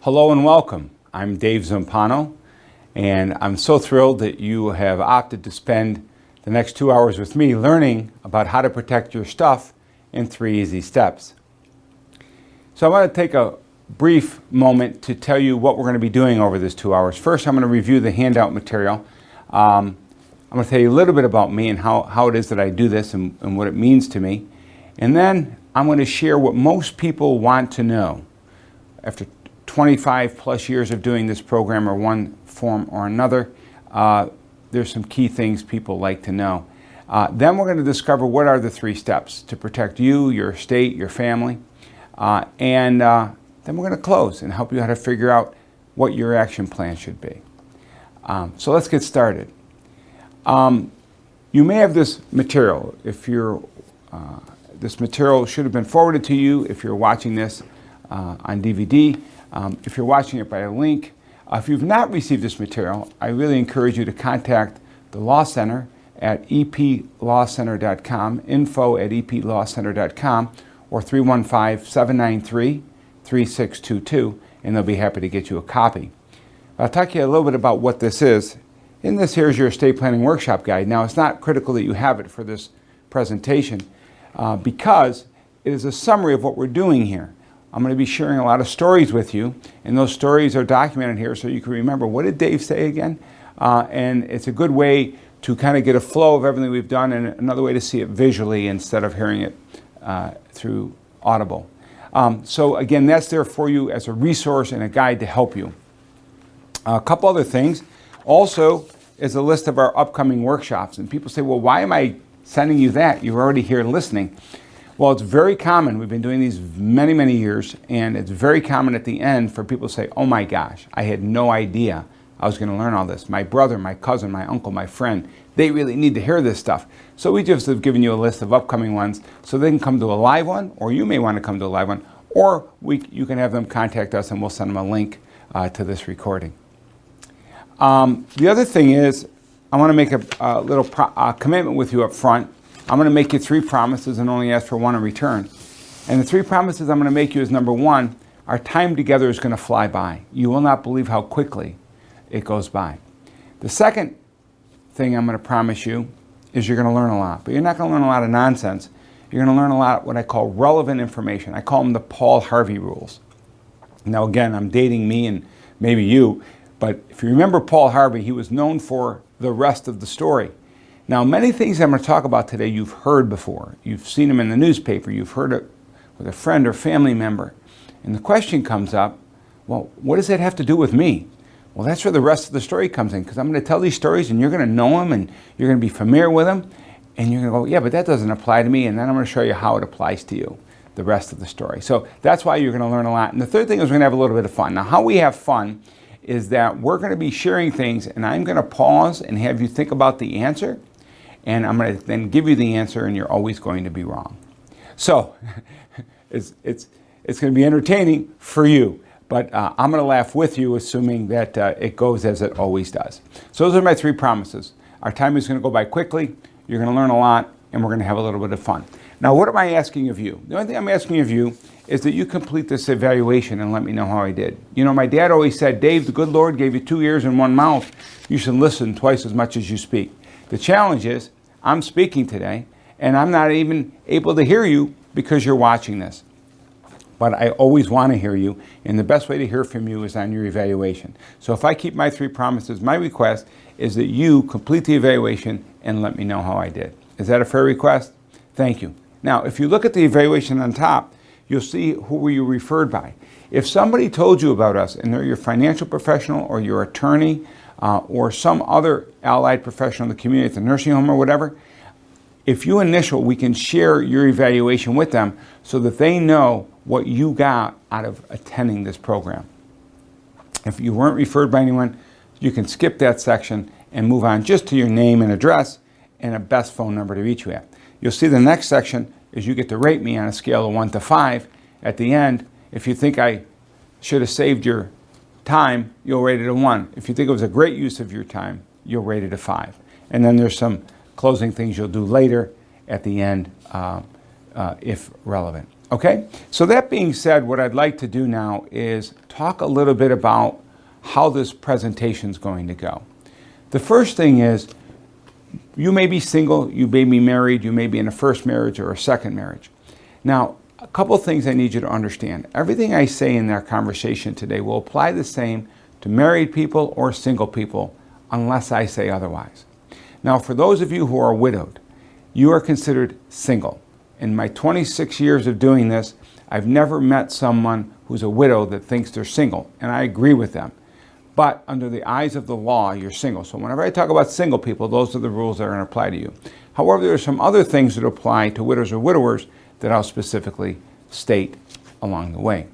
Hello and welcome. I'm Dave Zampano, and I'm so thrilled that you have opted to spend the next 2 hours with me learning about how to protect your stuff in 3 easy steps. So I want to take a brief moment to tell you what we're going to be doing over this 2 hours. First, I'm going to review the handout material. I'm going to tell you a little bit about me and how it is that I do this and what it means to me. And then I'm going to share what most people want to know. After 25 plus years of doing this program in one form or another, there's some key things people like to know. Then we're going to discover what are the 3 steps to protect you, your estate, your family. And then we're going to close and help you how to figure out what your action plan should be. So let's get started. You may have this material. This material should have been forwarded to you if you're watching this on DVD. If you're watching it by a link. If you've not received this material, I really encourage you to contact the Law Center at eplawcenter.com, info@eplawcenter.com, or 315-793-3622, and they'll be happy to get you a copy. I'll talk to you a little bit about what this is. In this, here's your estate planning workshop guide. Now, it's not critical that you have it for this presentation because it is a summary of what we're doing here. I'm going to be sharing a lot of stories with you, and those stories are documented here so you can remember, what did Dave say again? And it's a good way to kind of get a flow of everything we've done, and another way to see it visually instead of hearing it through Audible. So again, that's there for you as a resource and a guide to help you. A couple other things. Also is a list of our upcoming workshops. And people say, well, why am I sending you that? You're already here listening. Well, it's very common. We've been doing these many, many years, and it's very common at the end for people to say, oh my gosh, I had no idea I was going to learn all this. My brother, my cousin, my uncle, my friend, they really need to hear this stuff. So we just have given you a list of upcoming ones so they can come to a live one, or you may want to come to a live one, or you can have them contact us and we'll send them a link to this recording. The other thing is, I want to make a little commitment with you up front. I'm going to make you 3 promises and only ask for 1 in return. And the 3 promises I'm going to make you is, number 1, our time together is going to fly by. You will not believe how quickly it goes by. The second thing I'm going to promise you is you're going to learn a lot. But you're not going to learn a lot of nonsense. You're going to learn a lot of what I call relevant information. I call them the Paul Harvey rules. Now again, I'm dating me and maybe you, but if you remember Paul Harvey, he was known for the rest of the story. Now, many things I'm going to talk about today you've heard before. You've seen them in the newspaper. You've heard it with a friend or family member. And the question comes up, well, what does that have to do with me? Well, that's where the rest of the story comes in, because I'm going to tell these stories and you're going to know them and you're going to be familiar with them. And you're going to go, yeah, but that doesn't apply to me. And then I'm going to show you how it applies to you, the rest of the story. So that's why you're going to learn a lot. And the third thing is we're going to have a little bit of fun. Now, how we have fun is that we're going to be sharing things and I'm going to pause and have you think about the answer. And I'm going to then give you the answer, and you're always going to be wrong. So it's going to be entertaining for you, but I'm going to laugh with you, assuming that it goes as it always does. So those are my 3 promises. Our time is going to go by quickly. You're going to learn a lot, and we're going to have a little bit of fun. Now, what am I asking of you? The only thing I'm asking of you is that you complete this evaluation and let me know how I did. You know, my dad always said, Dave, the good Lord gave you 2 ears and 1 mouth. You should listen twice as much as you speak. The challenge is, I'm speaking today, and I'm not even able to hear you because you're watching this. But I always want to hear you, and the best way to hear from you is on your evaluation. So if I keep my 3 promises, my request is that you complete the evaluation and let me know how I did. Is that a fair request? Thank you. Now, if you look at the evaluation on top, you'll see who were you referred by. If somebody told you about us, and they're your financial professional or your attorney, or some other allied professional in the community at the nursing home or whatever, if you initial, we can share your evaluation with them so that they know what you got out of attending this program. If you weren't referred by anyone, you can skip that section and move on just to your name and address and a best phone number to reach you at. You'll see the next section is you get to rate me on a scale of 1 to 5. At the end, if you think I should have saved your time, you'll rate it a 1. If you think it was a great use of your time, you'll rate it a 5. And then there's some closing things you'll do later at the end if relevant. Okay, so that being said, what I'd like to do now is talk a little bit about how this presentation is going to go. The first thing is, you may be single, you may be married, you may be in a first marriage or a second marriage. Now, a couple of things I need you to understand. Everything I say in our conversation today will apply the same to married people or single people unless I say otherwise. Now, for those of you who are widowed, you are considered single. In my 26 years of doing this, I've never met someone who's a widow that thinks they're single, and I agree with them. But under the eyes of the law, you're single. So whenever I talk about single people, those are the rules that are going to apply to you. However, there are some other things that apply to widows or widowers that I'll specifically state along the way.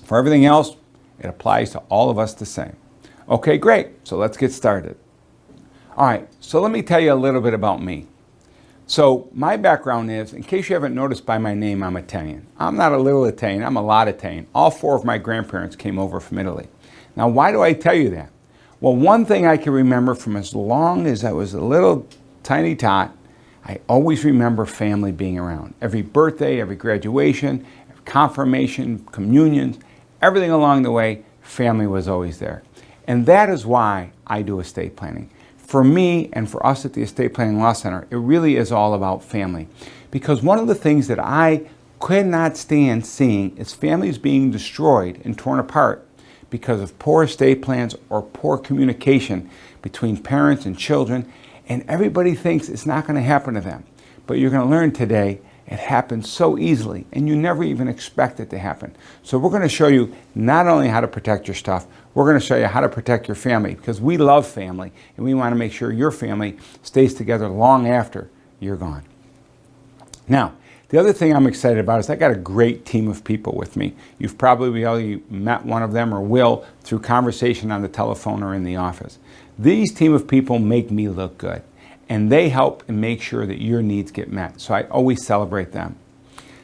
For everything else, it applies to all of us the same. Okay, great. So let's get started. All right, so let me tell you a little bit about me. So my background is, in case you haven't noticed by my name, I'm Italian. I'm not a little Italian, I'm a lot Italian. All four of my grandparents came over from Italy. Now, why do I tell you that? Well, one thing I can remember from as long as I was a little tiny tot, I always remember family being around. Every birthday, every graduation, confirmation, communions, everything along the way, family was always there. And that is why I do estate planning. For me and for us at the Estate Planning Law Center, it really is all about family. Because one of the things that I could not stand seeing is families being destroyed and torn apart because of poor estate plans or poor communication between parents and children, and everybody thinks it's not going to happen to them. But you're going to learn today it happens so easily, and you never even expect it to happen. So we're going to show you not only how to protect your stuff, we're going to show you how to protect your family, because we love family, and we want to make sure your family stays together long after you're gone. Now, the other thing I'm excited about is I got a great team of people with me. You've probably already met one of them or will through conversation on the telephone or in the office. These team of people make me look good, and they help and make sure that your needs get met. So I always celebrate them.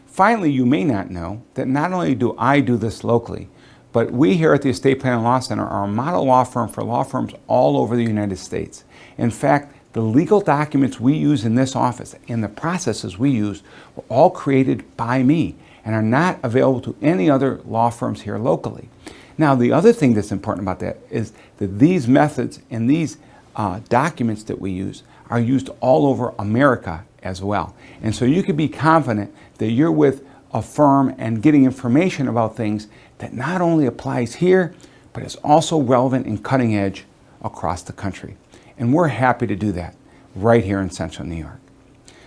Finally, you may not know that not only do I do this locally, but we here at the Estate Planning Law Center are a model law firm for law firms all over the United States. In fact, the legal documents we use in this office and the processes we use were all created by me and are not available to any other law firms here locally. Now, the other thing that's important about that is that these methods and these documents that we use are used all over America as well. And so you can be confident that you're with a firm and getting information about things that not only applies here, but is also relevant and cutting edge across the country. And we're happy to do that right here in Central New York.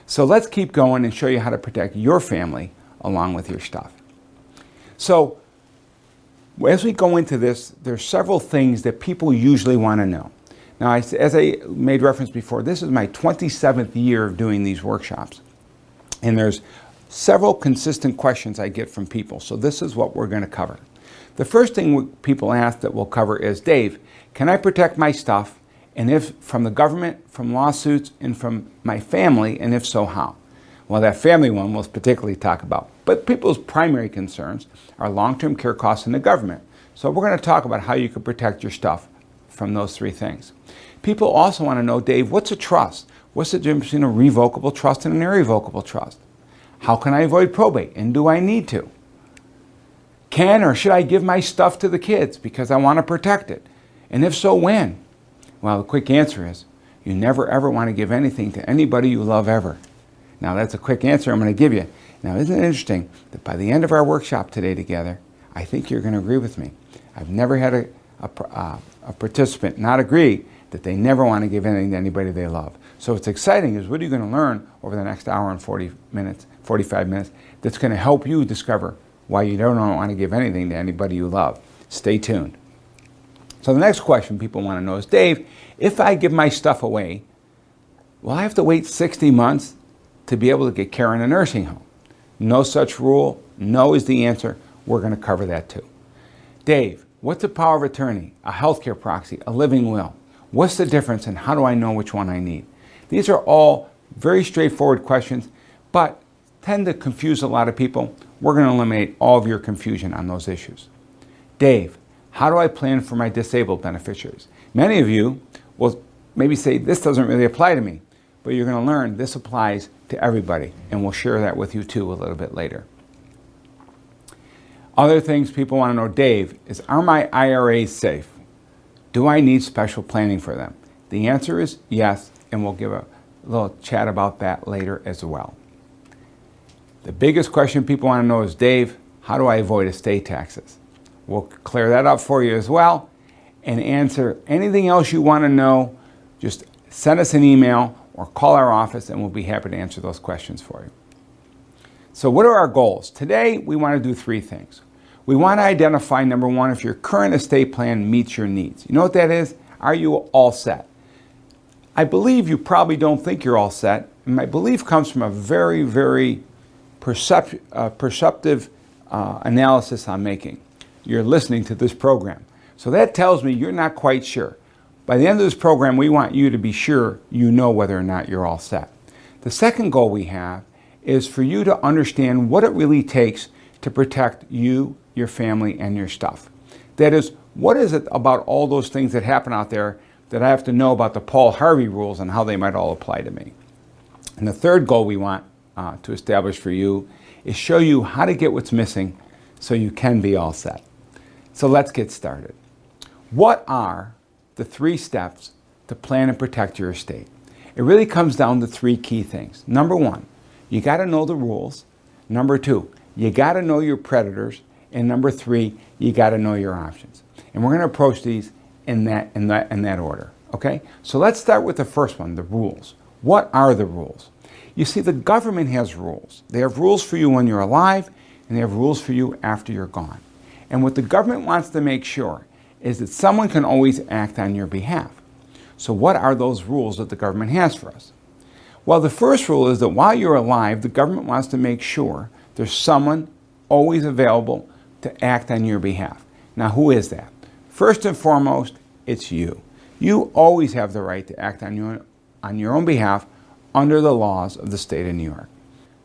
So let's keep going and show you how to protect your family along with your stuff. So as we go into this, there's several things that people usually want to know. Now, as I made reference before, this is my 27th year of doing these workshops. And there's several consistent questions I get from people. So this is what we're going to cover. The first thing people ask that we'll cover is, Dave, can I protect my stuff? And if from the government, from lawsuits, and from my family, and if so, how? Well, that family one we'll particularly talk about. But people's primary concerns are long-term care costs in the government. So we're going to talk about how you can protect your stuff from those three things. People also want to know, Dave, what's a trust? What's the difference between a revocable trust and an irrevocable trust? How can I avoid probate, and do I need to? Can or should I give my stuff to the kids because I want to protect it? And if so, when? Well, the quick answer is, you never ever want to give anything to anybody you love ever. Now, that's a quick answer I'm going to give you. Now, isn't it interesting that by the end of our workshop today together, I think you're going to agree with me. I've never had a participant not agree that they never want to give anything to anybody they love. So what's exciting is, what are you going to learn over the next hour and 45 minutes that's going to help you discover why you don't want to give anything to anybody you love. Stay tuned. So the next question people want to know is, Dave, if I give my stuff away, will I have to wait 60 months to be able to get care in a nursing home? No such rule. No is the answer. We're going to cover that too. Dave, what's a power of attorney, a healthcare proxy, a living will? What's the difference, and how do I know which one I need? These are all very straightforward questions, but tend to confuse a lot of people. We're going to eliminate all of your confusion on those issues. Dave, how do I plan for my disabled beneficiaries? Many of you will maybe say, this doesn't really apply to me, but you're going to learn this applies to everybody, and we'll share that with you too a little bit later. Other things people want to know, Dave, is are my IRAs safe? Do I need special planning for them? The answer is yes, and we'll give a little chat about that later as well. The biggest question people want to know is, Dave, how do I avoid estate taxes? We'll clear that up for you as well and answer anything else you want to know. Just send us an email or call our office and we'll be happy to answer those questions for you. So what are our goals? Today, we want to do three things. We want to identify, number one, if your current estate plan meets your needs. You know what that is? Are you all set? I believe you probably don't think you're all set. And my belief comes from a very, very perceptive analysis I'm making. You're listening to this program. So that tells me you're not quite sure. By the end of this program, we want you to be sure you know whether or not you're all set. The second goal we have is for you to understand what it really takes to protect you, your family, and your stuff. That is, what is it about all those things that happen out there that I have to know about the Paul Harvey rules and how they might all apply to me? And the third goal we want to establish for you is show you how to get what's missing so you can be all set. So let's get started. What are the 3 steps to plan and protect your estate? It really comes down to 3 key things. Number 1, you got to know the rules. Number 2, you got to know your predators. And number 3, you got to know your options. And we're going to approach these in that order. Okay? So let's start with the first one, the rules. What are the rules? You see, the government has rules. They have rules for you when you're alive, and they have rules for you after you're gone. And what the government wants to make sure is that someone can always act on your behalf. So what are those rules that the government has for us? Well, the first rule is that while you're alive, the government wants to make sure there's someone always available to act on your behalf. Now, who is that? First and foremost, it's you. You always have the right to act on your own behalf under the laws of the state of New York.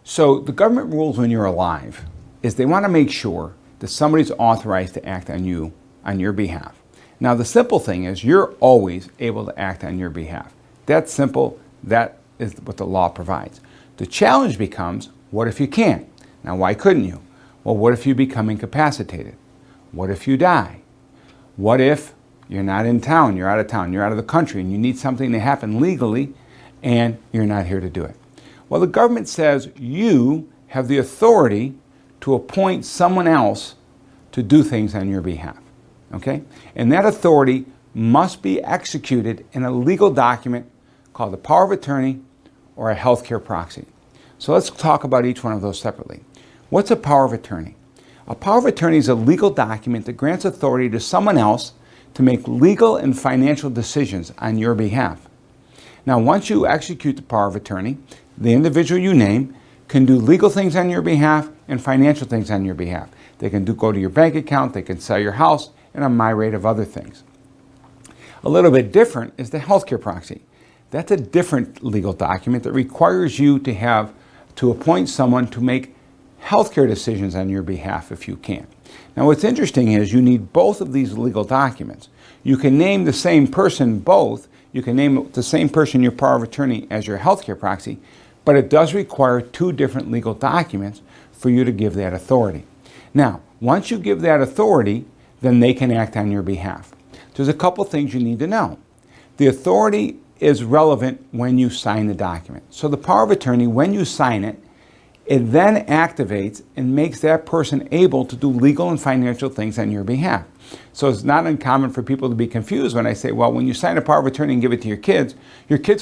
So the government rules when you're alive is they want to make sure that somebody's authorized to act on you on your behalf. Now, the simple thing is you're always able to act on your behalf. That's simple. That is what the law provides. The challenge becomes, what if you can't? Now, why couldn't you? Well, what if you become incapacitated? What if you die? What if you're not in town, you're out of town, you're out of the country, and you need something to happen legally, and you're not here to do it? Well, the government says you have the authority to appoint someone else to do things on your behalf. Okay? And that authority must be executed in a legal document called a power of attorney or a healthcare proxy. So let's talk about each one of those separately. What's a power of attorney? A power of attorney is a legal document that grants authority to someone else to make legal and financial decisions on your behalf. Now, once you execute the power of attorney, the individual you name can do legal things on your behalf and financial things on your behalf. They can go to your bank account, they can sell your house, and a myriad of other things. A little bit different is the healthcare proxy. That's a different legal document that requires you to appoint someone to make healthcare decisions on your behalf if you can. Now, what's interesting is you need both of these legal documents. You can name the same person both. You can name the same person your power of attorney as your healthcare proxy, but it does require 2 different legal documents for you to give that authority. Now, once you give that authority, then they can act on your behalf. There's a couple things you need to know. The authority is relevant when you sign the document. So the power of attorney, when you sign it, it then activates and makes that person able to do legal and financial things on your behalf. So it's not uncommon for people to be confused when I say, well, when you sign a power of attorney and give it to your kids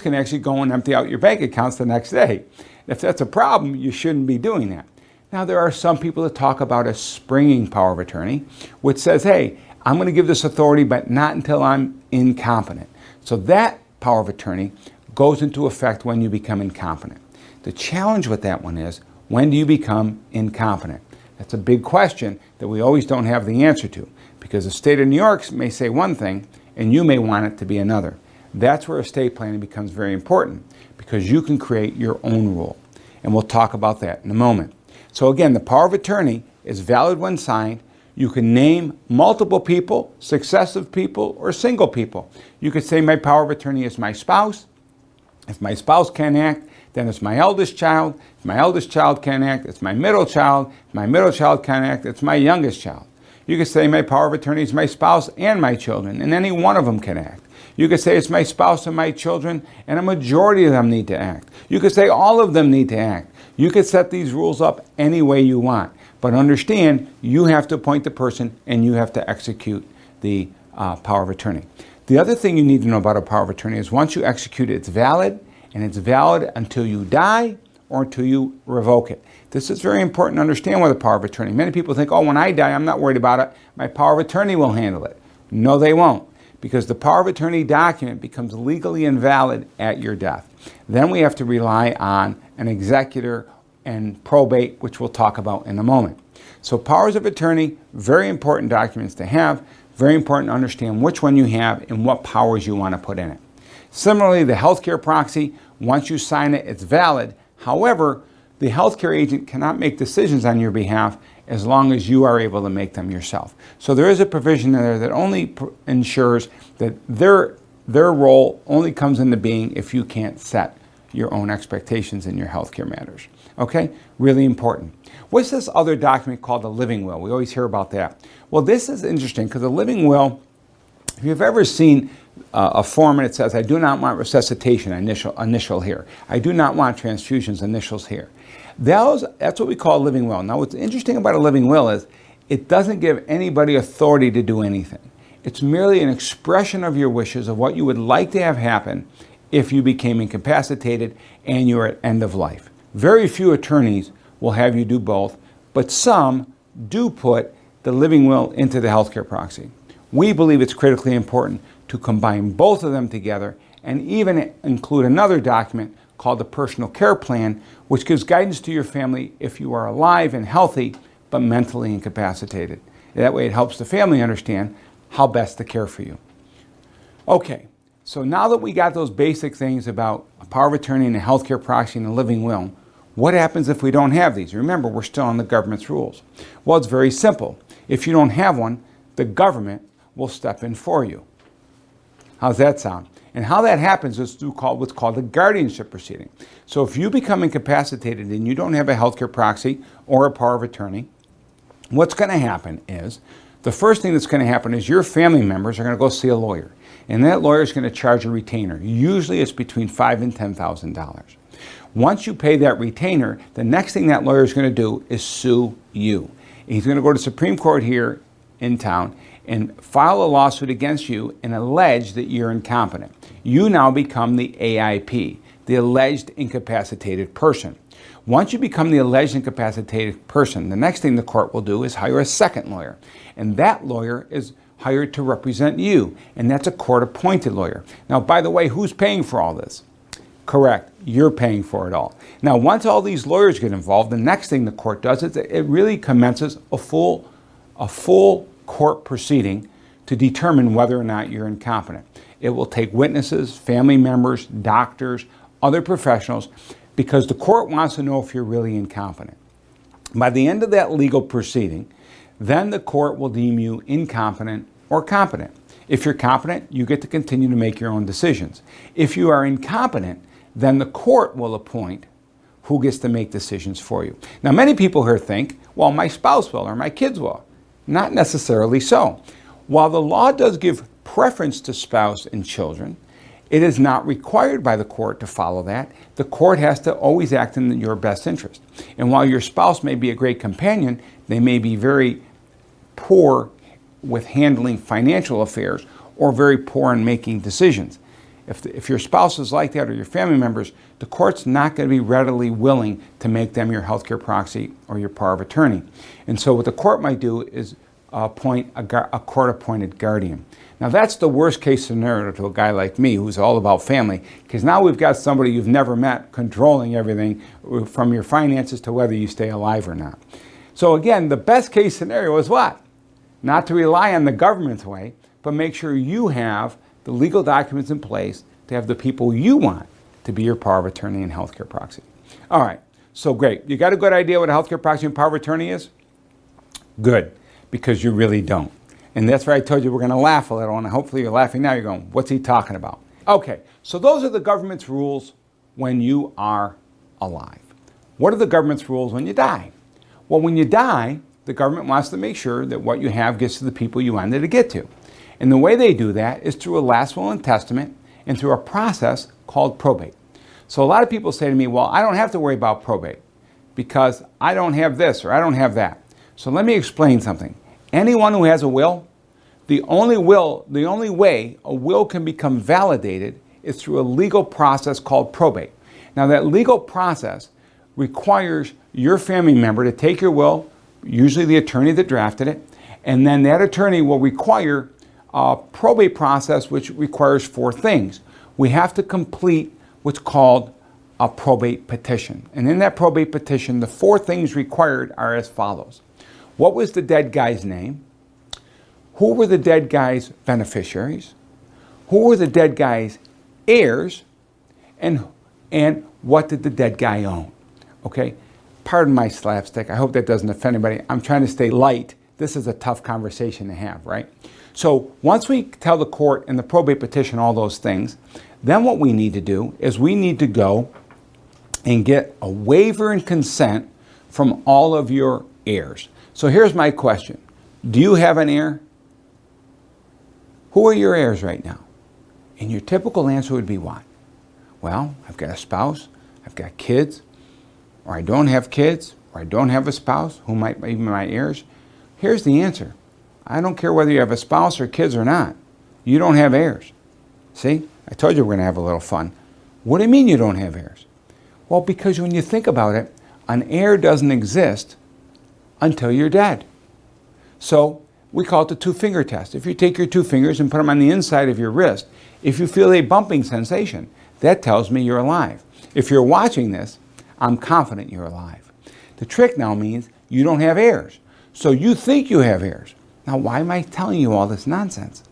can actually go and empty out your bank accounts the next day. If that's a problem, you shouldn't be doing that. Now, there are some people that talk about a springing power of attorney, which says, hey, I'm going to give this authority, but not until I'm incompetent. So that power of attorney goes into effect when you become incompetent. The challenge with that one is, when do you become incompetent? That's a big question that we always don't have the answer to, because the state of New York may say one thing and you may want it to be another. That's where estate planning becomes very important, because you can create your own rule. And we'll talk about that in a moment. So again, the power of attorney is valid when signed. You can name multiple people, successive people, or single people. You could say my power of attorney is my spouse. If my spouse can't act, then it's my eldest child. If my eldest child can't act, it's my middle child. If my middle child can't act, it's my youngest child. You could say my power of attorney is my spouse and my children, and any one of them can act. You could say it's my spouse and my children, and a majority of them need to act. You could say all of them need to act. You could set these rules up any way you want. But understand, you have to appoint the person and you have to execute the power of attorney. The other thing you need to know about a power of attorney is once you execute it, it's valid, and it's valid until you die or until you revoke it. This is very important to understand with a power of attorney. Many people think, oh, when I die, I'm not worried about it. My power of attorney will handle it. No, they won't, because the power of attorney document becomes legally invalid at your death. Then we have to rely on an executor and probate, which we'll talk about in a moment. So powers of attorney, very important documents to have, very important to understand which one you have and what powers you want to put in it. Similarly, the healthcare proxy, once you sign it, it's valid. However, the healthcare agent cannot make decisions on your behalf as long as you are able to make them yourself. So there is a provision there that only ensures that their role only comes into being if you can't set your own expectations in your healthcare matters. Okay? Really important. What's this other document called the living will? We always hear about that. Well, this is interesting because the living will, if you've ever seen a form and it says, I do not want resuscitation, initial here. I do not want transfusions, initials here. That's what we call a living will. Now, what's interesting about a living will is it doesn't give anybody authority to do anything. It's merely an expression of your wishes of what you would like to have happen if you became incapacitated and you're at end of life. Very few attorneys will have you do both, but some do put the living will into the healthcare proxy. We believe it's critically important to combine both of them together and even include another document called the personal care plan, which gives guidance to your family if you are alive and healthy but mentally incapacitated. That way it helps the family understand how best to care for you. Okay, so now that we got those basic things about a power of attorney and a healthcare proxy and a living will, what happens if we don't have these? Remember, we're still on the government's rules. Well, it's very simple. If you don't have one, the government will step in for you. How's that sound? And how that happens is through what's called a guardianship proceeding. So if you become incapacitated and you don't have a healthcare proxy or a power of attorney, what's going to happen is, the first thing that's going to happen is your family members are going to go see a lawyer. And that lawyer is going to charge a retainer. Usually it's between $5,000 and $10,000. Once you pay that retainer, the next thing that lawyer is going to do is sue you. He's going to go to the Supreme Court here in town and file a lawsuit against you and allege that you're incompetent. You now become the AIP, the alleged incapacitated person. Once you become the alleged incapacitated person, the next thing the court will do is hire a second lawyer. And that lawyer is hired to represent you. And that's a court-appointed lawyer. Now, by the way, who's paying for all this? Correct. You're paying for it all. Now, once all these lawyers get involved, the next thing the court does is it really commences a full court proceeding to determine whether or not you're incompetent. It will take witnesses, family members, doctors, other professionals, because the court wants to know if you're really incompetent. By the end of that legal proceeding, then the court will deem you incompetent or competent. If you're competent, you get to continue to make your own decisions. If you are incompetent, then the court will appoint who gets to make decisions for you. Now, many people here think, well, my spouse will or my kids will. Not necessarily so. While the law does give preference to spouse and children, it is not required by the court to follow that. The court has to always act in your best interest. And while your spouse may be a great companion, they may be very poor with handling financial affairs or very poor in making decisions. If your spouse is like that or your family members, the court's not going to be readily willing to make them your healthcare proxy or your power of attorney. And so what the court might do is appoint a court-appointed guardian. Now that's the worst case scenario to a guy like me who's all about family, because now we've got somebody you've never met controlling everything from your finances to whether you stay alive or not. So again, the best case scenario is what? Not to rely on the government's way, but make sure you have the legal documents in place to have the people you want to be your power of attorney and healthcare proxy. All right, so great. You got a good idea what a healthcare proxy and power of attorney is? Good, because you really don't. And that's why I told you we're going to laugh a little, and hopefully you're laughing now. You're going, what's he talking about? Okay, so those are the government's rules when you are alive. What are the government's rules when you die? Well, when you die, the government wants to make sure that what you have gets to the people you wanted to get to. And the way they do that is through a last will and testament and through a process called probate. So a lot of people say to me, well, I don't have to worry about probate because I don't have this or I don't have that. So let me explain something. Anyone who has a will, the only way a will can become validated is through a legal process called probate. Now that legal process requires your family member to take your will, usually the attorney that drafted it, and then that attorney will require a probate process which requires 4 things. We have to complete what's called a probate petition. And in that probate petition, the 4 things required are as follows. What was the dead guy's name? Who were the dead guy's beneficiaries? Who were the dead guy's heirs? And what did the dead guy own? Okay, pardon my slapstick. I hope that doesn't offend anybody. I'm trying to stay light. This is a tough conversation to have, right? So once we tell the court in the probate petition all those things, then what we need to do is we need to go and get a waiver and consent from all of your heirs. So here's my question. Do you have an heir? Who are your heirs right now? And your typical answer would be what? Well, I've got a spouse, I've got kids, or I don't have kids, or I don't have a spouse, who might be my heirs. Here's the answer. I don't care whether you have a spouse or kids or not. You don't have heirs. See, I told you we're going to have a little fun. What do you mean you don't have heirs? Well, because when you think about it, an heir doesn't exist until you're dead. So we call it the 2-finger test. If you take your 2 fingers and put them on the inside of your wrist, if you feel a bumping sensation, that tells me you're alive. If you're watching this, I'm confident you're alive. The trick now means you don't have heirs. So you think you have heirs. Now, why am I telling you all this nonsense?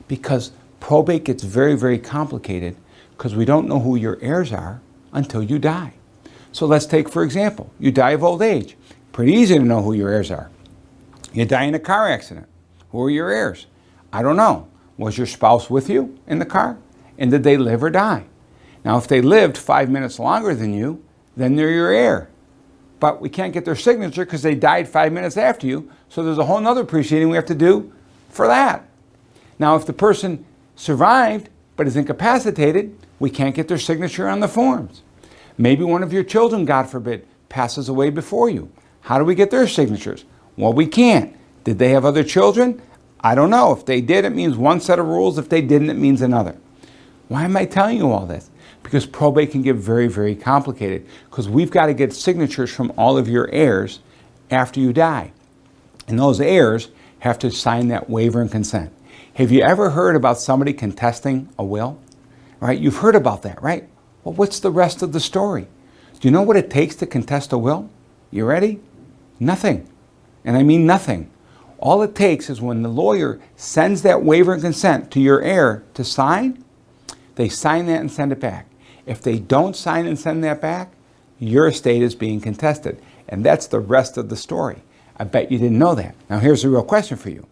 Because probate gets very, very complicated because we don't know who your heirs are until you die. So let's take, for example, you die of old age. Pretty easy to know who your heirs are. You die in a car accident. Who are your heirs? I don't know. Was your spouse with you in the car? And did they live or die? Now, if they lived 5 minutes longer than you, then they're your heir. But we can't get their signature because they died 5 minutes after you, so there's a whole other proceeding we have to do for that. Now, if the person survived but is incapacitated, we can't get their signature on the forms. Maybe one of your children, God forbid, passes away before you. How do we get their signatures? Well, we can't. Did they have other children? I don't know. If they did, it means one set of rules. If they didn't, it means another. Why am I telling you all this? Because probate can get very, very complicated because we've got to get signatures from all of your heirs after you die. And those heirs have to sign that waiver and consent. Have you ever heard about somebody contesting a will? Right? You've heard about that, right? Well, what's the rest of the story? Do you know what it takes to contest a will? You ready? Nothing. And I mean nothing. All it takes is when the lawyer sends that waiver and consent to your heir to sign, they sign that and send it back. If they don't sign and send that back, your estate is being contested. And that's the rest of the story. I bet you didn't know that. Now here's the real question for you.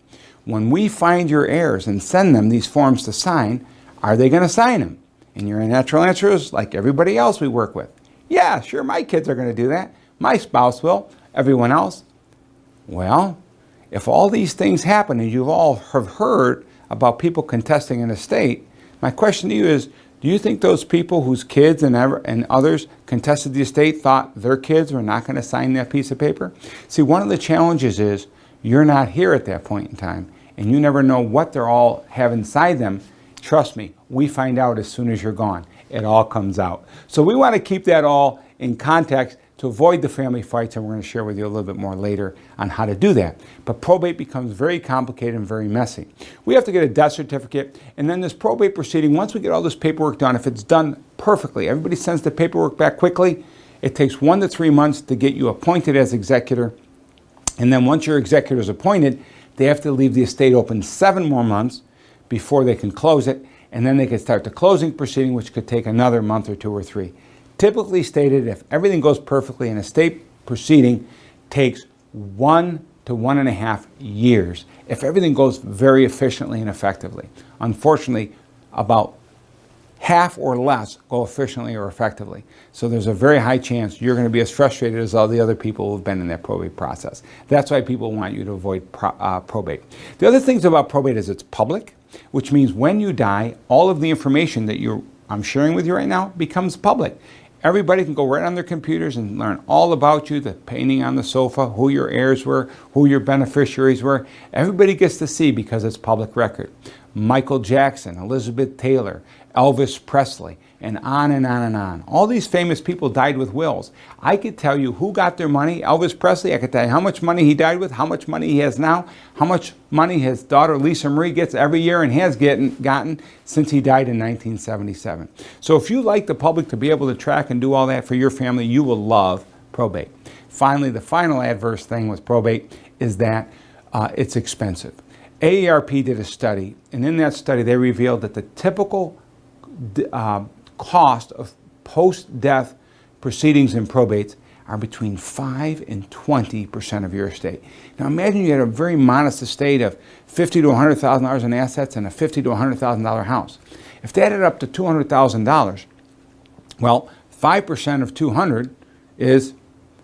When we find your heirs and send them these forms to sign, are they going to sign them? And your natural answer is, like everybody else we work with. Yeah, sure, my kids are going to do that. My spouse will. Everyone else? Well, if all these things happen and you've all have heard about people contesting an estate, my question to you is, do you think those people whose kids and others contested the estate thought their kids were not going to sign that piece of paper? See, one of the challenges is you're not here at that point in time, and you never know what they're all have inside them. Trust me, we find out as soon as you're gone. It all comes out. So we want to keep that all in context to avoid the family fights, and we're going to share with you a little bit more later on how to do that. But probate becomes very complicated and very messy. We have to get a death certificate, and then this probate proceeding, once we get all this paperwork done, if it's done perfectly, everybody sends the paperwork back quickly, it takes 1 to 3 months to get you appointed as executor. And then once your executor is appointed, they have to leave the estate open 7 more months before they can close it, and then they can start the closing proceeding, which could take another month or 2 or 3. Typically stated, if everything goes perfectly, an estate proceeding takes 1 to 1.5 years if everything goes very efficiently and effectively. Unfortunately, about half or less go efficiently or effectively. So there's a very high chance you're going to be as frustrated as all the other people who have been in that probate process. That's why people want you to avoid probate. The other things about probate is it's public, which means when you die, all of the information that I'm sharing with you right now becomes public. Everybody can go right on their computers and learn all about you, the painting on the sofa, who your heirs were, who your beneficiaries were. Everybody gets to see because it's public record. Michael Jackson, Elizabeth Taylor, Elvis Presley, and on and on and on. All these famous people died with wills. I could tell you who got their money. Elvis Presley, I could tell you how much money he died with, how much money he has now, how much money his daughter Lisa Marie gets every year and has gotten since he died in 1977. So if you like the public to be able to track and do all that for your family, you will love probate. Finally, the final adverse thing with probate is that it's expensive. AARP did a study, and in that study they revealed that the typical cost of post-death proceedings in probates are between 5 and 20% of your estate. Now imagine you had a very modest estate of $50,000 to $100,000 in assets and a $50,000 to $100,000 house. If that added up to $200,000, well, 5% of 200 is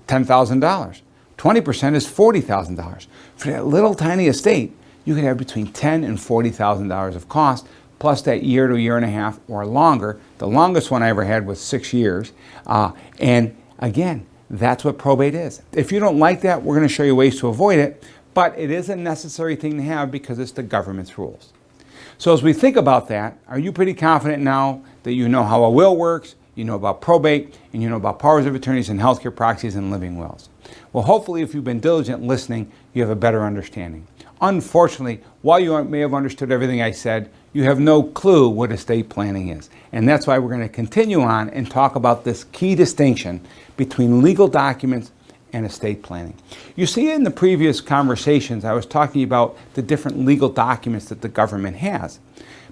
$10,000. 20% is $40,000. For that little tiny estate, you could have between $10,000 and $40,000 of cost, plus that year to year and a half or longer. The longest one I ever had was 6 years. And again, that's what probate is. If you don't like that, we're going to show you ways to avoid it, but it is a necessary thing to have because it's the government's rules. So as we think about that, are you pretty confident now that you know how a will works, you know about probate, and you know about powers of attorneys and healthcare proxies and living wills? Well, hopefully if you've been diligent listening, you have a better understanding. Unfortunately, while you may have understood everything I said, you have no clue what estate planning is. And that's why we're going to continue on and talk about this key distinction between legal documents and estate planning. You see, in the previous conversations, I was talking about the different legal documents that the government has.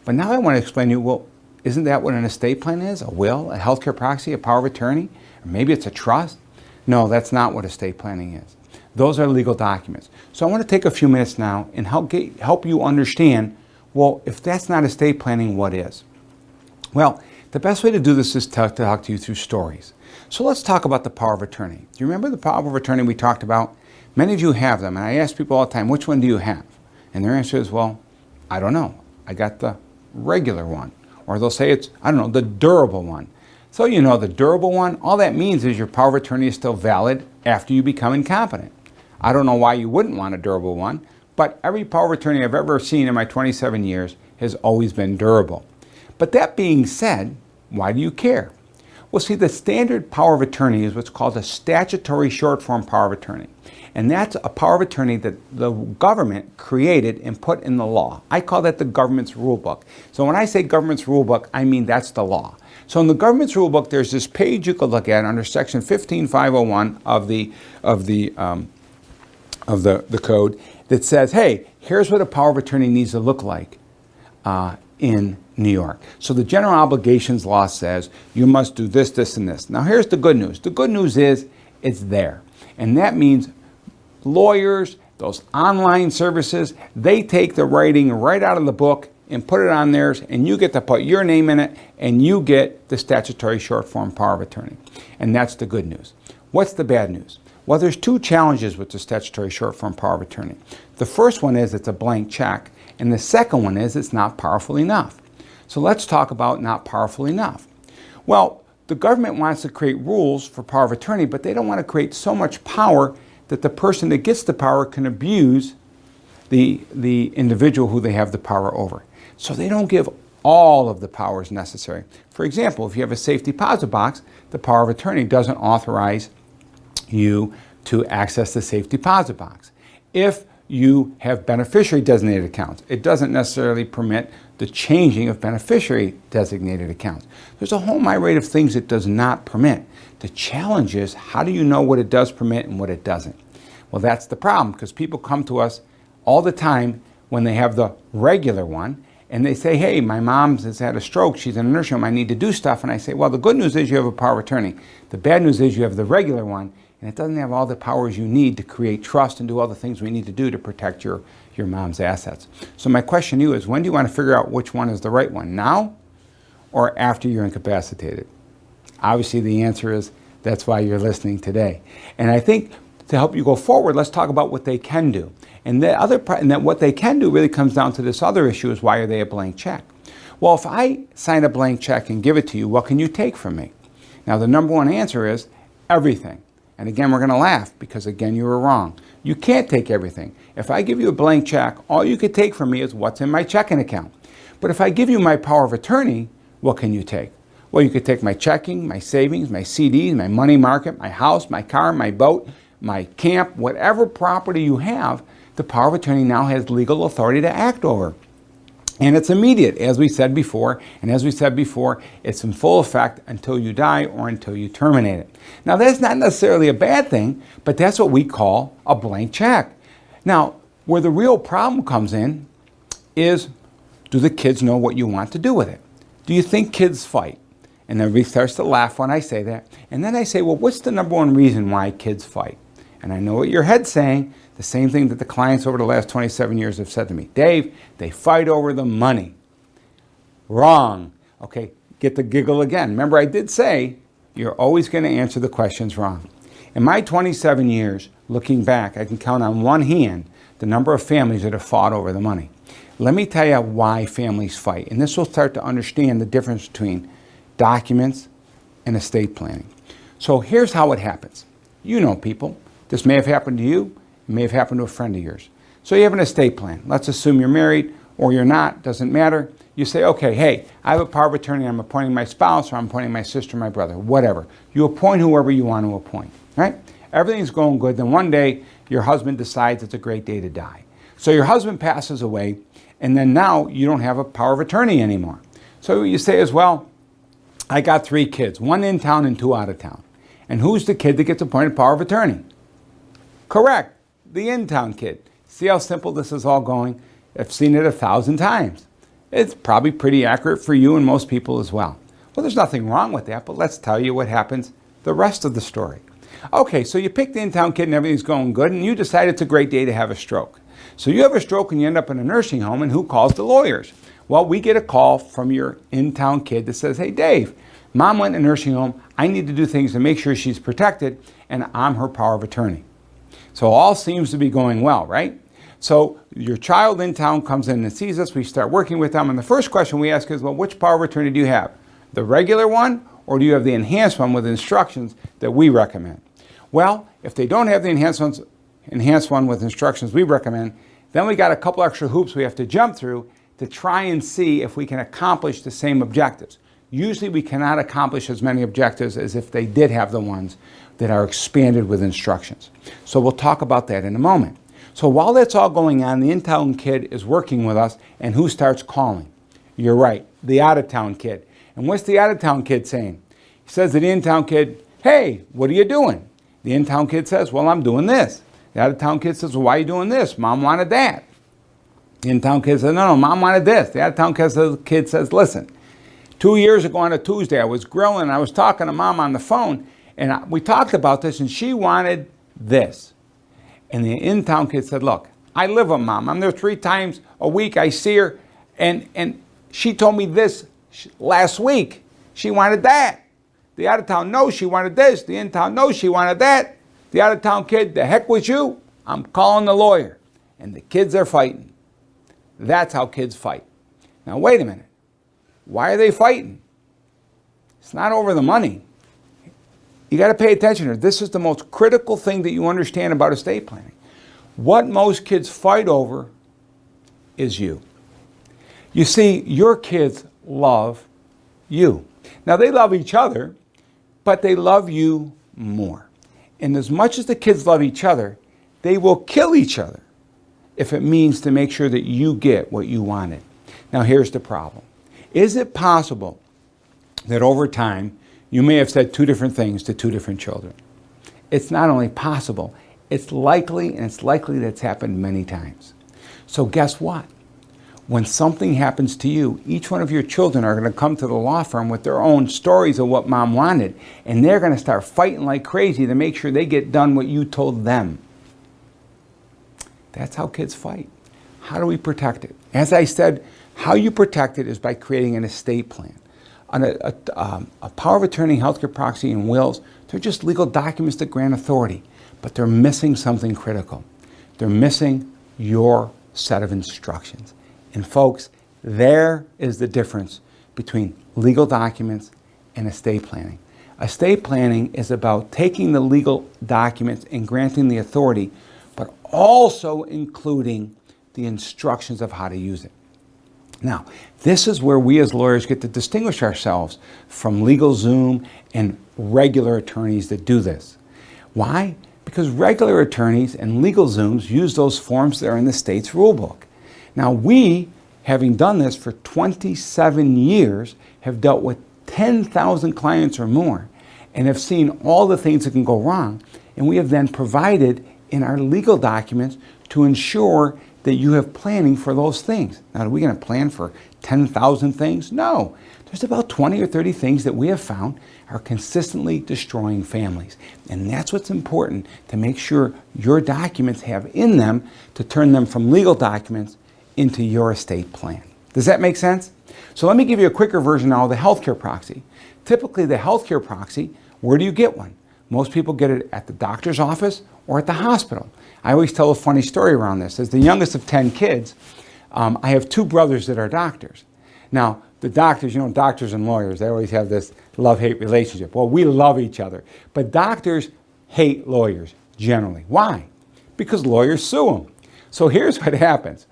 But now I want to explain to you, well, isn't that what an estate plan is? A will, a healthcare proxy, a power of attorney? Or maybe it's a trust? No, that's not what estate planning is. Those are legal documents. So I want to take a few minutes now and help you understand, well, if that's not estate planning, what is? Well, the best way to do this is to talk to you through stories. So let's talk about the power of attorney. Do you remember the power of attorney we talked about? Many of you have them, and I ask people all the time, which one do you have? And their answer is, well, I don't know. I got the regular one. Or they'll say it's, I don't know, the durable one. So you know the durable one, all that means is your power of attorney is still valid after you become incompetent. I don't know why you wouldn't want a durable one, but every power of attorney I've ever seen in my 27 years has always been durable. But that being said, why do you care? Well, see, the standard power of attorney is what's called a statutory short form power of attorney. And that's a power of attorney that the government created and put in the law. I call that the government's rule book. So when I say government's rule book, I mean that's the law. So in the government's rule book, there's this page you could look at under section 15501 of the code that says, hey, here's what a power of attorney needs to look like in New York. So the general obligations law says you must do this, this, and this. Now here's the good news. The good news is it's there. And that means lawyers, those online services, they take the writing right out of the book and put it on theirs, and you get to put your name in it, and you get the statutory short form power of attorney. And that's the good news. What's the bad news? Well, there's two challenges with the statutory short form power of attorney. The first one is it's a blank check, and the second one is it's not powerful enough. So let's talk about not powerful enough. Well, the government wants to create rules for power of attorney, but they don't want to create so much power that the person that gets the power can abuse the individual who they have the power over. So they don't give all of the powers necessary. For example, if you have a safe deposit box, the power of attorney doesn't authorize you to access the safe deposit box. If you have beneficiary designated accounts, it doesn't necessarily permit the changing of beneficiary designated accounts. There's a whole myriad of things it does not permit. The challenge is, how do you know what it does permit and what it doesn't? Well, that's the problem, because people come to us all the time when they have the regular one, and they say, hey, my mom has had a stroke, she's in a nursing home, I need to do stuff. And I say, well, the good news is you have a power of attorney. The bad news is you have the regular one, and it doesn't have all the powers you need to create trust and do all the things we need to do to protect your mom's assets. So my question to you is, when do you want to figure out which one is the right one? Now or after you're incapacitated? Obviously, the answer is that's why you're listening today. And I think to help you go forward, let's talk about what they can do. And the other part, and that what they can do really comes down to this other issue: is why are they a blank check? Well, if I sign a blank check and give it to you, what can you take from me? Now, the number one answer is everything. And again, we're going to laugh because, again, you were wrong. You can't take everything. If I give you a blank check, all you could take from me is what's in my checking account. But if I give you my power of attorney, what can you take? Well, you could take my checking, my savings, my CDs, my money market, my house, my car, my boat, my camp, whatever property you have. The power of attorney now has legal authority to act over. And it's immediate, as we said before. And as we said before, it's in full effect until you die or until you terminate it. Now, that's not necessarily a bad thing, but that's what we call a blank check. Now, where the real problem comes in is, do the kids know what you want to do with it? Do you think kids fight? And everybody starts to laugh when I say that. And then I say, well, what's the number one reason why kids fight? And I know what your head's saying. The same thing that the clients over the last 27 years have said to me. Dave, they fight over the money. Wrong. Okay, get the giggle again. Remember, I did say you're always going to answer the questions wrong. In my 27 years, looking back, I can count on one hand the number of families that have fought over the money. Let me tell you why families fight. And this will start to understand the difference between documents and estate planning. So here's how it happens. You know people. This may have happened to you. It may have happened to a friend of yours. So you have an estate plan. Let's assume you're married or you're not. Doesn't matter. You say, okay, hey, I have a power of attorney. I'm appointing my spouse, or I'm appointing my sister, my brother, whatever. You appoint whoever you want to appoint, right? Everything's going good. Then one day, your husband decides it's a great day to die. So your husband passes away, and then now you don't have a power of attorney anymore. So you say as well, I got 3 kids, 1 in town and 2 out of town. And who's the kid that gets appointed power of attorney? Correct. The in-town kid. See how simple this is all going? I've seen it 1,000 times. It's probably pretty accurate for you and most people as well. Well, there's nothing wrong with that, but let's tell you what happens the rest of the story. Okay, so you pick the in-town kid and everything's going good, and you decide it's a great day to have a stroke. So you have a stroke and you end up in a nursing home, and who calls the lawyers? Well, we get a call from your in-town kid that says, hey, Dave, Mom went in a nursing home. I need to do things to make sure she's protected, and I'm her power of attorney. So all seems to be going well, right? So your child in town comes in and sees us. We start working with them. And the first question we ask is, well, which power of attorney do you have? The regular one, or do you have the enhanced one with instructions that we recommend? Well, if they don't have the enhanced one with instructions we recommend, then we got a couple extra hoops we have to jump through to try and see if we can accomplish the same objectives. Usually we cannot accomplish as many objectives as if they did have the ones that are expanded with instructions. So we'll talk about that in a moment. So while that's all going on, the in-town kid is working with us, and who starts calling? You're right, the out-of-town kid. And what's the out-of-town kid saying? He says to the in-town kid, hey, what are you doing? The in-town kid says, well, I'm doing this. The out-of-town kid says, well, why are you doing this? Mom wanted that. The in-town kid says, no, Mom wanted this. The out-of-town kid says, listen, 2 years ago on a Tuesday, I was grilling, I was talking to Mom on the phone, and we talked about this, and she wanted this. And the in-town kid said, look, I live with Mom. I'm there 3 times a week. I see her, and she told me this last week. She wanted that. The out-of-town knows she wanted this. The in-town knows she wanted that. The out-of-town kid, the heck with you. I'm calling the lawyer. And the kids are fighting. That's how kids fight. Now, wait a minute. Why are they fighting? It's not over the money. You got to pay attention here. This is the most critical thing that you understand about estate planning. What most kids fight over is you. You see, your kids love you. Now, they love each other, but they love you more. And as much as the kids love each other, they will kill each other if it means to make sure that you get what you wanted. Now, here's the problem. Is it possible that over time, you may have said 2 different things to 2 different children? It's not only possible, it's likely, and it's likely that it's happened many times. So guess what? When something happens to you, each one of your children are going to come to the law firm with their own stories of what Mom wanted, and they're going to start fighting like crazy to make sure they get done what you told them. That's how kids fight. How do we protect it? As I said, how you protect it is by creating an estate plan. A power of attorney, healthcare proxy, and wills, they're just legal documents that grant authority, but they're missing something critical. They're missing your set of instructions. And folks, there is the difference between legal documents and estate planning. Estate planning is about taking the legal documents and granting the authority, but also including the instructions of how to use it. Now, this is where we as lawyers get to distinguish ourselves from LegalZoom and regular attorneys that do this. Why? Because regular attorneys and LegalZooms use those forms that are in the state's rulebook. Now, we, having done this for 27 years, have dealt with 10,000 clients or more and have seen all the things that can go wrong. And we have then provided in our legal documents to ensure that you have planning for those things. Now, are we going to plan for 10,000 things? No. There's about 20 or 30 things that we have found are consistently destroying families. And that's what's important, to make sure your documents have in them to turn them from legal documents into your estate plan. Does that make sense? So let me give you a quicker version now of the healthcare proxy. Typically, the healthcare proxy, where do you get one? Most people get it at the doctor's office or at the hospital. I always tell a funny story around this. As the youngest of 10 kids, I have 2 brothers that are doctors. Now, the doctors, you know, doctors and lawyers, they always have this love-hate relationship. Well, we love each other. But doctors hate lawyers, generally. Why? Because lawyers sue them. So here's what happens.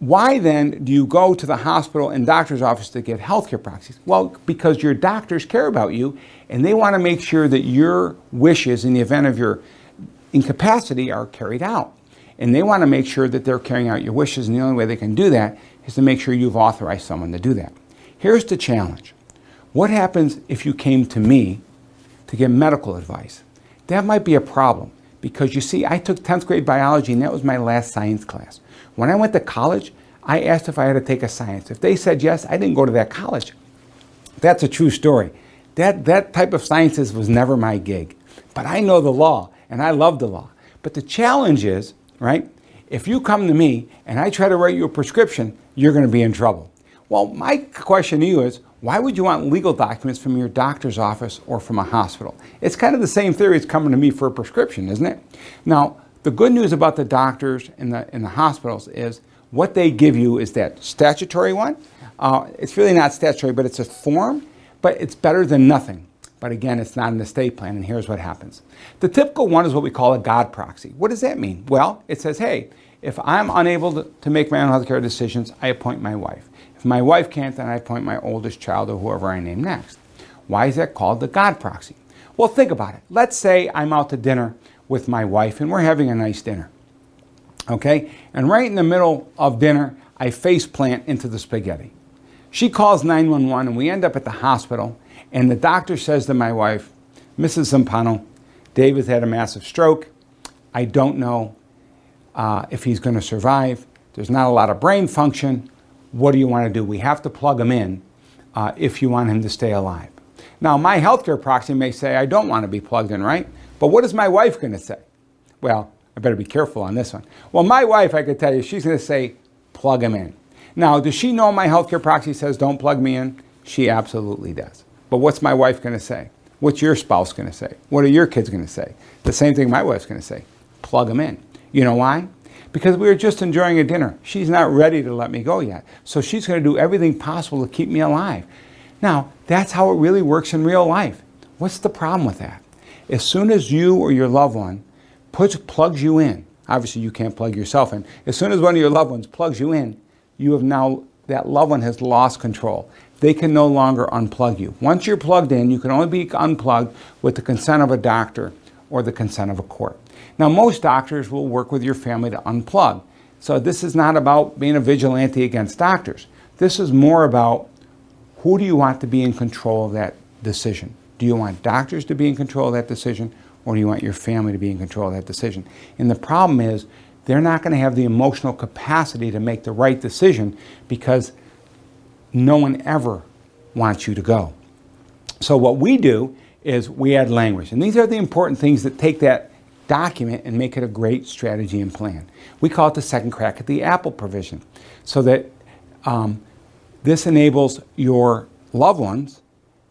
Why then do you go to the hospital and doctor's office to get healthcare proxies? Well, because your doctors care about you and they want to make sure that your wishes in the event of your incapacity are carried out. And they want to make sure that they're carrying out your wishes, and the only way they can do that is to make sure you've authorized someone to do that. Here's the challenge. What happens if you came to me to get medical advice? That might be a problem because, you see, I took 10th grade biology and that was my last science class. When I went to college, I asked if I had to take a science. If they said yes, I didn't go to that college. That's a true story. That type of sciences was never my gig. But I know the law, and I love the law. But the challenge is, right, if you come to me and I try to write you a prescription, you're going to be in trouble. Well, my question to you is, why would you want legal documents from your doctor's office or from a hospital? It's kind of the same theory as coming to me for a prescription, isn't it? Now, the good news about the doctors and the hospitals is what they give you is that statutory one. It's really not statutory, but it's a form, but it's better than nothing. But again, it's not an estate plan, and here's what happens. The typical one is what we call a God proxy. What does that mean? Well, it says, hey, if I'm unable to make my own healthcare decisions, I appoint my wife. If my wife can't, then I appoint my oldest child or whoever I name next. Why is that called the God proxy? Well, think about it. Let's say I'm out to dinner with my wife and we're having a nice dinner. Okay? And right in the middle of dinner, I face plant into the spaghetti. She calls 911 and we end up at the hospital, and the doctor says to my wife, Mrs. Zampano, David's had a massive stroke. I don't know if he's going to survive. There's not a lot of brain function. What do you want to do? We have to plug him in if you want him to stay alive. Now, my healthcare proxy may say I don't want to be plugged in, right? But what is my wife going to say? Well, I better be careful on this one. Well, my wife, I could tell you, she's going to say, plug him in. Now, does she know my healthcare proxy says don't plug me in? She absolutely does. But what's my wife going to say? What's your spouse going to say? What are your kids going to say? The same thing my wife's going to say. Plug him in. You know why? Because we were just enjoying a dinner. She's not ready to let me go yet. So she's going to do everything possible to keep me alive. Now, that's how it really works in real life. What's the problem with that? As soon as you or your loved one plugs you in, obviously you can't plug yourself in. As soon as one of your loved ones plugs you in, you have now, that loved one has lost control. They can no longer unplug you. Once you're plugged in, you can only be unplugged with the consent of a doctor or the consent of a court. Now, most doctors will work with your family to unplug. So this is not about being a vigilante against doctors. This is more about who do you want to be in control of that decision? Do you want doctors to be in control of that decision, or do you want your family to be in control of that decision? And the problem is they're not going to have the emotional capacity to make the right decision because no one ever wants you to go. So what we do is we add language. And these are the important things that take that document and make it a great strategy and plan. We call it the second crack at the apple provision. So that This enables your loved ones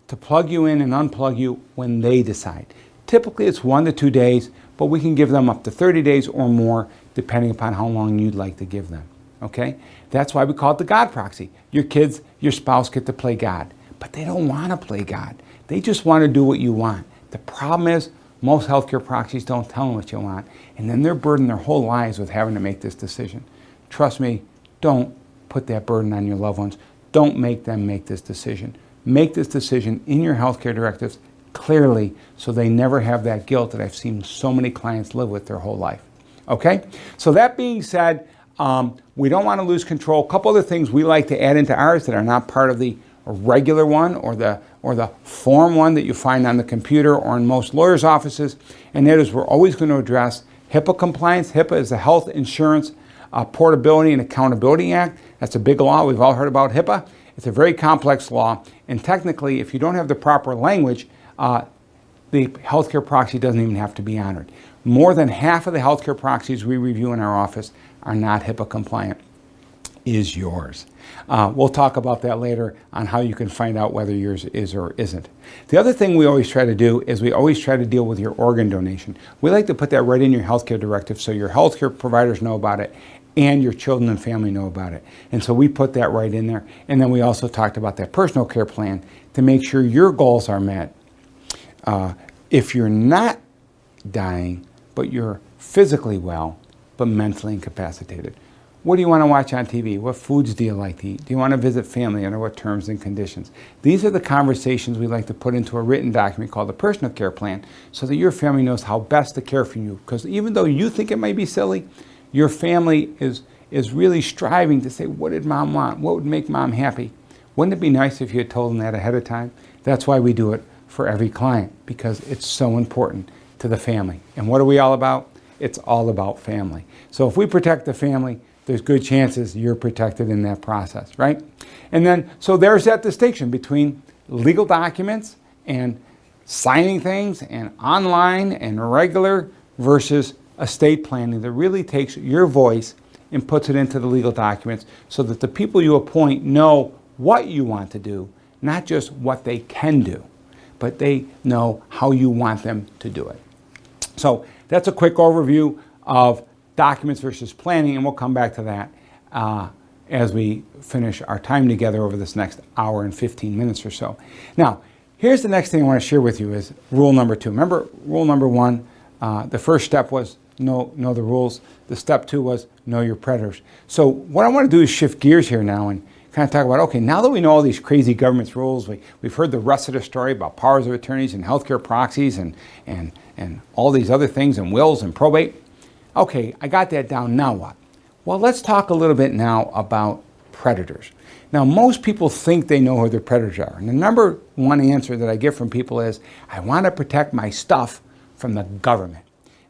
to plug you in and unplug you when they decide. Typically it's 1 to 2 days, but we can give them up to 30 days or more depending upon how long you'd like to give them. Okay? That's why we call it the God proxy. Your kids, your spouse get to play God, but they don't want to play God. They just want to do what you want. The problem is most healthcare proxies don't tell them what you want, and then they're burdened their whole lives with having to make this decision. Trust me, don't put that burden on your loved ones. Don't make them make this decision. Make this decision in your healthcare directives clearly so they never have that guilt that I've seen so many clients live with their whole life. Okay? So that being said, we don't want to lose control. A couple other things we like to add into ours that are not part of the regular one or the form one that you find on the computer or in most lawyers' offices, and that is we're always going to address HIPAA compliance. HIPAA is the Health Insurance Portability and Accountability Act. That's a big law. We've all heard about HIPAA. It's a very complex law, and technically, if you don't have the proper language, the healthcare proxy doesn't even have to be honored. More than half of the healthcare proxies we review in our office are not HIPAA compliant. Is yours? We'll talk about that later on how you can find out whether yours is or isn't. The other thing we always try to do is we always try to deal with your organ donation. We like to put that right in your healthcare directive so your healthcare providers know about it and your children and family know about it. And so we put that right in there. And then we also talked about that personal care plan to make sure your goals are met. If you're not dying, but you're physically well, but mentally incapacitated, what do you want to watch on TV? What foods do you like to eat? Do you want to visit family? Under what terms and conditions? These are the conversations we like to put into a written document called the personal care plan so that your family knows how best to care for you. Because even though you think it might be silly, your family is really striving to say, what did mom want? What would make mom happy? Wouldn't it be nice if you had told them that ahead of time? That's why we do it for every client, because it's so important to the family. And what are we all about? It's all about family. So if we protect the family, there's good chances you're protected in that process, right? And then, so there's that distinction between legal documents and signing things and online and regular versus estate planning that really takes your voice and puts it into the legal documents so that the people you appoint know what you want to do, not just what they can do, but they know how you want them to do it. So that's a quick overview of documents versus planning, and we'll come back to that as we finish our time together over this next hour and 15 minutes or so. Now, here's the next thing I want to share with you is rule number 2. Remember, rule number 1, the first step was know the rules. The step 2 was know your predators. So what I want to do is shift gears here now and kind of talk about, okay, now that we know all these crazy government's rules, we've heard the rest of the story about powers of attorneys and healthcare proxies and all these other things and wills and probate. Okay, I got that down. Now what? Well, let's talk a little bit now about predators. Now, most people think they know who their predators are. And the number one answer that I get from people is, I want to protect my stuff from the government.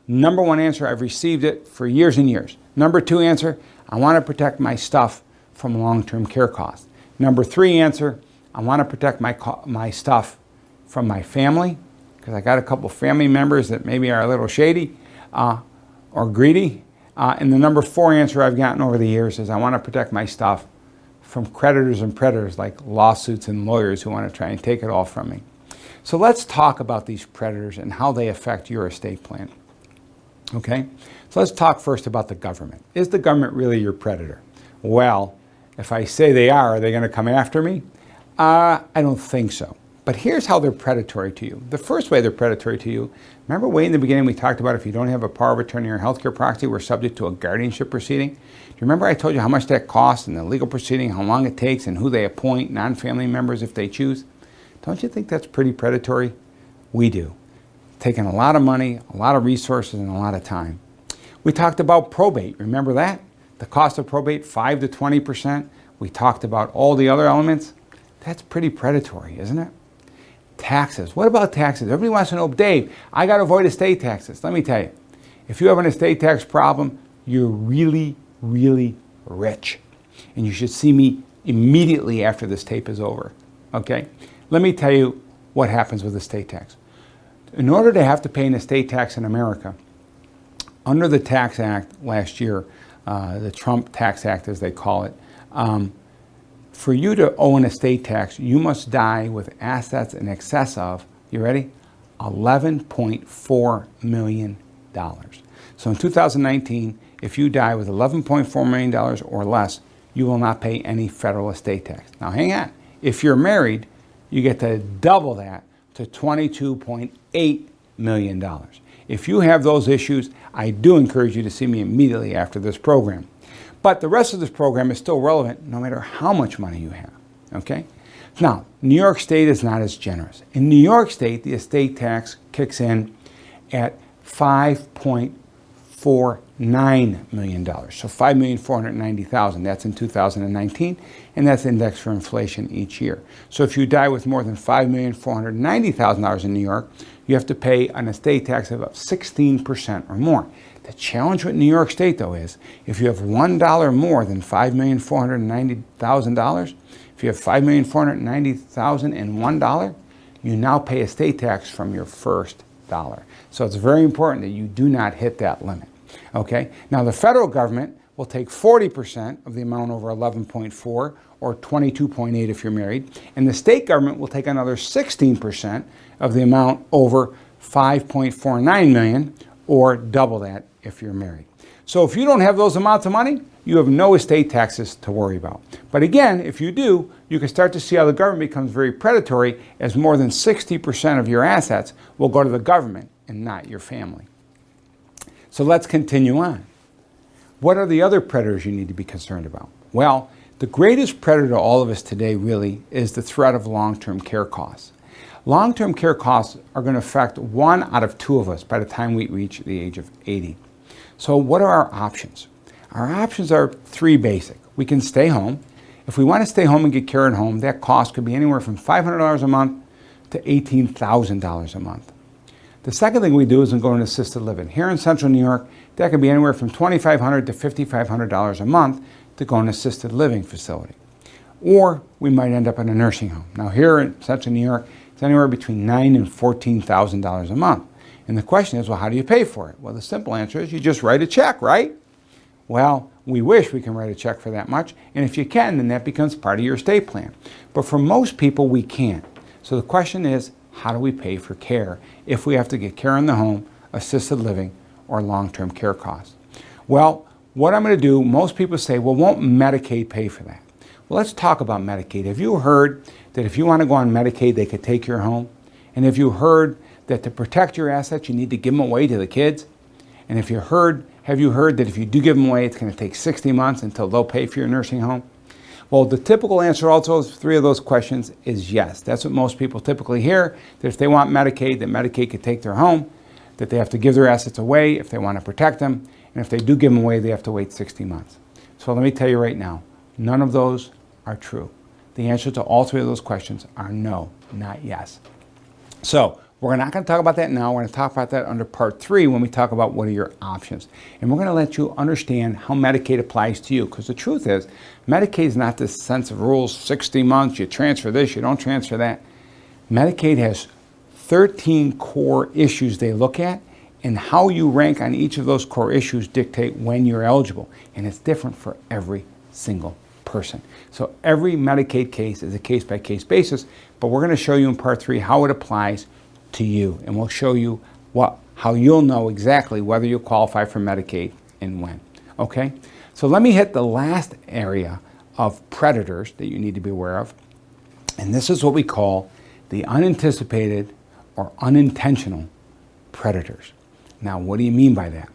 Number one answer, I've received it for years and years. Number 2 answer, I want to protect my stuff from long-term care costs. Number 3 answer, I want to protect my stuff from my family, because I got a couple family members that maybe are a little shady or greedy. And the number 4 answer I've gotten over the years is I want to protect my stuff from creditors and predators like lawsuits and lawyers who want to try and take it all from me. So let's talk about these predators and how they affect your estate plan. Okay? So let's talk first about the government. Is the government really your predator? Well, if I say they are they going to come after me? I don't think so. But here's how they're predatory to you. The first way they're predatory to you, remember way in the beginning we talked about if you don't have a power of attorney or healthcare proxy, we're subject to a guardianship proceeding. Do you remember I told you how much that costs and the legal proceeding, how long it takes, and who they appoint, non-family members if they choose? Don't you think that's pretty predatory? We do. Taking a lot of money, a lot of resources, and a lot of time. We talked about probate. Remember that? The cost of probate, 5 to 20%. We talked about all the other elements. That's pretty predatory, isn't it? Taxes. What about taxes? Everybody wants to know, Dave, I got to avoid estate taxes. Let me tell you, if you have an estate tax problem, you're really, really rich. And you should see me immediately after this tape is over. Okay? Let me tell you what happens with estate tax. In order to have to pay an estate tax in America, under the Tax Act last year, the Trump Tax Act as they call it, For you to owe an estate tax, you must die with assets in excess of, you ready? $11.4 million. So in 2019, if you die with $11.4 million or less, you will not pay any federal estate tax. Now hang on. If you're married, you get to double that to $22.8 million. If you have those issues, I do encourage you to see me immediately after this program. But the rest of this program is still relevant no matter how much money you have, okay? Now, New York State is not as generous. In New York State, the estate tax kicks in at $5.49 million. So $5,490,000. That's in 2019, and that's indexed for inflation each year. So if you die with more than $5,490,000 in New York, you have to pay an estate tax of 16% or more. The challenge with New York State, though, is if you have $1 more than $5,490,000, if you have $5,490,001, you now pay estate tax from your first dollar. So it's very important that you do not hit that limit. Okay? Now the federal government will take 40% of the amount over 11.4 or 22.8 if you're married, and the state government will take another 16% of the amount over 5.49 million or double that if you're married. So if you don't have those amounts of money, you have no estate taxes to worry about. But again, if you do, you can start to see how the government becomes very predatory, as more than 60% of your assets will go to the government and not your family. So let's continue on. What are the other predators you need to be concerned about? Well, the greatest predator to all of us today really is the threat of long-term care costs. Long-term care costs are going to affect 1 out of 2 of us by the time we reach the age of 80. So what are our options? Our options are 3 basic. We can stay home. If we want to stay home and get care at home, that cost could be anywhere from $500 a month to $18,000 a month. The second thing we do is we go into assisted living. Here in Central New York, that could be anywhere from $2,500 to $5,500 a month to go in an assisted living facility. Or we might end up in a nursing home. Now here in Central New York, it's anywhere between $9,000 and $14,000 a month. And the question is, well, how do you pay for it? Well, the simple answer is you just write a check, right? Well, we wish we can write a check for that much. And if you can, then that becomes part of your estate plan. But for most people, we can't. So the question is, how do we pay for care if we have to get care in the home, assisted living, or long-term care costs? Well, what I'm going to do, most people say, well, won't Medicaid pay for that? Well, let's talk about Medicaid. Have you heard that if you want to go on Medicaid, they could take your home? And have you heard that to protect your assets, you need to give them away to the kids? And have you heard that if you do give them away, it's going to take 60 months until they'll pay for your nursing home? Well, the typical answer to all those 3 of those questions is yes. That's what most people typically hear, that if they want Medicaid, that Medicaid could take their home, that they have to give their assets away if they want to protect them, and if they do give them away, they have to wait 60 months. So let me tell you right now, none of those are true. The answer to all 3 of those questions are no, not yes. So we're not going to talk about that now. We're going to talk about that under part 3 when we talk about what are your options. And we're going to let you understand how Medicaid applies to you. Because the truth is, Medicaid is not this sense of rules, 60 months, you transfer this, you don't transfer that. Medicaid has 13 core issues they look at, and how you rank on each of those core issues dictate when you're eligible. And it's different for every single person. So every Medicaid case is a case-by-case basis, but we're going to show you in part 3 how it applies to you, and we'll show you how you'll know exactly whether you qualify for Medicaid and when. Okay? So let me hit the last area of predators that you need to be aware of, and this is what we call the unanticipated or unintentional predators. Now, what do you mean by that?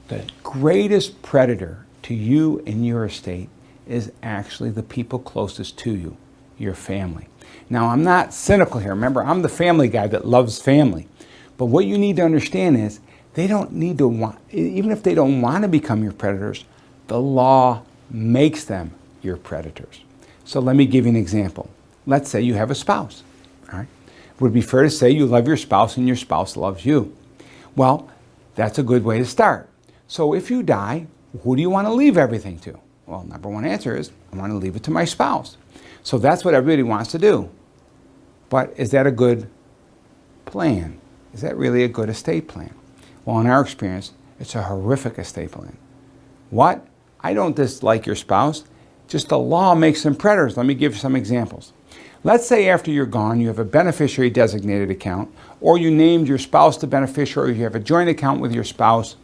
The greatest predator to you and your estate is actually the people closest to you, your family. Now, I'm not cynical here. Remember, I'm the family guy that loves family. But what you need to understand is they don't need to want, even if they don't want to become your predators, the law makes them your predators. So let me give you an example. Let's say you have a spouse. All right? Would it be fair to say you love your spouse and your spouse loves you? Well, that's a good way to start. So if you die, who do you want to leave everything to? Well, number one answer is, I want to leave it to my spouse. So that's what everybody wants to do. But is that a good plan? Is that really a good estate plan? Well, in our experience, it's a horrific estate plan. What? I don't dislike your spouse. Just the law makes them predators. Let me give you some examples. Let's say after you're gone, you have a beneficiary designated account, or you named your spouse the beneficiary, or you have a joint account with your spouse,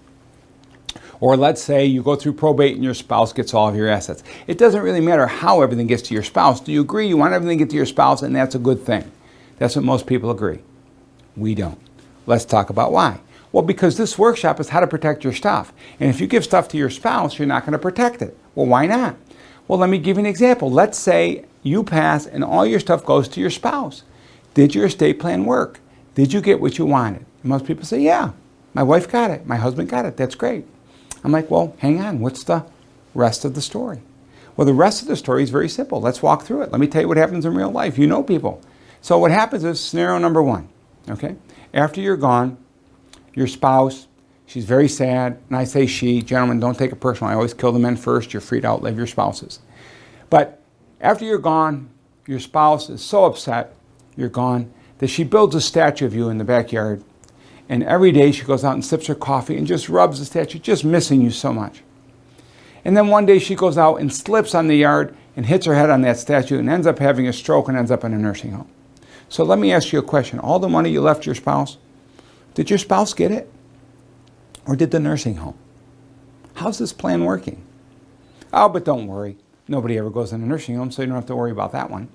or let's say you go through probate and your spouse gets all of your assets. It doesn't really matter how everything gets to your spouse. Do you agree you want everything to get to your spouse, and that's a good thing? That's what most people agree. We don't. Let's talk about why. Well, because this workshop is how to protect your stuff. And if you give stuff to your spouse, you're not going to protect it. Well, why not? Well, let me give you an example. Let's say you pass and all your stuff goes to your spouse. Did your estate plan work? Did you get what you wanted? And most people say, yeah, my wife got it. My husband got it. That's great. I'm like, well, hang on. What's the rest of the story? Well, the rest of the story is very simple. Let's walk through it. Let me tell you what happens in real life. You know people. So what happens is scenario number one, okay? After you're gone, your spouse, she's very sad. And I say she. Gentlemen, don't take it personal. I always kill the men first. You're free to outlive your spouses. But after you're gone, your spouse is so upset you're gone that she builds a statue of you in the backyard. And every day she goes out and sips her coffee and just rubs the statue, just missing you so much. And then one day she goes out and slips on the yard and hits her head on that statue and ends up having a stroke and ends up in a nursing home. So let me ask you a question. All the money you left your spouse, did your spouse get it? Or did the nursing home? How's this plan working? Oh, but don't worry. Nobody ever goes in a nursing home, so you don't have to worry about that one.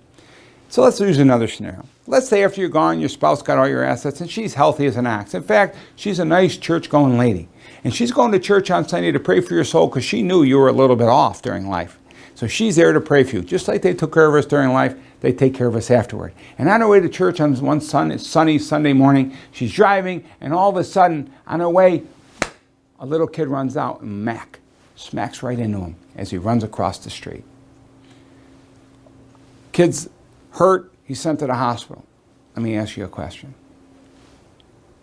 So let's use another scenario. Let's say after you're gone, your spouse got all your assets and she's healthy as an ox. In fact, she's a nice church-going lady. And she's going to church on Sunday to pray for your soul because she knew you were a little bit off during life. So she's there to pray for you. Just like they took care of us during life, they take care of us afterward. And on her way to church on one sunny Sunday morning, she's driving, and all of a sudden, on her way, a little kid runs out and smacks right into him as he runs across the street. Kid's hurt, he's sent to the hospital. Let me ask you a question.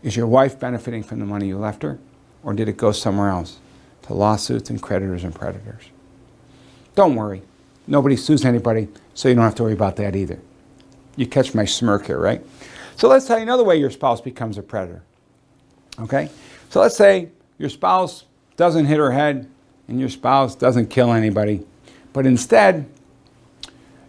Is your wife benefiting from the money you left her, or did it go somewhere else, to lawsuits and creditors and predators? Don't worry. Nobody sues anybody, so you don't have to worry about that either. You catch my smirk here, right? So let's tell you another way your spouse becomes a predator. Okay? So let's say your spouse doesn't hit her head and your spouse doesn't kill anybody, but instead,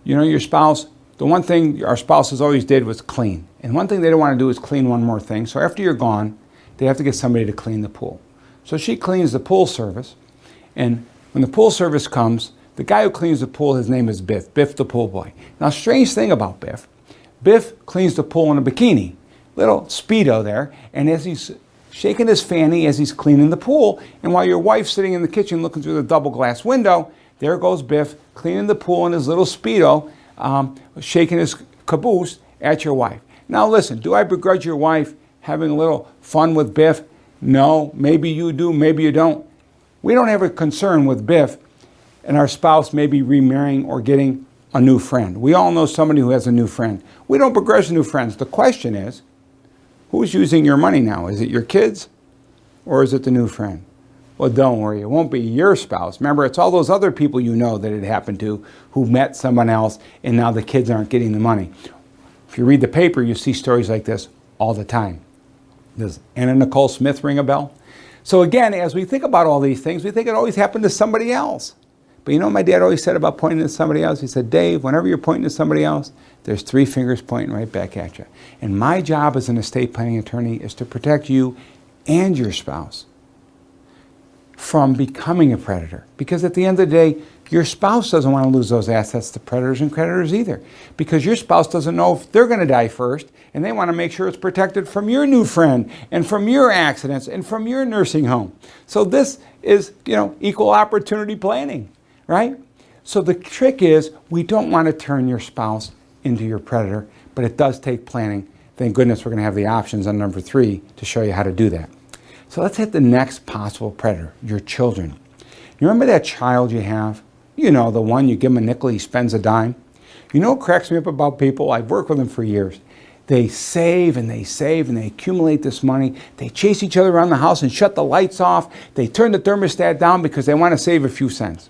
your spouse, the one thing our spouses always did was clean. And one thing they don't want to do is clean one more thing. So after you're gone, they have to get somebody to clean the pool. So she cleans the pool service, and when the pool service comes, the guy who cleans the pool, his name is Biff the pool boy. Now, strange thing about Biff cleans the pool in a bikini, little Speedo there, and as he's shaking his fanny as he's cleaning the pool, and while your wife's sitting in the kitchen looking through the double glass window, there goes Biff cleaning the pool in his little Speedo, shaking his caboose at your wife. Now listen, do I begrudge your wife having a little fun with Biff? No, maybe you do, maybe you don't. We don't have a concern with Biff and our spouse maybe remarrying or getting a new friend. We all know somebody who has a new friend. We don't begrudge new friends. The question is, who's using your money now? Is it your kids or is it the new friend? Well, don't worry. It won't be your spouse. Remember, it's all those other people you know that it happened to who met someone else and now the kids aren't getting the money. If you read the paper, you see stories like this all the time. Does Anna Nicole Smith ring a bell? So again, as we think about all these things, we think it always happened to somebody else. But you know what my dad always said about pointing to somebody else? He said, Dave, whenever you're pointing to somebody else, there's 3 fingers pointing right back at you. And my job as an estate planning attorney is to protect you and your spouse from becoming a predator. Because at the end of the day, your spouse doesn't want to lose those assets to predators and creditors either. Because your spouse doesn't know if they're going to die first, and they want to make sure it's protected from your new friend and from your accidents and from your nursing home. So this is, equal opportunity planning, right? So the trick is we don't want to turn your spouse into your predator, but it does take planning. Thank goodness we're going to have the options on number 3 to show you how to do that. So let's hit the next possible predator, your children. You remember that child you have? The one you give him a nickel, he spends a dime. You know what cracks me up about people? I've worked with them for years. They save and they save and they accumulate this money. They chase each other around the house and shut the lights off. They turn the thermostat down because they want to save a few cents.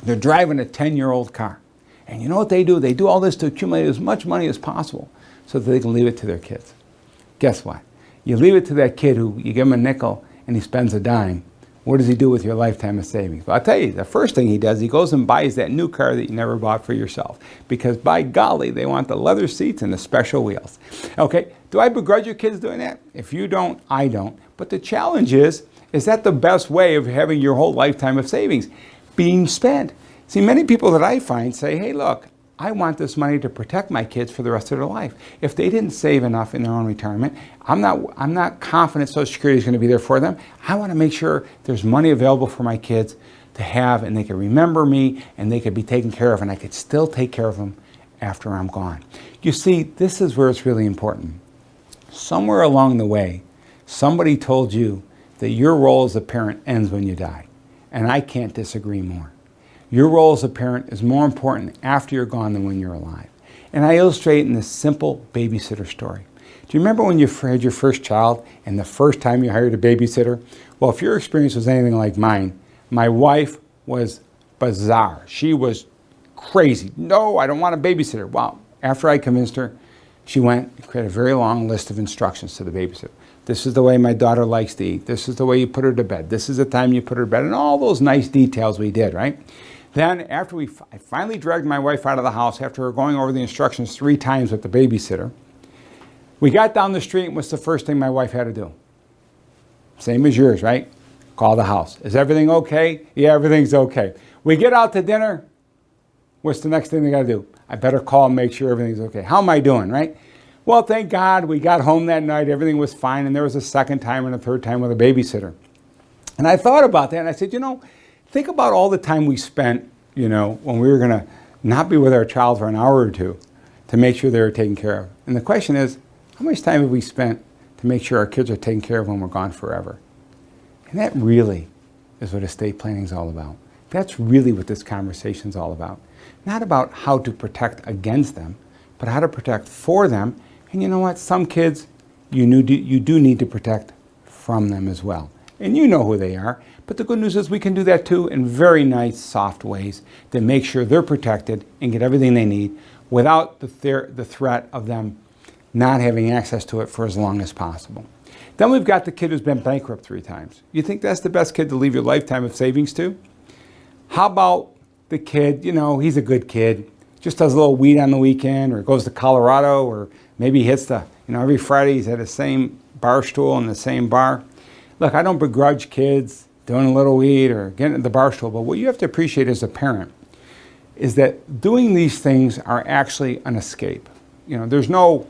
They're driving a 10-year-old car. And you know what they do? They do all this to accumulate as much money as possible so that they can leave it to their kids. Guess what? You leave it to that kid who you give him a nickel and he spends a dime. What does he do with your lifetime of savings? Well, I'll tell you, the first thing he does, he goes and buys that new car that you never bought for yourself. Because by golly, they want the leather seats and the special wheels. Okay, do I begrudge your kids doing that? If you don't, I don't. But the challenge is that the best way of having your whole lifetime of savings being spent? See, many people that I find say, hey, look, I want this money to protect my kids for the rest of their life. If they didn't save enough in their own retirement, I'm not confident Social Security is going to be there for them. I want to make sure there's money available for my kids to have, and they can remember me, and they could be taken care of, and I could still take care of them after I'm gone. You see, this is where it's really important. Somewhere along the way, somebody told you that your role as a parent ends when you die, and I can't disagree more. Your role as a parent is more important after you're gone than when you're alive. And I illustrate it in this simple babysitter story. Do you remember when you had your first child and the first time you hired a babysitter? Well, if your experience was anything like mine, my wife was bizarre. She was crazy. No, I don't want a babysitter. Well, after I convinced her, she went and created a very long list of instructions to the babysitter. This is the way my daughter likes to eat. This is the way you put her to bed. This is the time you put her to bed. And all those nice details we did, right? Then after I finally dragged my wife out of the house after her going over the instructions 3 times with the babysitter, we got down the street, and what's the first thing my wife had to do? Same as yours, right? Call the house. Is everything okay? Yeah, everything's okay. We get out to dinner. What's the next thing they got to do? I better call and make sure everything's okay. How am I doing, right? Well, thank God we got home that night. Everything was fine, and there was a second time and a third time with a babysitter. And I thought about that, and I said, think about all the time we spent, when we were going to not be with our child for an hour or two to make sure they were taken care of. And the question is, how much time have we spent to make sure our kids are taken care of when we're gone forever? And that really is what estate planning is all about. That's really what this conversation is all about. Not about how to protect against them, but how to protect for them. And you know what? Some kids, you do need to protect from them as well. And you know who they are. But the good news is we can do that too in very nice, soft ways that make sure they're protected and get everything they need without the threat of them not having access to it for as long as possible. Then we've got the kid who's been bankrupt 3 times. You think that's the best kid to leave your lifetime of savings to? How about the kid, he's a good kid, just does a little weed on the weekend, or goes to Colorado, or maybe hits every Friday he's at the same bar stool in the same bar. Look, I don't begrudge kids doing a little weed or getting at the bar stool, but what you have to appreciate as a parent is that doing these things are actually an escape. There's no,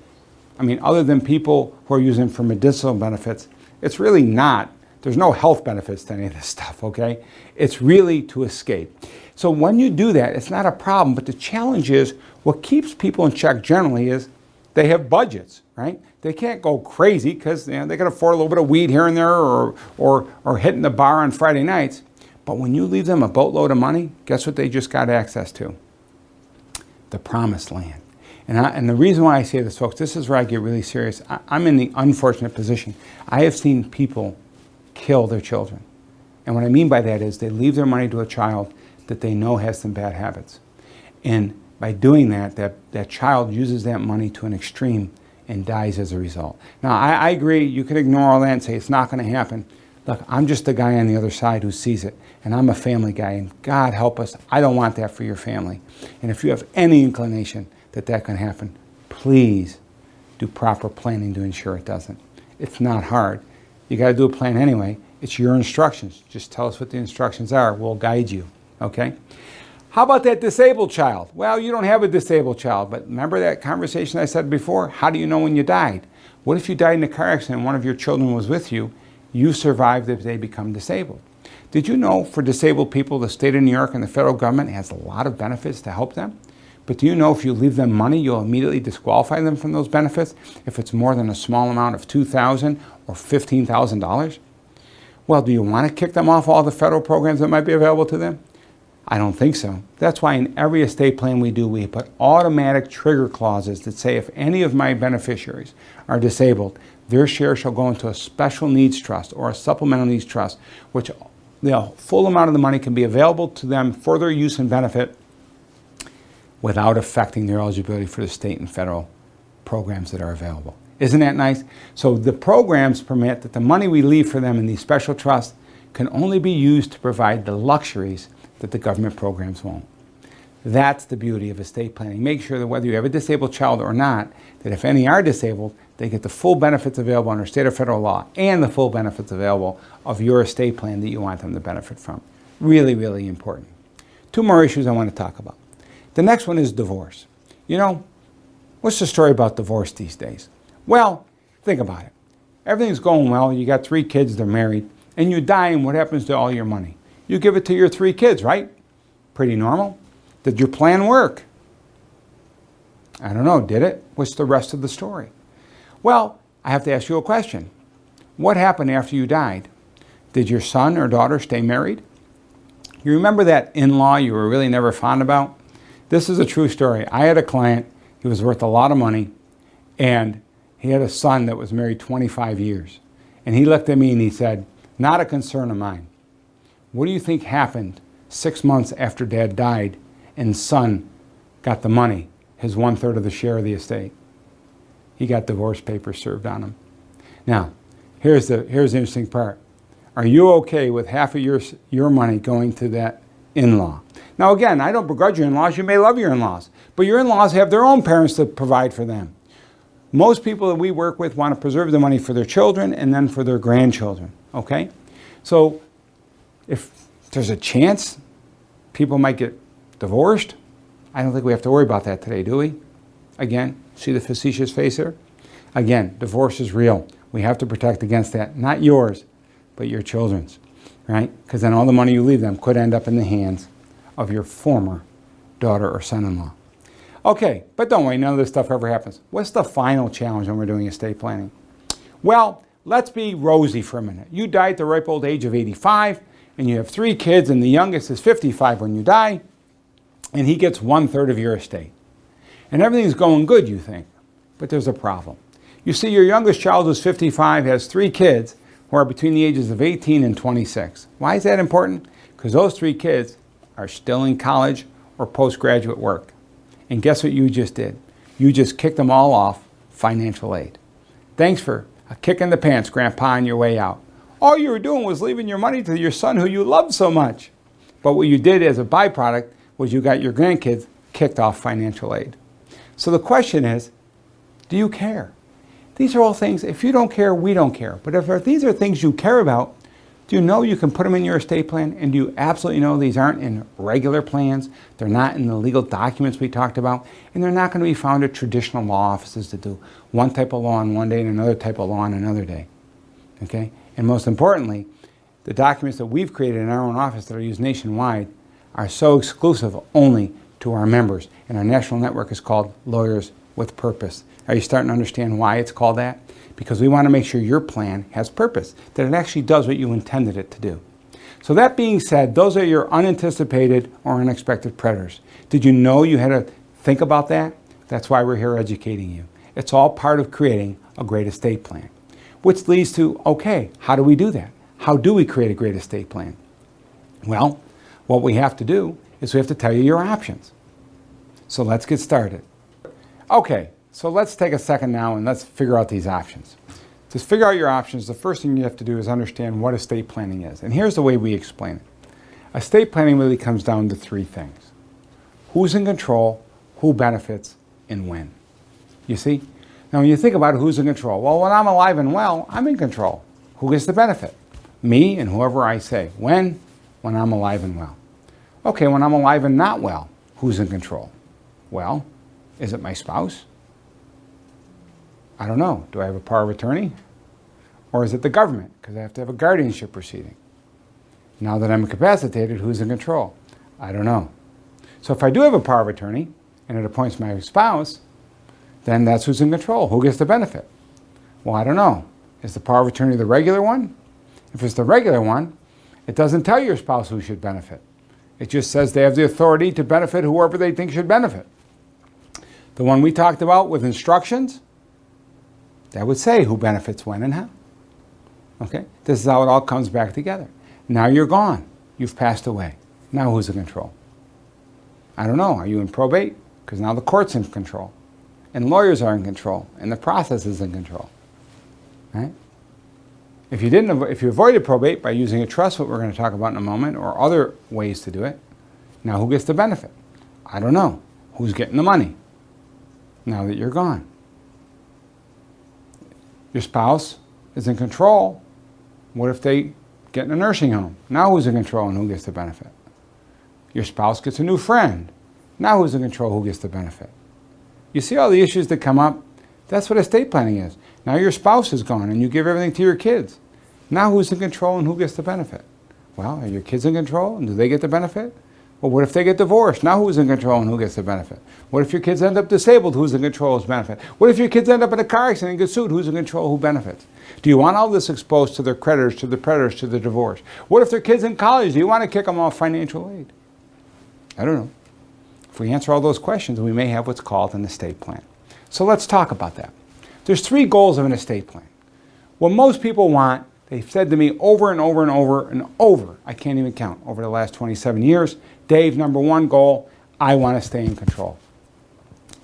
other than people who are using them for medicinal benefits, it's really not. There's no health benefits to any of this stuff, okay? It's really to escape. So when you do that, it's not a problem, but the challenge is what keeps people in check generally is they have budgets, right? They can't go crazy because they can afford a little bit of weed here and there or hitting the bar on Friday nights. But when you leave them a boatload of money, guess what they just got access to? The promised land. And the reason why I say this, folks, this is where I get really serious. I'm in the unfortunate position. I have seen people kill their children. And what I mean by that is they leave their money to a child that they know has some bad habits. And by doing that child uses that money to an extreme and dies as a result. Now, I agree, you can ignore all that and say it's not going to happen. Look, I'm just the guy on the other side who sees it, and I'm a family guy, and God help us, I don't want that for your family. And if you have any inclination that can happen, please do proper planning to ensure it doesn't. It's not hard. You got to do a plan anyway. It's your instructions. Just tell us what the instructions are. We'll guide you, okay? How about that disabled child? Well, you don't have a disabled child, but remember that conversation I said before? How do you know when you died? What if you died in a car accident and one of your children was with you? You survived if they become disabled. Did you know for disabled people, the state of New York and the federal government has a lot of benefits to help them? But do you know if you leave them money, you'll immediately disqualify them from those benefits if it's more than a small amount of $2,000 or $15,000? Well, do you want to kick them off all the federal programs that might be available to them? I don't think so. That's why in every estate plan we do, we put automatic trigger clauses that say if any of my beneficiaries are disabled, their share shall go into a special needs trust or a supplemental needs trust, which the full amount of the money can be available to them for their use and benefit without affecting their eligibility for the state and federal programs that are available. Isn't that nice? So the programs permit that the money we leave for them in these special trusts can only be used to provide the luxuries that the government programs won't. That's the beauty of estate planning. Make sure that whether you have a disabled child or not, that if any are disabled, they get the full benefits available under state or federal law and the full benefits available of your estate plan that you want them to benefit from. Really, really important. Two more issues I want to talk about. The next one is divorce. You know, what's the story about divorce these days? Well, think about it. Everything's going well. You got 3 kids, they're married, and you die, and what happens to all your money? You give it to your 3 kids, right? Pretty normal. Did your plan work? I don't know, did it? What's the rest of the story? Well, I have to ask you a question. What happened after you died? Did your son or daughter stay married? You remember that in-law you were really never fond about? This is a true story. I had a client, he was worth a lot of money, and he had a son that was married 25 years. And he looked at me and he said, not a concern of mine. What do you think happened 6 months after Dad died and son got the money, his 1/3 of the share of the estate? He got divorce papers served on him. Now, here's the interesting part. Are you okay with half of your money going to that in-law? Now again, I don't begrudge your in-laws. You may love your in-laws, but your in-laws have their own parents to provide for them. Most people that we work with want to preserve the money for their children and then for their grandchildren, okay? So if there's a chance people might get divorced, I don't think we have to worry about that today, do we? Again, see the facetious face here? Again, divorce is real. We have to protect against that. Not yours, but your children's, right? Because then all the money you leave them could end up in the hands of your former daughter or son-in-law. Okay, but don't worry, none of this stuff ever happens. What's the final challenge when we're doing estate planning? Well, let's be rosy for a minute. You die at the ripe old age of 85, and you have 3 kids, and the youngest is 55 when you die, and he gets 1/3 of your estate. And everything's going good, you think, but there's a problem. You see, your youngest child who's 55 has 3 kids who are between the ages of 18 and 26. Why is that important? Because those 3 kids are still in college or postgraduate work. And guess what you just did? You just kicked them all off financial aid. Thanks for a kick in the pants, Grandpa, on your way out. All you were doing was leaving your money to your son who you loved so much. But what you did as a byproduct was you got your grandkids kicked off financial aid. So the question is, do you care? These are all things, if you don't care, we don't care. But if these are things you care about, do you know you can put them in your estate plan? And do you absolutely know these aren't in regular plans? They're not in the legal documents we talked about. And they're not going to be found at traditional law offices to do one type of law on one day and another type of law on another day. Okay? And most importantly, the documents that we've created in our own office that are used nationwide are so exclusive only to our members. And our national network is called Lawyers with Purpose. Are you starting to understand why it's called that? Because we want to make sure your plan has purpose, that it actually does what you intended it to do. So that being said, those are your unanticipated or unexpected predators. Did you know you had to think about that? That's why we're here educating you. It's all part of creating a great estate plan. Which leads to, okay, how do we do that? How do we create a great estate plan? Well, what we have to do is we have to tell you your options. So let's get started. Okay, so let's take a second now and let's figure out these options. To figure out your options, the first thing you have to do is understand what estate planning is. And here's the way we explain it. Estate planning really comes down to 3 things. Who's in control, who benefits, and when. You see? Now when you think about who's in control, well, when I'm alive and well, I'm in control. Who gets the benefit? Me and whoever I say. When? When I'm alive and well. Okay, when I'm alive and not well, who's in control? Well, is it my spouse? I don't know. Do I have a power of attorney? Or is it the government? Because I have to have a guardianship proceeding. Now that I'm incapacitated, who's in control? I don't know. So if I do have a power of attorney and it appoints my spouse, then that's who's in control. Who gets the benefit? Well, I don't know. Is the power of attorney the regular one? If it's the regular one, it doesn't tell your spouse who should benefit. It just says they have the authority to benefit whoever they think should benefit. The one we talked about with instructions, that would say who benefits when and how. Okay? This is how it all comes back together. Now you're gone. You've passed away. Now who's in control? I don't know. Are you in probate? Because now the court's in control. And lawyers are in control. And the process is in control. Right? If you avoided probate by using a trust, what we're going to talk about in a moment, or other ways to do it, now who gets the benefit? I don't know. Who's getting the money now that you're gone? Your spouse is in control. What if they get in a nursing home? Now who's in control and who gets the benefit? Your spouse gets a new friend. Now who's in control, who gets the benefit? You see all the issues that come up? That's what estate planning is. Now your spouse is gone and you give everything to your kids. Now who's in control and who gets the benefit? Well, are your kids in control and do they get the benefit? Well, what if they get divorced? Now who's in control and who gets the benefit? What if your kids end up disabled? Who's in control, who's benefit? What if your kids end up in a car accident and get sued? Who's in control, who benefits? Do you want all this exposed to their creditors, to the predators, to the divorce? What if their kids in college? Do you want to kick them off financial aid? I don't know. If we answer all those questions, we may have what's called an estate plan. So let's talk about that. There's 3 goals of an estate plan. What most people want, they've said to me over and over and over and over, I can't even count, over the last 27 years, Dave, number 1 goal, I want to stay in control.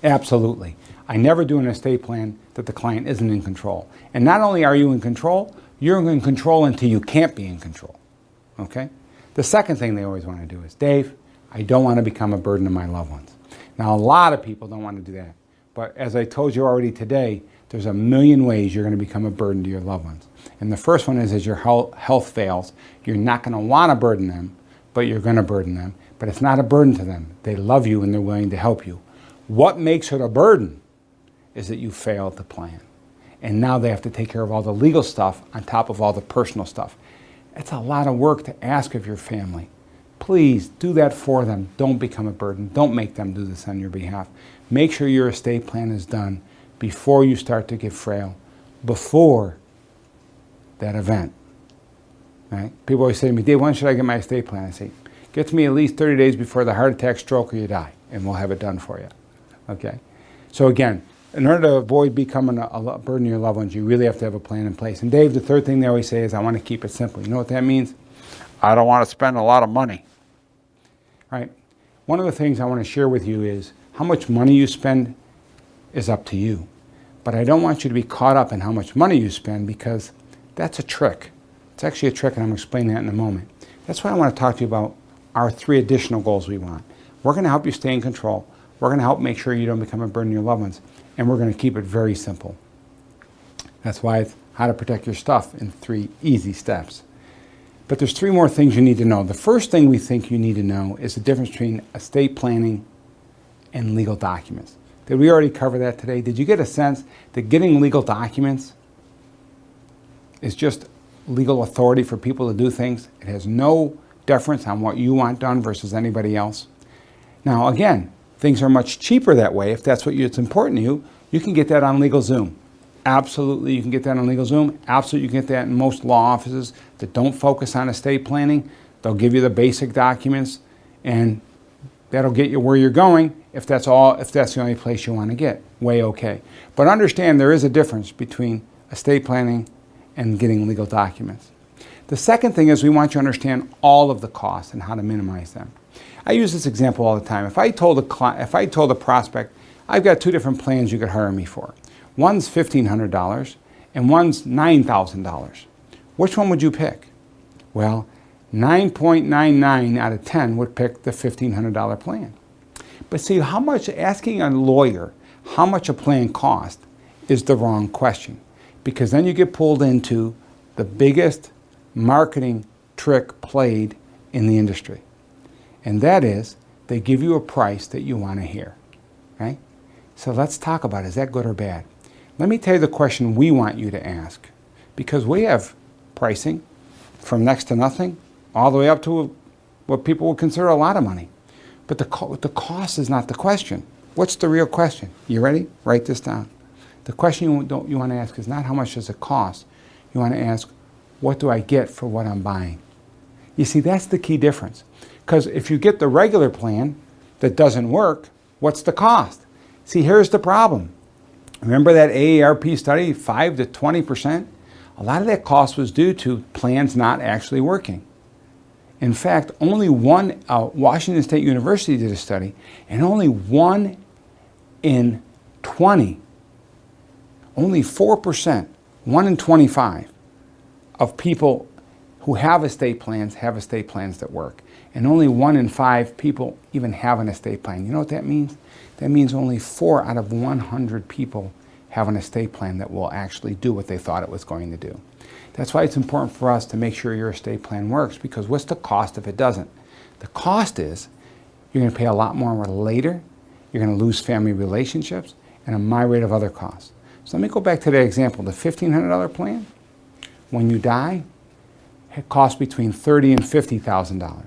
Absolutely. I never do an estate plan that the client isn't in control. And not only are you in control, you're in control until you can't be in control. Okay? The second thing they always want to do is, Dave, I don't want to become a burden to my loved ones. Now, a lot of people don't want to do that. But as I told you already today, there's a million ways you're going to become a burden to your loved ones. And the first one is, as your health fails, you're not going to want to burden them, but you're going to burden them. But it's not a burden to them. They love you and they're willing to help you. What makes it a burden is that you failed to plan. And now they have to take care of all the legal stuff on top of all the personal stuff. It's a lot of work to ask of your family. Please do that for them. Don't become a burden. Don't make them do this on your behalf. Make sure your estate plan is done before you start to get frail, before that event. Right? People always say to me, Dave, when should I get my estate plan? I say, get to me at least 30 days before the heart attack, stroke, or you die, and we'll have it done for you. Okay? So again, in order to avoid becoming a burden to your loved ones, you really have to have a plan in place. And Dave, the third thing they always say is, I want to keep it simple. You know what that means? I don't want to spend a lot of money. Right? One of the things I want to share with you is how much money you spend is up to you. But I don't want you to be caught up in how much money you spend, because that's a trick. It's actually a trick, and I'm going to explain that in a moment. That's why I want to talk to you about our 3 additional goals we want. We're going to help you stay in control. We're going to help make sure you don't become a burden to your loved ones. And we're going to keep it very simple. That's why it's how to protect your stuff in 3 easy steps. But there's 3 more things you need to know. The first thing we think you need to know is the difference between estate planning and legal documents. Did we already cover that today? Did you get a sense that getting legal documents is just legal authority for people to do things? It has no deference on what you want done versus anybody else. Now, again, things are much cheaper that way. If that's it's important to you, you can get that on LegalZoom. Absolutely, you can get that on LegalZoom. Absolutely, you can get that in most law offices that don't focus on estate planning. They'll give you the basic documents, and that'll get you where you're going if that's the only place you want to get. Way okay. But understand there is a difference between estate planning and getting legal documents. The second thing is we want you to understand all of the costs and how to minimize them. I use this example all the time. If I told a prospect, I've got 2 different plans you could hire me for. One's $1,500 and one's $9,000. Which one would you pick? Well, 9.99 out of 10 would pick the $1,500 plan. But see, asking a lawyer how much a plan costs is the wrong question, because then you get pulled into the biggest marketing trick played in the industry. And that is, they give you a price that you want to hear, right? So let's talk about it. Is that good or bad? Let me tell you the question we want you to ask, because we have pricing from next to nothing all the way up to what people would consider a lot of money. But the cost is not the question. What's the real question? You ready? Write this down. The question you want to ask is not how much does it cost. You want to ask, what do I get for what I'm buying? You see, that's the key difference. Because if you get the regular plan that doesn't work, what's the cost? See, here's the problem. Remember that AARP study, 5 to 20%? A lot of that cost was due to plans not actually working. In fact, only one, Washington State University did a study, and only 1 in 20, only 4%, 1 in 25 of people who have estate plans that work. And only 1 in 5 people even have an estate plan. You know what that means? That means only 4 out of 100 people have an estate plan that will actually do what they thought it was going to do. That's why it's important for us to make sure your estate plan works, because what's the cost if it doesn't? The cost is you're going to pay a lot more later, you're going to lose family relationships, and a myriad of other costs. So let me go back to that example. The $1,500 plan, when you die, it costs between $30,000 and $50,000.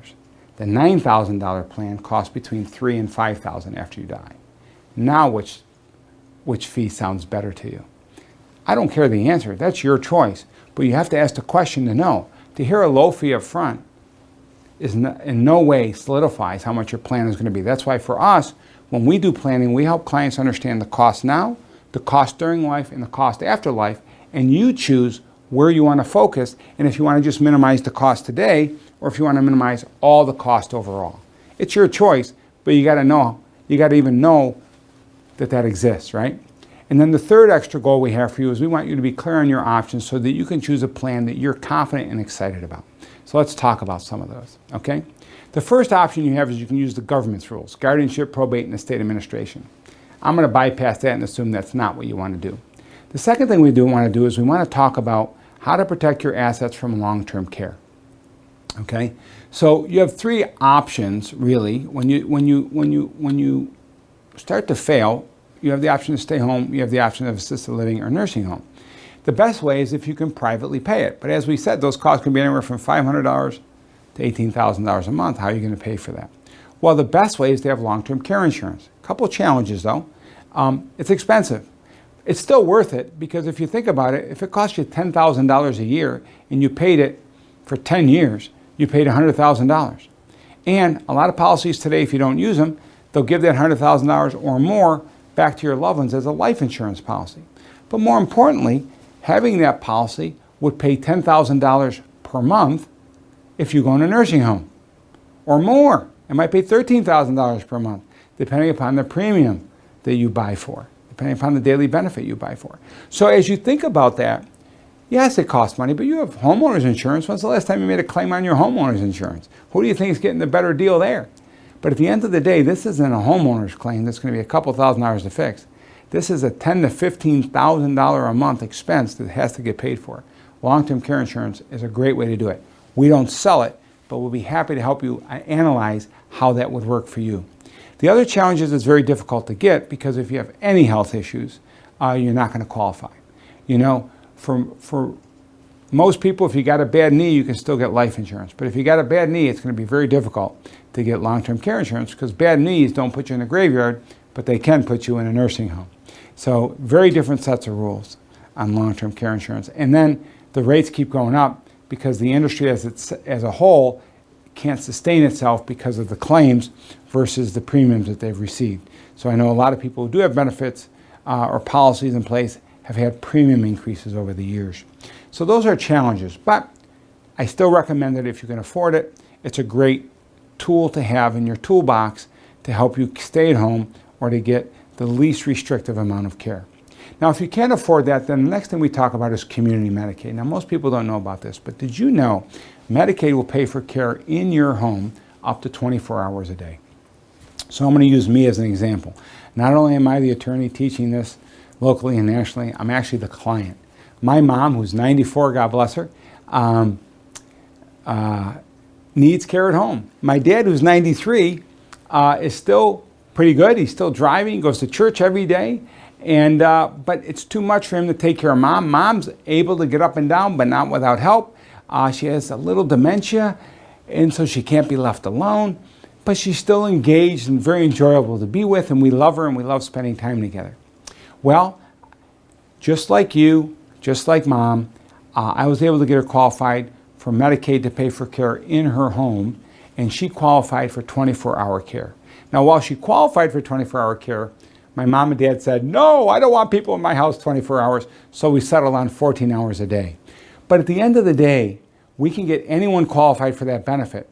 The $9,000 plan costs between $3,000 and $5,000 after you die. Now which fee sounds better to you? I don't care the answer. That's your choice. But you have to ask the question to know. To hear a low fee up front is in no way solidifies how much your plan is going to be. That's why for us, when we do planning, we help clients understand the cost now, the cost during life, and the cost after life, and you choose where you want to focus, and if you want to just minimize the cost today, or if you want to minimize all the cost overall. It's your choice, but you got to even know that exists, right? And then the third extra goal we have for you is we want you to be clear on your options so that you can choose a plan that you're confident and excited about. So let's talk about some of those, okay? The first option you have is you can use the government's rules, guardianship, probate, and estate administration. I'm going to bypass that and assume that's not what you want to do. The second thing we do want to do is we want to talk about how to protect your assets from long-term care. Okay, so you have 3 options really. When you start to fail, you have the option to stay home, you have the option of assisted living or nursing home. The best way is if you can privately pay it. But as we said, those costs can be anywhere from $500 to $18,000 a month. How are you going to pay for that? Well, the best way is to have long-term care insurance. A couple of challenges though. It's expensive. It's still worth it, because if you think about it, if it costs you $10,000 a year and you paid it for 10 years, you paid $100,000. And a lot of policies today, if you don't use them, they'll give that $100,000 or more back to your loved ones as a life insurance policy. But more importantly, having that policy would pay $10,000 per month if you go in a nursing home, or more. It might pay $13,000 per month, depending upon the premium that you buy for, depending upon the daily benefit you buy for. So as you think about that, yes, it costs money, but you have homeowner's insurance. When's the last time you made a claim on your homeowner's insurance? Who do you think is getting the better deal there? But at the end of the day, this isn't a homeowner's claim that's going to be a couple $1,000s to fix. This is a $10,000 to $15,000 a month expense that has to get paid for. Long-term care insurance is a great way to do it. We don't sell it, but we'll be happy to help you analyze how that would work for you. The other challenge is it's very difficult to get, because if you have any health issues, you're not going to qualify. You know, for most people, if you got a bad knee, you can still get life insurance. But if you got a bad knee, it's going to be very difficult to get long-term care insurance, because bad knees don't put you in a graveyard, but they can put you in a nursing home. So very different sets of rules on long-term care insurance. And then the rates keep going up because the industry as a whole can't sustain itself because of the claims versus the premiums that they've received. So I know a lot of people who do have benefits or policies in place have had premium increases over the years. So those are challenges, but I still recommend that if you can afford it, it's a great tool to have in your toolbox to help you stay at home or to get the least restrictive amount of care. Now, if you can't afford that, then the next thing we talk about is community Medicaid. Now, most people don't know about this, but did you know Medicaid will pay for care in your home up to 24 hours a day? So I'm going to use me as an example. Not only am I the attorney teaching this locally and nationally, I'm actually the client. My mom, who's 94, God bless her, needs care at home. My dad, who's 93, is still pretty good. He's still driving, goes to church every day, and but it's too much for him to take care of Mom. Mom's able to get up and down, but not without help. She has a little dementia, and so she can't be left alone, but she's still engaged and very enjoyable to be with, and we love her and we love spending time together. Well, just like you, just like Mom, I was able to get her qualified for Medicaid to pay for care in her home, and she qualified for 24-hour care. Now, while she qualified for 24-hour care, my mom and dad said, no, I don't want people in my house 24 hours, so we settled on 14 hours a day. But at the end of the day, we can get anyone qualified for that benefit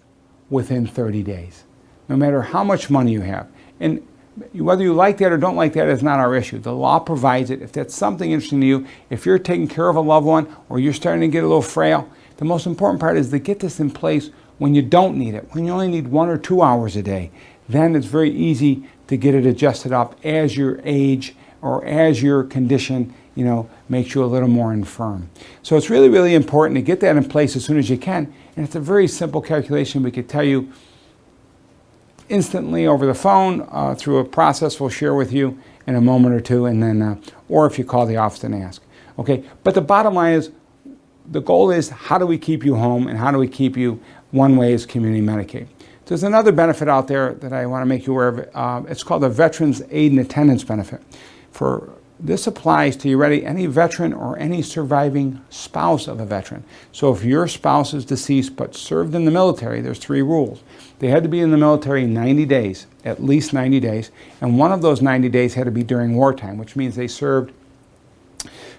within 30 days, no matter how much money you have. And Whether you like that or don't like that is not our issue. The law provides it. If that's something interesting to you, if you're taking care of a loved one or you're starting to get a little frail, the most important part is to get this in place when you don't need it, when you only need 1 or 2 hours a day. Then it's very easy to get it adjusted up as your age or as your condition, makes you a little more infirm. So it's really, really important to get that in place as soon as you can. And it's a very simple calculation we could tell you instantly over the phone through a process we'll share with you in a moment or two, and then, or if you call the office and ask. Okay, but the bottom line is, the goal is, how do we keep you home, and how do we keep you? One way is community Medicaid. There's another benefit out there that I want to make you aware of. It's called the Veterans Aid and Attendance Benefit. This applies to, you ready, any veteran or any surviving spouse of a veteran. So if your spouse is deceased but served in the military, there's 3 rules. They had to be in the military 90 days, at least 90 days, and one of those 90 days had to be during wartime, which means they served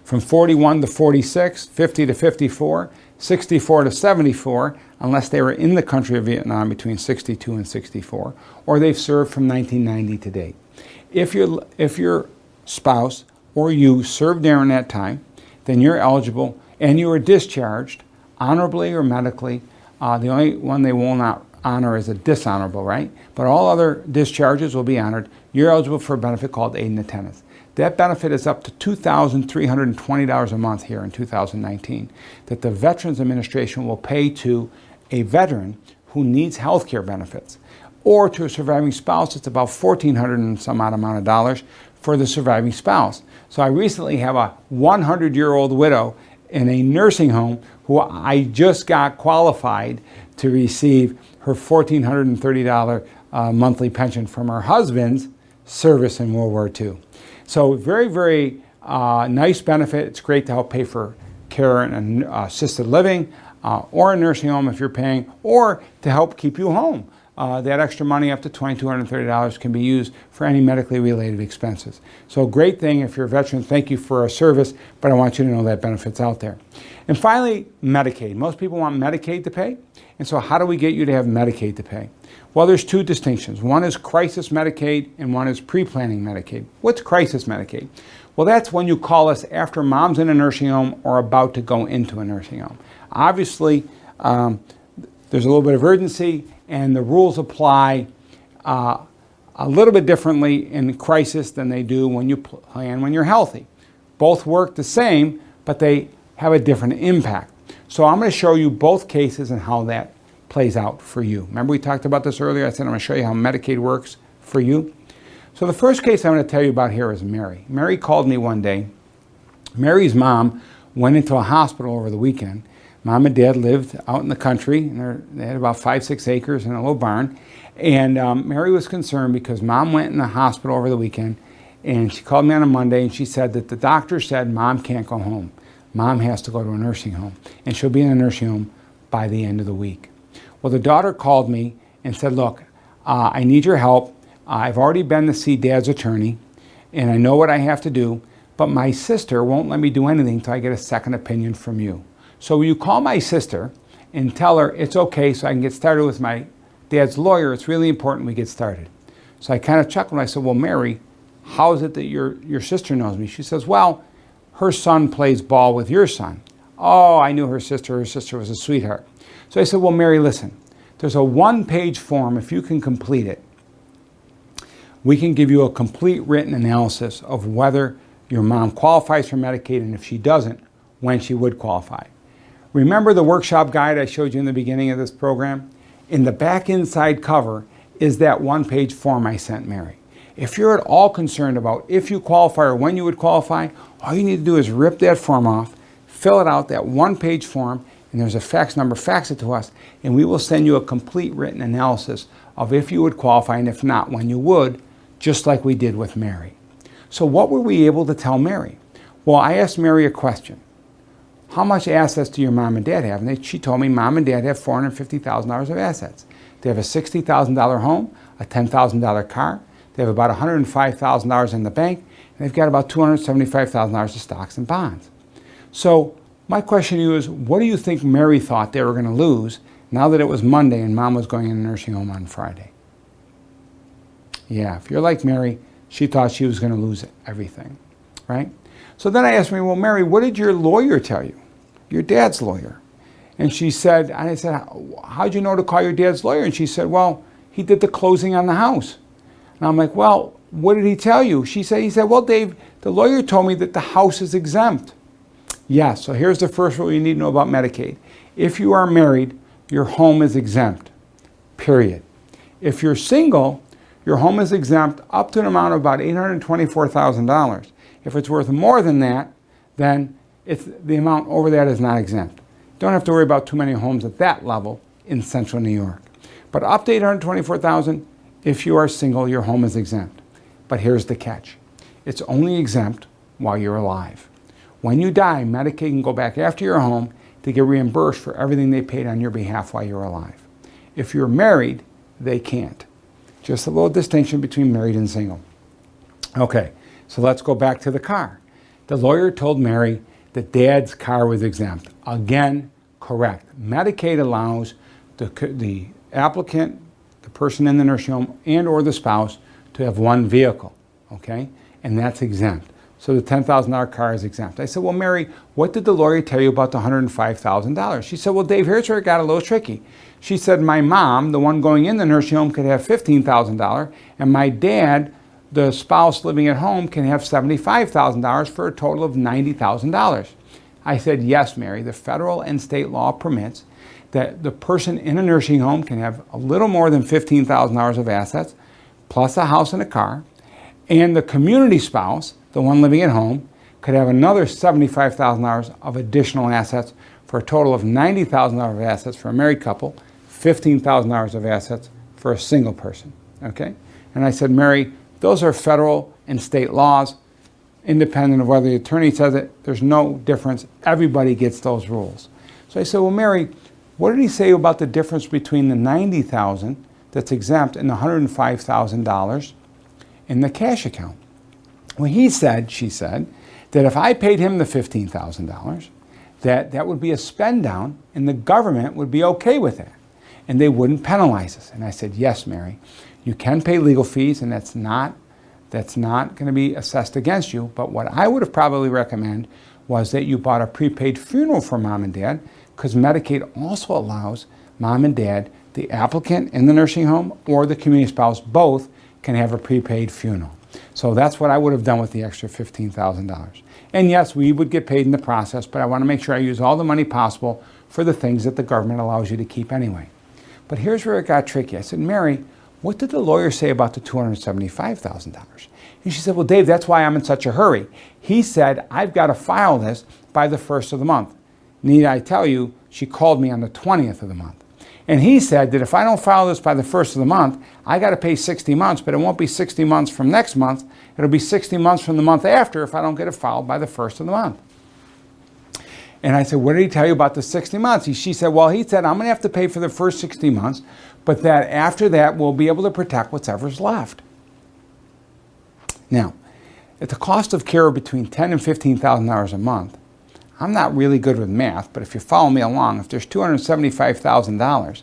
from 41 to 46, 50 to 54, 64 to 74, unless they were in the country of Vietnam between 62 and 64, or they've served from 1990 to date. If your spouse or you served during that time, then you're eligible, and you are discharged honorably or medically. The only one they will not honor is a dishonorable, right? But all other discharges will be honored. You're eligible for a benefit called Aid and Attendance. That benefit is up to $2,320 a month here in 2019 that the Veterans Administration will pay to a veteran who needs health care benefits. Or to a surviving spouse, it's about $1,400 and some odd amount of dollars for the surviving spouse. So I recently have a 100-year-old widow in a nursing home who I just got qualified to receive her $1,430 monthly pension from her husband's service in World War II. So very, very nice benefit. It's great to help pay for care and assisted living or a nursing home if you're paying, or to help keep you home. That extra money, up to $2,230, can be used for any medically related expenses. So a great thing if you're a veteran. Thank you for a service, but I want you to know that benefit's out there. And finally, Medicaid. Most people want Medicaid to pay. And so how do we get you to have Medicaid to pay? Well, there's 2 distinctions. One is crisis Medicaid and one is pre-planning Medicaid. What's crisis Medicaid? Well, that's when you call us after mom's in a nursing home or about to go into a nursing home. Obviously, there's a little bit of urgency, and the rules apply a little bit differently in crisis than they do when you plan when you're healthy. Both work the same, but they have a different impact. So I'm going to show you both cases and how that plays out for you. Remember we talked about this earlier? I said I'm going to show you how Medicaid works for you. So the first case I'm going to tell you about here is Mary. Mary called me one day. Mary's mom went into a hospital over the weekend. Mom and Dad lived out in the country, and they had about 5-6 acres and a little barn. And Mary was concerned because Mom went in the hospital over the weekend, and she called me on a Monday, and she said that the doctor said Mom can't go home. Mom has to go to a nursing home, and she'll be in a nursing home by the end of the week. Well, the daughter called me and said, look, I need your help. I've already been to see Dad's attorney, and I know what I have to do, but my sister won't let me do anything until I get a second opinion from you. So will you call my sister and tell her it's okay so I can get started with my dad's lawyer? It's really important we get started. So I kind of chuckled. I said, well, Mary, how is it that your sister knows me? She says, well, her son plays ball with your son. Oh, I knew her sister. Her sister was a sweetheart. So I said, well, Mary, listen, there's a 1-page form. If you can complete it, we can give you a complete written analysis of whether your mom qualifies for Medicaid, and if she doesn't, when she would qualify. Remember the workshop guide I showed you in the beginning of this program? In the back inside cover is that 1-page form I sent Mary. If you're at all concerned about if you qualify or when you would qualify, all you need to do is rip that form off, fill it out, that 1-page form, and there's a fax number, fax it to us, and we will send you a complete written analysis of if you would qualify, and if not, when you would, just like we did with Mary. So what were we able to tell Mary? Well, I asked Mary a question. How much assets do your mom and dad have? And she told me Mom and Dad have $450,000 of assets. They have a $60,000 home, a $10,000 car. They have about $105,000 in the bank, and they've got about $275,000 of stocks and bonds. So my question to you is, what do you think Mary thought they were going to lose now that it was Monday and Mom was going in a nursing home on Friday? Yeah, if you're like Mary, she thought she was going to lose everything, right? So then I asked Mary, well, Mary, what did your lawyer tell you? Your dad's lawyer. And she said, and I said, how'd you know to call your dad's lawyer? And she said, well, he did the closing on the house. And I'm like, well, what did he tell you? He said, well, Dave, the lawyer told me that the house is exempt. Yeah, so here's the first rule you need to know about Medicaid. If you are married, your home is exempt, period. If you're single, your home is exempt up to an amount of about $824,000. If it's worth more than that, then the amount over that is not exempt. Don't have to worry about too many homes at that level in central New York. But up to $824,000, if you are single, your home is exempt. But here's the catch. It's only exempt while you're alive. When you die, Medicaid can go back after your home to get reimbursed for everything they paid on your behalf while you're alive. If you're married, they can't. Just a little distinction between married and single. Okay, so let's go back to the car. The lawyer told Mary that Dad's car was exempt. Again, correct. Medicaid allows the applicant, the person in the nursing home, and or the spouse to have one vehicle, okay? And that's exempt. So the $10,000 car is exempt. I said, well, Mary, what did the lawyer tell you about the $105,000? She said, well, Dave, here's where it got a little tricky. She said, my mom, the one going in the nursing home, could have $15,000, and my dad, the spouse living at home, can have $75,000 for a total of $90,000. I said, yes, Mary, the federal and state law permits that the person in a nursing home can have a little more than $15,000 of assets, plus a house and a car, and the community spouse, the one living at home, could have another $75,000 of additional assets for a total of $90,000 of assets for a married couple, $15,000 of assets for a single person, okay? And I said, Mary, those are federal and state laws, independent of whether the attorney says it, there's no difference. Everybody gets those rules. So I said, well, Mary, what did he say about the difference between the $90,000 that's exempt and the $105,000 in the cash account? Well, she said, that if I paid him the $15,000, that would be a spend down and the government would be okay with that and they wouldn't penalize us. And I said, yes, Mary, you can pay legal fees and that's not going to be assessed against you. But what I would have probably recommended was that you bought a prepaid funeral for mom and dad, because Medicaid also allows mom and dad, the applicant in the nursing home or the community spouse, both can have a prepaid funeral. So that's what I would have done with the extra $15,000. And yes, we would get paid in the process, but I want to make sure I use all the money possible for the things that the government allows you to keep anyway. But here's where it got tricky. I said, Mary, what did the lawyer say about the $275,000? And she said, well, Dave, that's why I'm in such a hurry. He said, I've got to file this by the 1st of the month. Need I tell you, she called me on the 20th of the month. And he said that if I don't file this by the 1st of the month, I got to pay 60 months, but it won't be 60 months from next month. It'll be 60 months from the month after if I don't get it filed by the 1st of the month. And I said, what did he tell you about the 60 months? She said, well, he said, I'm going to have to pay for the first 60 months, but that after that, we'll be able to protect whatever's left. Now, at the cost of care of between $10,000 and $15,000 a month, I'm not really good with math, but if you follow me along, if there's $275,000,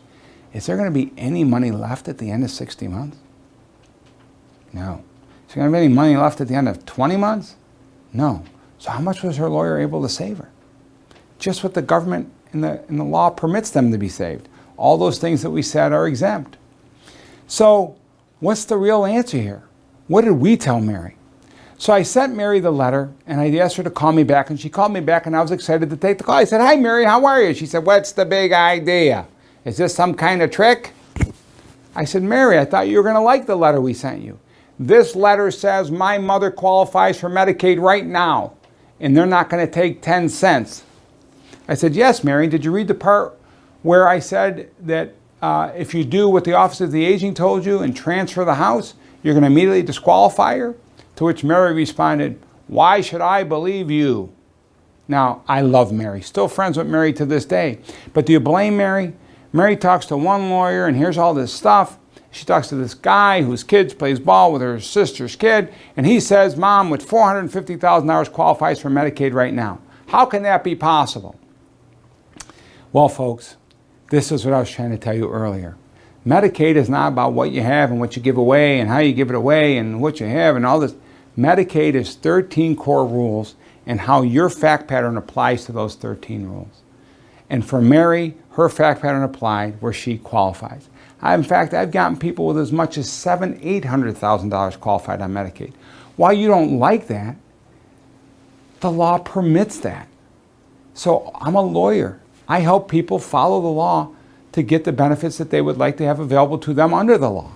is there going to be any money left at the end of 60 months? No. Is there going to be any money left at the end of 20 months? No. So how much was her lawyer able to save her? Just what the government and the law permits them to be saved. All those things that we said are exempt. So what's the real answer here? What did we tell Mary? So I sent Mary the letter, and I asked her to call me back, and she called me back, and I was excited to take the call. I said, hi, Mary, how are you? She said, what's the big idea? Is this some kind of trick? I said, Mary, I thought you were going to like the letter we sent you. This letter says my mother qualifies for Medicaid right now, and they're not going to take 10 cents. I said, yes, Mary. Did you read the part where I said that if you do what the Office of the Aging told you and transfer the house, you're going to immediately disqualify her? To which Mary responded, why should I believe you? Now, I love Mary. Still friends with Mary to this day. But do you blame Mary? Mary talks to one lawyer and here's all this stuff. She talks to this guy whose kid plays ball with her sister's kid. And he says, Mom, with $450,000 qualifies for Medicaid right now. How can that be possible? Well, folks, this is what I was trying to tell you earlier. Medicaid is not about what you have and what you give away and how you give it away and what you have and all this. Medicaid is 13 core rules and how your fact pattern applies to those 13 rules. And for Mary, her fact pattern applied where she qualifies. In fact, I've gotten people with as much as $800,000 qualified on Medicaid. While you don't like that, the law permits that. So I'm a lawyer. I help people follow the law to get the benefits that they would like to have available to them under the law.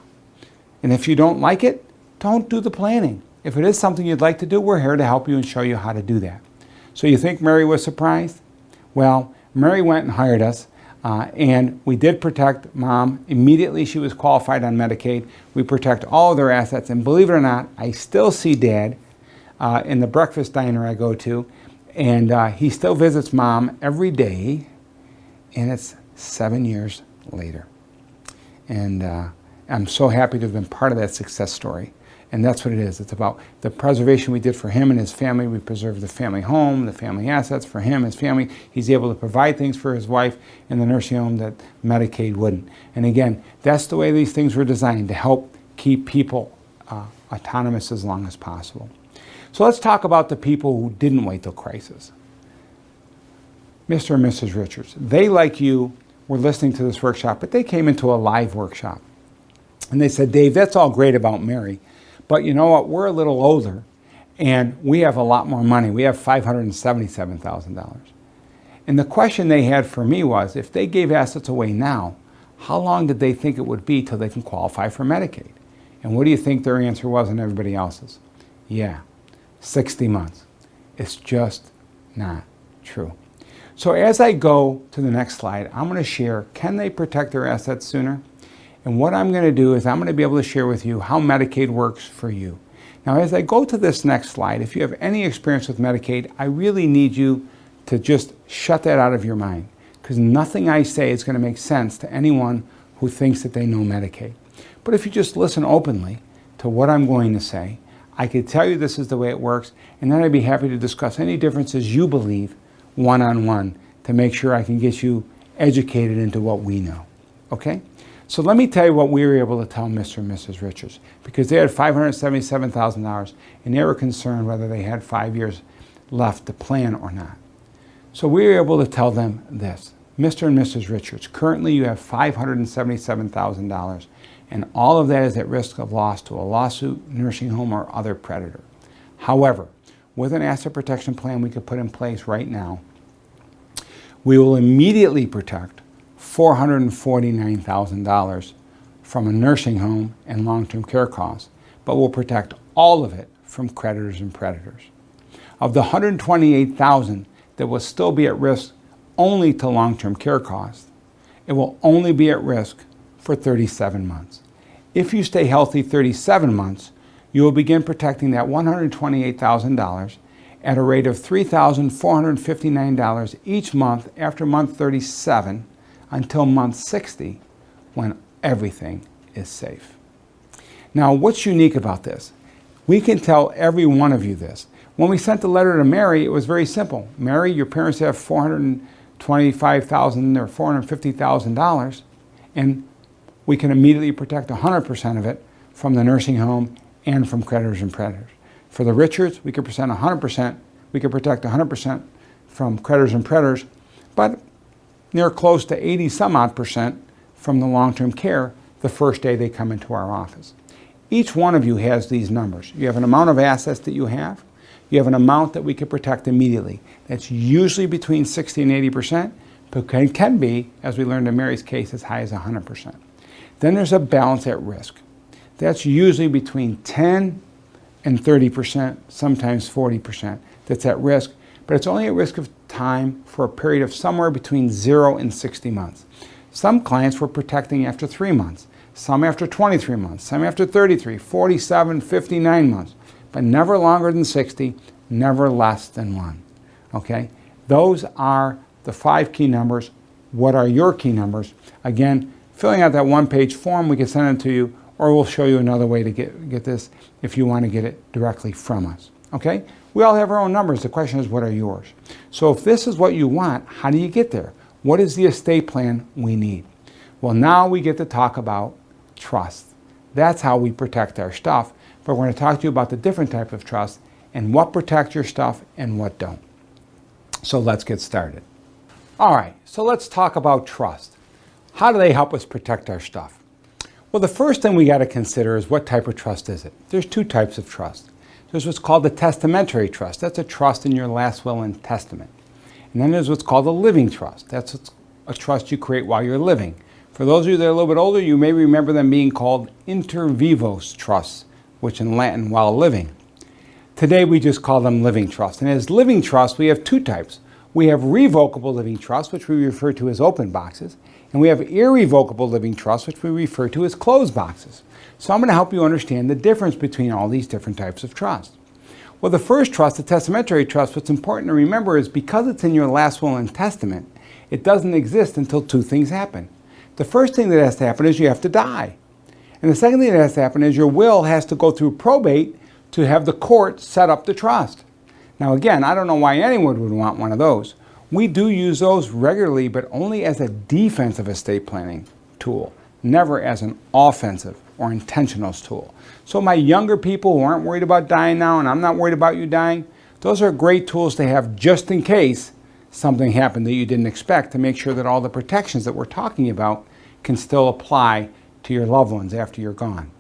And if you don't like it, don't do the planning. If it is something you'd like to do, we're here to help you and show you how to do that. So you think Mary was surprised? Well, Mary went and hired us, and we did protect Mom. Immediately she was qualified on Medicaid. We protect all of their assets, and believe it or not, I still see Dad in the breakfast diner I go to, and he still visits Mom every day, and it's 7 years later. And I'm so happy to have been part of that success story. And that's what it is. It's about the preservation we did for him and his family. We preserved the family home, the family assets for him, his family. He's able to provide things for his wife in the nursing home that Medicaid wouldn't. And again, that's the way these things were designed, to help keep people autonomous as long as possible. So let's talk about the people who didn't wait till crisis. Mr. and Mrs. Richards. They, like you, were listening to this workshop, but they came into a live workshop. And they said, Dave, that's all great about Mary, but you know what? We're a little older, and we have a lot more money. We have $577,000. And the question they had for me was, if they gave assets away now, how long did they think it would be till they can qualify for Medicaid? And what do you think their answer was and everybody else's? Yeah, 60 months. It's just not true. So as I go to the next slide, I'm going to share, can they protect their assets sooner? And what I'm going to do is I'm going to be able to share with you how Medicaid works for you. Now, as I go to this next slide, if you have any experience with Medicaid, I really need you to just shut that out of your mind, because nothing I say is going to make sense to anyone who thinks that they know Medicaid. But if you just listen openly to what I'm going to say, I could tell you this is the way it works, and then I'd be happy to discuss any differences you believe one-on-one to make sure I can get you educated into what we know. Okay? So let me tell you what we were able to tell Mr. and Mrs. Richards, because they had $577,000 and they were concerned whether they had 5 years left to plan or not. So we were able to tell them this. Mr. and Mrs. Richards, currently you have $577,000, and all of that is at risk of loss to a lawsuit, nursing home, or other predator. However, with an asset protection plan we could put in place right now, we will immediately protect $449,000 from a nursing home and long-term care costs, but will protect all of it from creditors and predators. Of the $128,000 that will still be at risk only to long-term care costs, it will only be at risk for 37 months. If you stay healthy 37 months, you will begin protecting that $128,000 at a rate of $3,459 each month after month 37 until month 60, when everything is safe. Now, what's unique about this? We can tell every one of you this. When we sent the letter to Mary, it was very simple. Mary, your parents have $425,000 or $450,000, and we can immediately protect 100% of it from the nursing home and from creditors and predators. For the Richards, we could protect 100% from creditors and predators, but near close to 80 some odd percent from the long-term care the first day they come into our office. Each one of you has these numbers. You have an amount of assets that you have. You have an amount that we can protect immediately. That's usually between 60 and 80%, but can be, as we learned in Mary's case, as high as 100%. Then there's a balance at risk. That's usually between 10 and 30%, sometimes 40% that's at risk, but it's only at risk of time for a period of somewhere between 0 and 60 months. Some clients were protecting after 3 months, some after 23 months, some after 33, 47, 59 months, but never longer than 60, never less than 1. Okay? Those are the 5 key numbers. What are your key numbers? Again, filling out that one-page form, we can send it to you, or we'll show you another way to get this if you want to get it directly from us. Okay? We all have our own numbers. The question is, what are yours? So if this is what you want, how do you get there? What is the estate plan we need? Well, now we get to talk about trust. That's how we protect our stuff. But we're going to talk to you about the different types of trust and what protect your stuff and what don't. So let's get started. All right, so let's talk about trust. How do they help us protect our stuff? Well, the first thing we got to consider is what type of trust is it? There's two types of trust. There's what's called the testamentary trust. That's a trust in your last will and testament. And then there's what's called a living trust. That's a trust you create while you're living. For those of you that are a little bit older, you may remember them being called inter vivos trusts, which in Latin, while living. Today we just call them living trusts. And as living trusts, we have two types. We have revocable living trusts, which we refer to as open boxes. And we have irrevocable living trusts, which we refer to as closed boxes. So I'm going to help you understand the difference between all these different types of trust. Well, the first trust, the testamentary trust, what's important to remember is because it's in your last will and testament, it doesn't exist until two things happen. The first thing that has to happen is you have to die. And the second thing that has to happen is your will has to go through probate to have the court set up the trust. Now again, I don't know why anyone would want one of those. We do use those regularly, but only as a defensive estate planning tool, never as an offensive or intentional tool. So my younger people who aren't worried about dying now, and I'm not worried about you dying, those are great tools to have just in case something happened that you didn't expect, to make sure that all the protections that we're talking about can still apply to your loved ones after you're gone.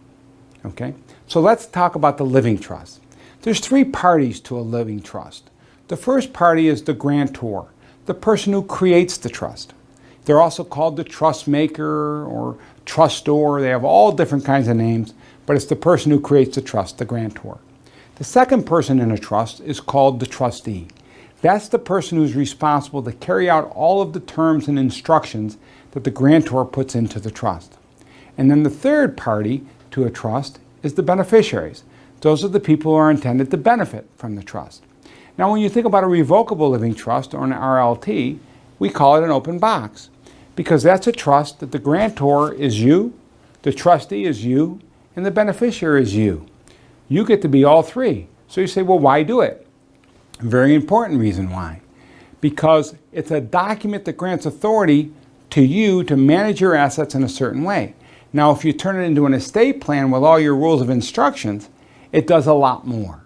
Okay? So let's talk about the living trust. There's three parties to a living trust. The first party is the grantor, the person who creates the trust. They're also called the trust maker or trustor. They have all different kinds of names, but it's the person who creates the trust, the grantor. The second person in a trust is called the trustee. That's the person who's responsible to carry out all of the terms and instructions that the grantor puts into the trust. And then the third party to a trust is the beneficiaries. Those are the people who are intended to benefit from the trust. Now, when you think about a revocable living trust or an RLT, we call it an open box because that's a trust that the grantor is you, the trustee is you, and the beneficiary is you. You get to be all three. So you say, well, why do it? Very important reason why. Because it's a document that grants authority to you to manage your assets in a certain way. Now, if you turn it into an estate plan with all your rules of instructions, it does a lot more.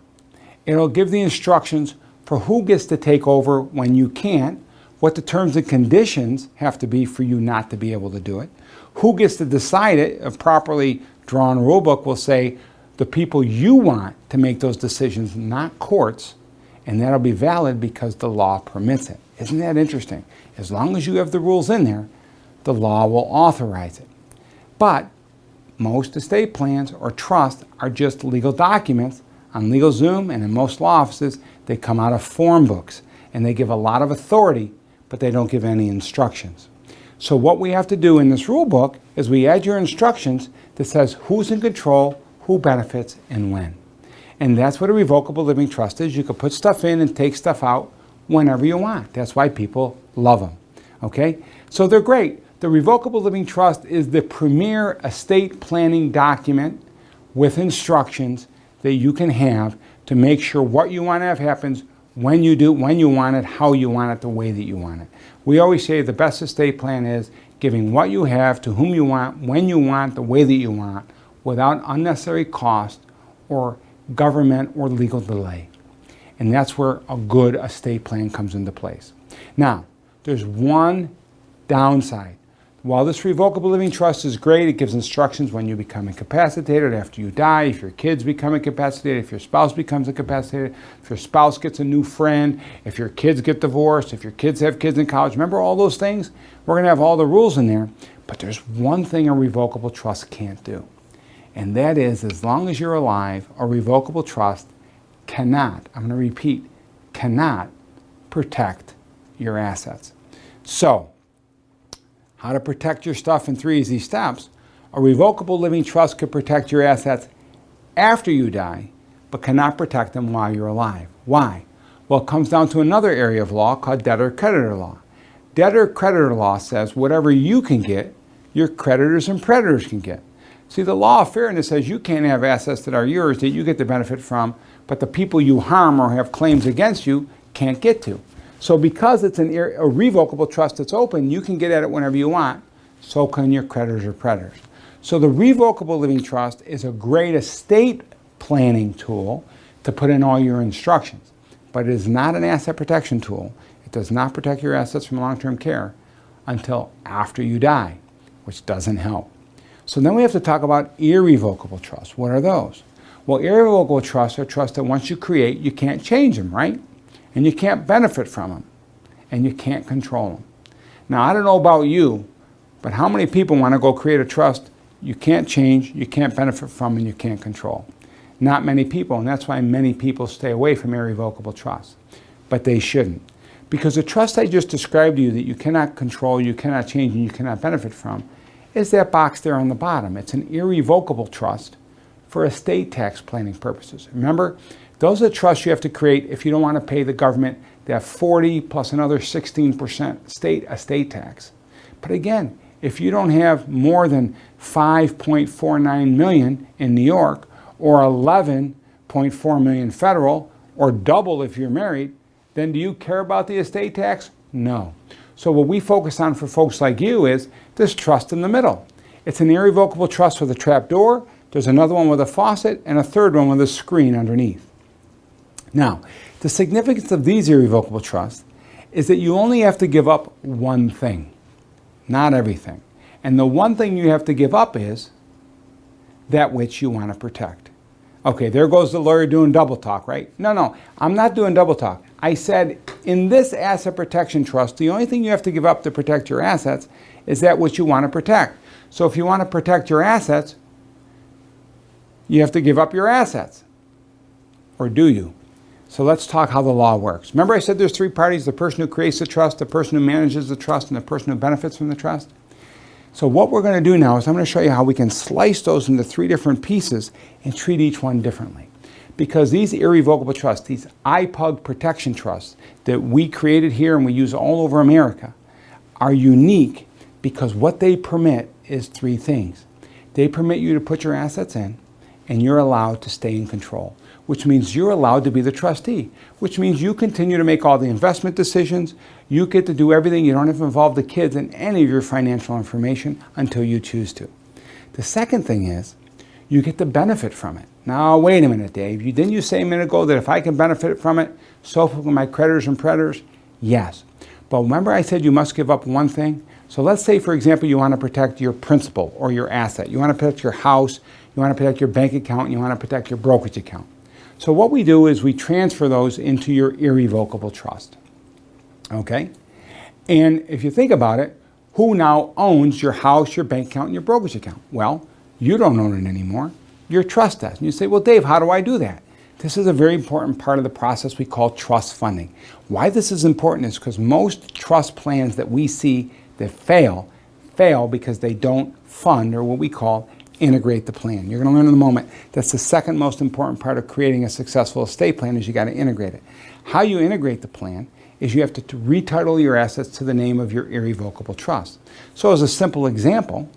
It'll give the instructions for who gets to take over when you can't, what the terms and conditions have to be for you not to be able to do it, who gets to decide it. A properly drawn rule book will say the people you want to make those decisions, not courts, and that'll be valid because the law permits it. Isn't that interesting? As long as you have the rules in there, the law will authorize it. But most estate plans or trusts are just legal documents. On LegalZoom and in most law offices, they come out of form books and they give a lot of authority, but they don't give any instructions. So what we have to do in this rule book is we add your instructions that says who's in control, who benefits, and when. And that's what a revocable living trust is. You can put stuff in and take stuff out whenever you want. That's why people love them. Okay? So they're great. The revocable living trust is the premier estate planning document with instructions that you can have to make sure what you want to have happens when you do, when you want it, how you want it, the way that you want it. We always say the best estate plan is giving what you have to whom you want, when you want, the way that you want, without unnecessary cost or government or legal delay. And that's where a good estate plan comes into place. Now, there's one downside. While this revocable living trust is great, it gives instructions when you become incapacitated, after you die, if your kids become incapacitated, if your spouse becomes incapacitated, if your spouse gets a new friend, if your kids get divorced, if your kids have kids in college. Remember all those things? We're going to have all the rules in there. But there's one thing a revocable trust can't do. And that is, as long as you're alive, a revocable trust cannot, I'm going to repeat, cannot protect your assets. So, how to protect your stuff in 3 easy steps. A revocable living trust could protect your assets after you die, but cannot protect them while you're alive. Why? Well, it comes down to another area of law called debtor-creditor law. Debtor-creditor law says whatever you can get, your creditors and predators can get. See, the law of fairness says you can't have assets that are yours that you get to benefit from, but the people you harm or have claims against you can't get to. So because it's a revocable trust that's open, you can get at it whenever you want. so can your creditors or predators. So the revocable living trust is a great estate planning tool to put in all your instructions, but it is not an asset protection tool. It does not protect your assets from long-term care until after you die, which doesn't help. So then we have to talk about irrevocable trusts. What are those? Well, irrevocable trusts are trusts that once you create, you can't change them, right? And you can't benefit from them, and you can't control them. Now, I don't know about you, but how many people want to go create a trust you can't change, you can't benefit from, and you can't control? Not many people, and that's why many people stay away from irrevocable trusts. But they shouldn't. Because the trust I just described to you that you cannot control, you cannot change, and you cannot benefit from is that box there on the bottom. It's an irrevocable trust for estate tax planning purposes. Remember, those are the trusts you have to create if you don't want to pay the government that 40 plus another 16% state estate tax. But again, if you don't have more than 5.49 million in New York or 11.4 million federal or double if you're married, then do you care about the estate tax? No. So what we focus on for folks like you is this trust in the middle. It's an irrevocable trust with a trap door. There's another one with a faucet and a third one with a screen underneath. Now, the significance of these irrevocable trusts is that you only have to give up one thing, not everything. And the one thing you have to give up is that which you want to protect. Okay, there goes the lawyer doing double talk, right? No, I'm not doing double talk. I said in this asset protection trust, the only thing you have to give up to protect your assets is that which you want to protect. So if you want to protect your assets, you have to give up your assets. Or do you? So let's talk how the law works. Remember I said there's three parties: the person who creates the trust, the person who manages the trust, and the person who benefits from the trust. So what we're going to do now is I'm going to show you how we can slice those into three different pieces and treat each one differently. Because these irrevocable trusts, these IPUG protection trusts that we created here and we use all over America, are unique because what they permit is three things. They permit you to put your assets in, and you're allowed to stay in control, which means you're allowed to be the trustee, which means you continue to make all the investment decisions. You get to do everything. You don't have to involve the kids in any of your financial information until you choose to. The second thing is you get to benefit from it. Now, wait a minute, Dave. Didn't you say a minute ago that if I can benefit from it, so can my creditors and predators? Yes. But remember I said you must give up one thing? So let's say, for example, you want to protect your principal or your asset. You want to protect your house. You want to protect your bank account. And you want to protect your brokerage account. So what we do is we transfer those into your irrevocable trust. Okay? And if you think about it, who now owns your house, your bank account, and your brokerage account? Well, you don't own it anymore. Your trust does. And you say, well, Dave, how do I do that? This is a very important part of the process we call trust funding. Why this is important is because most trust plans that we see that fail because they don't fund, or what we call integrate the plan. You're going to learn in a moment that's the second most important part of creating a successful estate plan is you got to integrate it. How you integrate the plan is you have to retitle your assets to the name of your irrevocable trust. So as a simple example,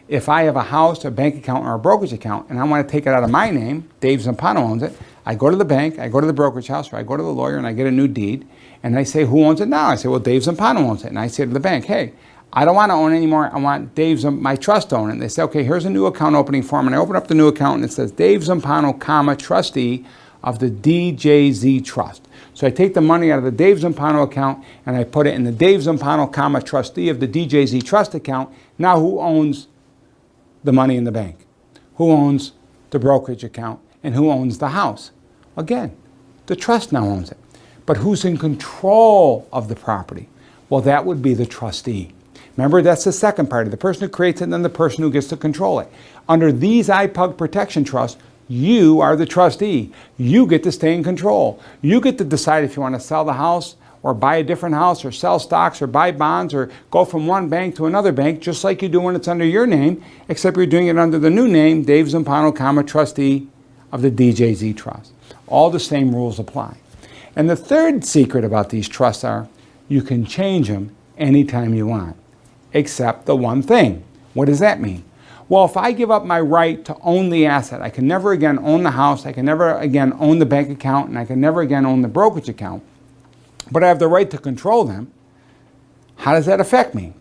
if I have a house, a bank account, or a brokerage account, and I want to take it out of my name, Dave Zampano owns it, I go to the bank, I go to the brokerage house, or I go to the lawyer and I get a new deed, and I say, who owns it now? I say, well, Dave Zampano owns it. And I say to the bank, hey, I don't want to own it anymore. I want my trust to own it. And they say, okay, here's a new account opening form. And I open up the new account and it says Dave Zampano, trustee of the DJZ Trust. So I take the money out of the Dave Zampano account and I put it in the Dave Zampano, trustee of the DJZ Trust account. Now who owns the money in the bank? Who owns the brokerage account? And who owns the house? Again, the trust now owns it. But who's in control of the property? Well, that would be the trustee. Remember, that's the second party, the person who creates it and then the person who gets to control it. Under these IPUG protection trusts, you are the trustee. You get to stay in control. You get to decide if you want to sell the house or buy a different house or sell stocks or buy bonds or go from one bank to another bank, just like you do when it's under your name, except you're doing it under the new name, Dave Zampano, trustee of the DJZ Trust. All the same rules apply. And the third secret about these trusts are you can change them anytime you want, except the one thing. What does that mean? Well, if I give up my right to own the asset, I can never again own the house, I can never again own the bank account, and I can never again own the brokerage account, but I have the right to control them. How does that affect me?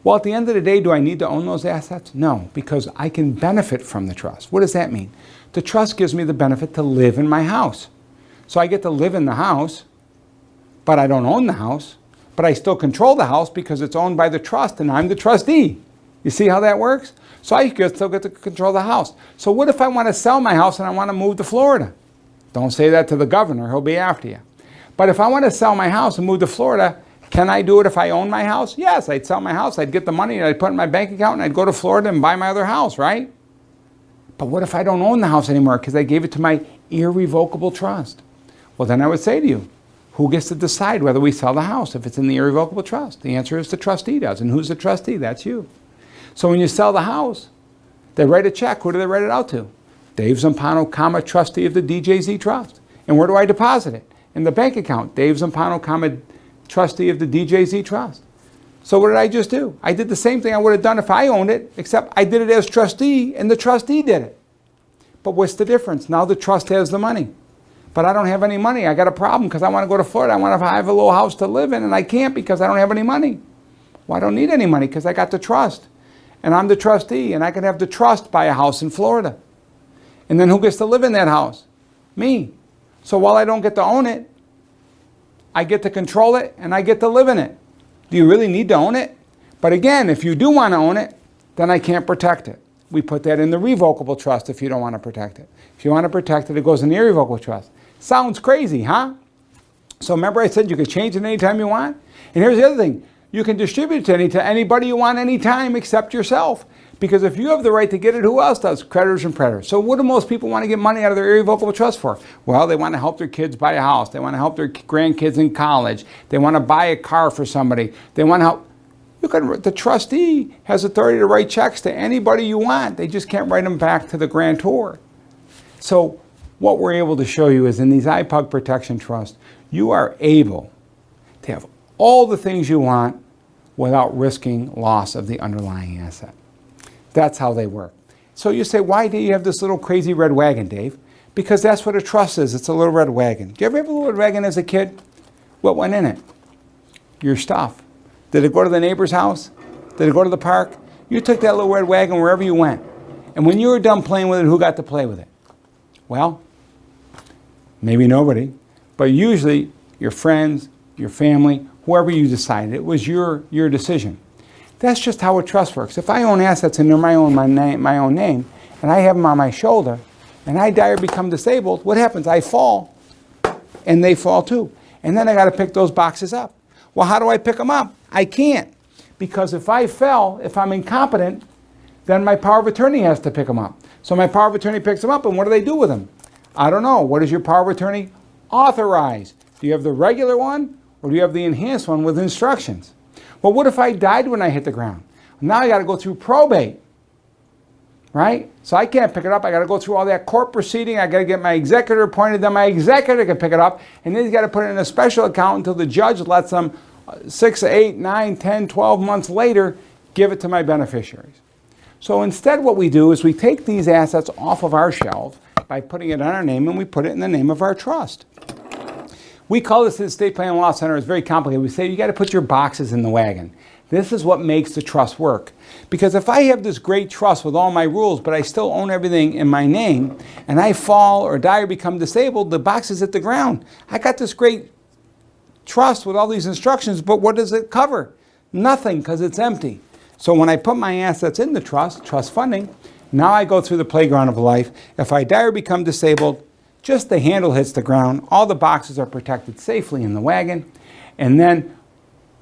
Well, at the end of the day, do I need to own those assets? No, because I can benefit from the trust. What does that mean? The trust gives me the benefit to live in my house. So I get to live in the house, but I don't own the house, but I still control the house because it's owned by the trust and I'm the trustee. You see how that works? So I still get to control the house. So what if I want to sell my house and I want to move to Florida? Don't say that to the governor, he'll be after you. But if I want to sell my house and move to Florida, can I do it if I own my house? Yes, I'd sell my house, I'd get the money, and I'd put it in my bank account, and I'd go to Florida and buy my other house, right? But what if I don't own the house anymore because I gave it to my irrevocable trust? Well, then I would say to you, who gets to decide whether we sell the house if it's in the irrevocable trust? The answer is the trustee does. And who's the trustee? That's you. So when you sell the house, they write a check. Who do they write it out to? Dave Zampano, comma, trustee of the DJZ Trust. And where do I deposit it? In the bank account. Dave Zampano, comma, trustee of the DJZ Trust. So what did I just do? I did the same thing I would have done if I owned it, except I did it as trustee and the trustee did it. But what's the difference? Now the trust has the money. But I don't have any money. I got a problem because I want to go to Florida. I want to have a little house to live in, and I can't because I don't have any money. Well, I don't need any money because I got the trust. And I'm the trustee, and I can have the trust buy a house in Florida. And then who gets to live in that house? Me. So while I don't get to own it, I get to control it, and I get to live in it. Do you really need to own it? But again, if you do want to own it, then I can't protect it. We put that in the revocable trust if you don't want to protect it. If you want to protect it, it goes in the irrevocable trust. Sounds crazy, huh? So remember I said you could change it anytime you want? And here's the other thing. You can distribute it to anybody you want anytime except yourself. Because if you have the right to get it, who else does? Creditors and predators. So what do most people want to get money out of their irrevocable trust for? Well, they want to help their kids buy a house. They want to help their grandkids in college. They want to buy a car for somebody. They want to help. The trustee has authority to write checks to anybody you want. They just can't write them back to the grantor. So what we're able to show you is in these IPUG protection trusts, you are able to have all the things you want without risking loss of the underlying asset. That's how they work. So you say, why do you have this little crazy red wagon, Dave? Because that's what a trust is. It's a little red wagon. Did you ever have a little red wagon as a kid? What went in it? Your stuff. Did it go to the neighbor's house? Did it go to the park? You took that little red wagon wherever you went. And when you were done playing with it, who got to play with it? Well, maybe nobody, but usually your friends, your family, whoever you decided. It was your decision. That's just how a trust works. If I own assets and they're my own name, and I have them on my shoulder, and I die or become disabled, what happens? I fall, and they fall too. And then I got to pick those boxes up. Well, how do I pick them up? I can't. Because if I fell, if I'm incompetent, then my power of attorney has to pick them up. So my power of attorney picks them up, and what do they do with them? I don't know. What does your power of attorney authorize? Do you have the regular one, or do you have the enhanced one with instructions? Well, what if I died when I hit the ground? Now I got to go through probate, right? So I can't pick it up. I got to go through all that court proceeding. I got to get my executor appointed. Then my executor can pick it up, and then he's got to put it in a special account until the judge lets them 6, 8, 9, 10, 12 months later give it to my beneficiaries. So instead what we do is we take these assets off of our shelf by putting it on our name, and we put it in the name of our trust. We call this at Estate Planning Law Center. It's very complicated. We say you got to put your boxes in the wagon. This is what makes the trust work. Because if I have this great trust with all my rules, but I still own everything in my name, and I fall or die or become disabled, the boxes hit the ground. I got this great trust with all these instructions, but what does it cover? Nothing, because it's empty. So when I put my assets in the trust funding, now I go through the playground of life. If I die or become disabled, just the handle hits the ground. All the boxes are protected safely in the wagon. And then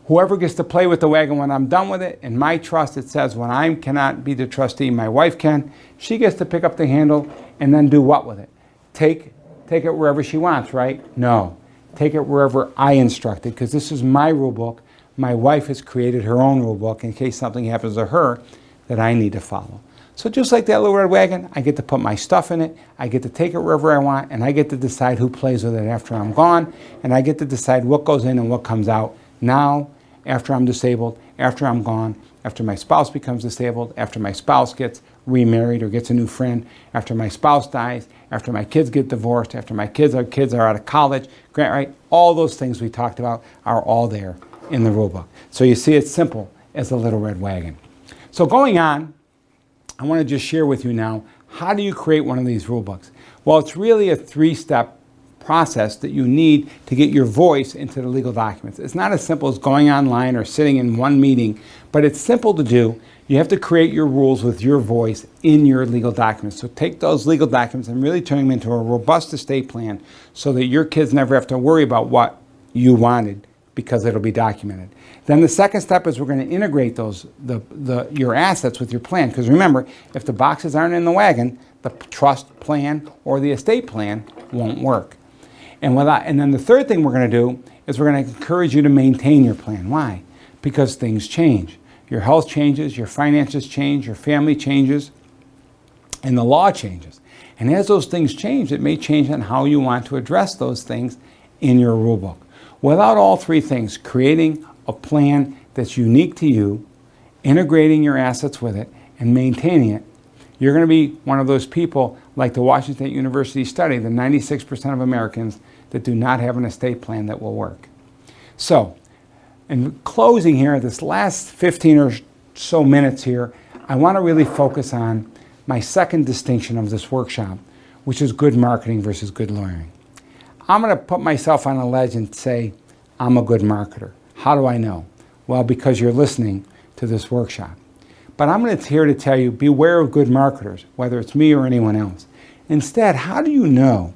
whoever gets to play with the wagon when I'm done with it, in my trust it says when I cannot be the trustee, my wife can. She gets to pick up the handle and then do what with it? Take it wherever she wants, right? No. Take it wherever I instructed, because this is my rule book. My wife has created her own rule book in case something happens to her that I need to follow. So just like that little red wagon, I get to put my stuff in it, I get to take it wherever I want, and I get to decide who plays with it after I'm gone, and I get to decide what goes in and what comes out now, after I'm disabled, after I'm gone, after my spouse becomes disabled, after my spouse gets remarried or gets a new friend, after my spouse dies, after my kids get divorced, after my kids are out of college, right? All those things we talked about are all there in the rule book. So you see, it's simple. as a little red wagon. So going on, I want to just share with you now, how do you create one of these rule books? Well, it's really a 3-step process that you need to get your voice into the legal documents. It's not as simple as going online or sitting in one meeting, but it's simple to do. You have to create your rules with your voice in your legal documents. So take those legal documents and really turn them into a robust estate plan so that your kids never have to worry about what you wanted, because it'll be documented. Then the second step is we're going to integrate your assets with your plan. Because remember, if the boxes aren't in the wagon, the trust plan or the estate plan won't work. And then the third thing we're going to do is we're going to encourage you to maintain your plan. Why? Because things change. Your health changes, your finances change, your family changes, and the law changes. And as those things change, it may change on how you want to address those things in your rule book. Without all three things, creating a plan that's unique to you, integrating your assets with it, and maintaining it, you're going to be one of those people like the Washington State University study, the 96% of Americans that do not have an estate plan that will work. So, in closing here, this last 15 or so minutes here, I want to really focus on my second distinction of this workshop, which is good marketing versus good lawyering. I'm going to put myself on a ledge and say, I'm a good marketer. How do I know? Well, because you're listening to this workshop. But I'm here to tell you, beware of good marketers, whether it's me or anyone else. Instead, how do you know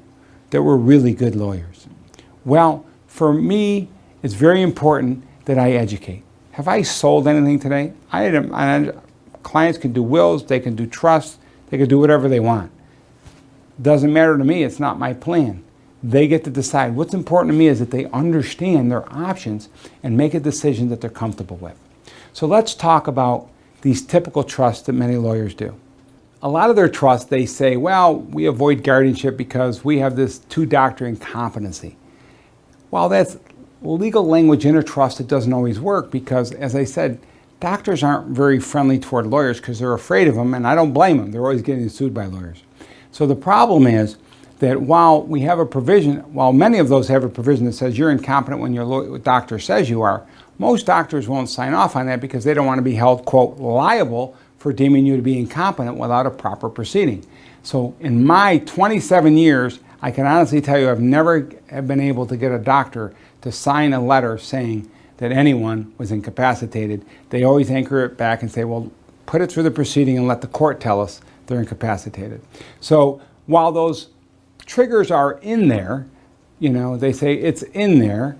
that we're really good lawyers? Well, for me, it's very important that I educate. Have I sold anything today? Clients can do wills, they can do trusts, they can do whatever they want. Doesn't matter to me, it's not my plan. They get to decide. What's important to me is that they understand their options and make a decision that they're comfortable with. So let's talk about these typical trusts that many lawyers do. A lot of their trusts, they say, well, we avoid guardianship because we have this two-doctor incompetency. Well, that's legal language in a trust. It doesn't always work because, as I said, doctors aren't very friendly toward lawyers because they're afraid of them, and I don't blame them. They're always getting sued by lawyers. So the problem is that while many of those have a provision that says you're incompetent when your doctor says you are, most doctors won't sign off on that because they don't want to be held, quote, liable for deeming you to be incompetent without a proper proceeding. So in my 27 years, I can honestly tell you I've never been able to get a doctor to sign a letter saying that anyone was incapacitated. They always anchor it back and say, well, put it through the proceeding and let the court tell us they're incapacitated. So while those triggers are in there, they say it's in there,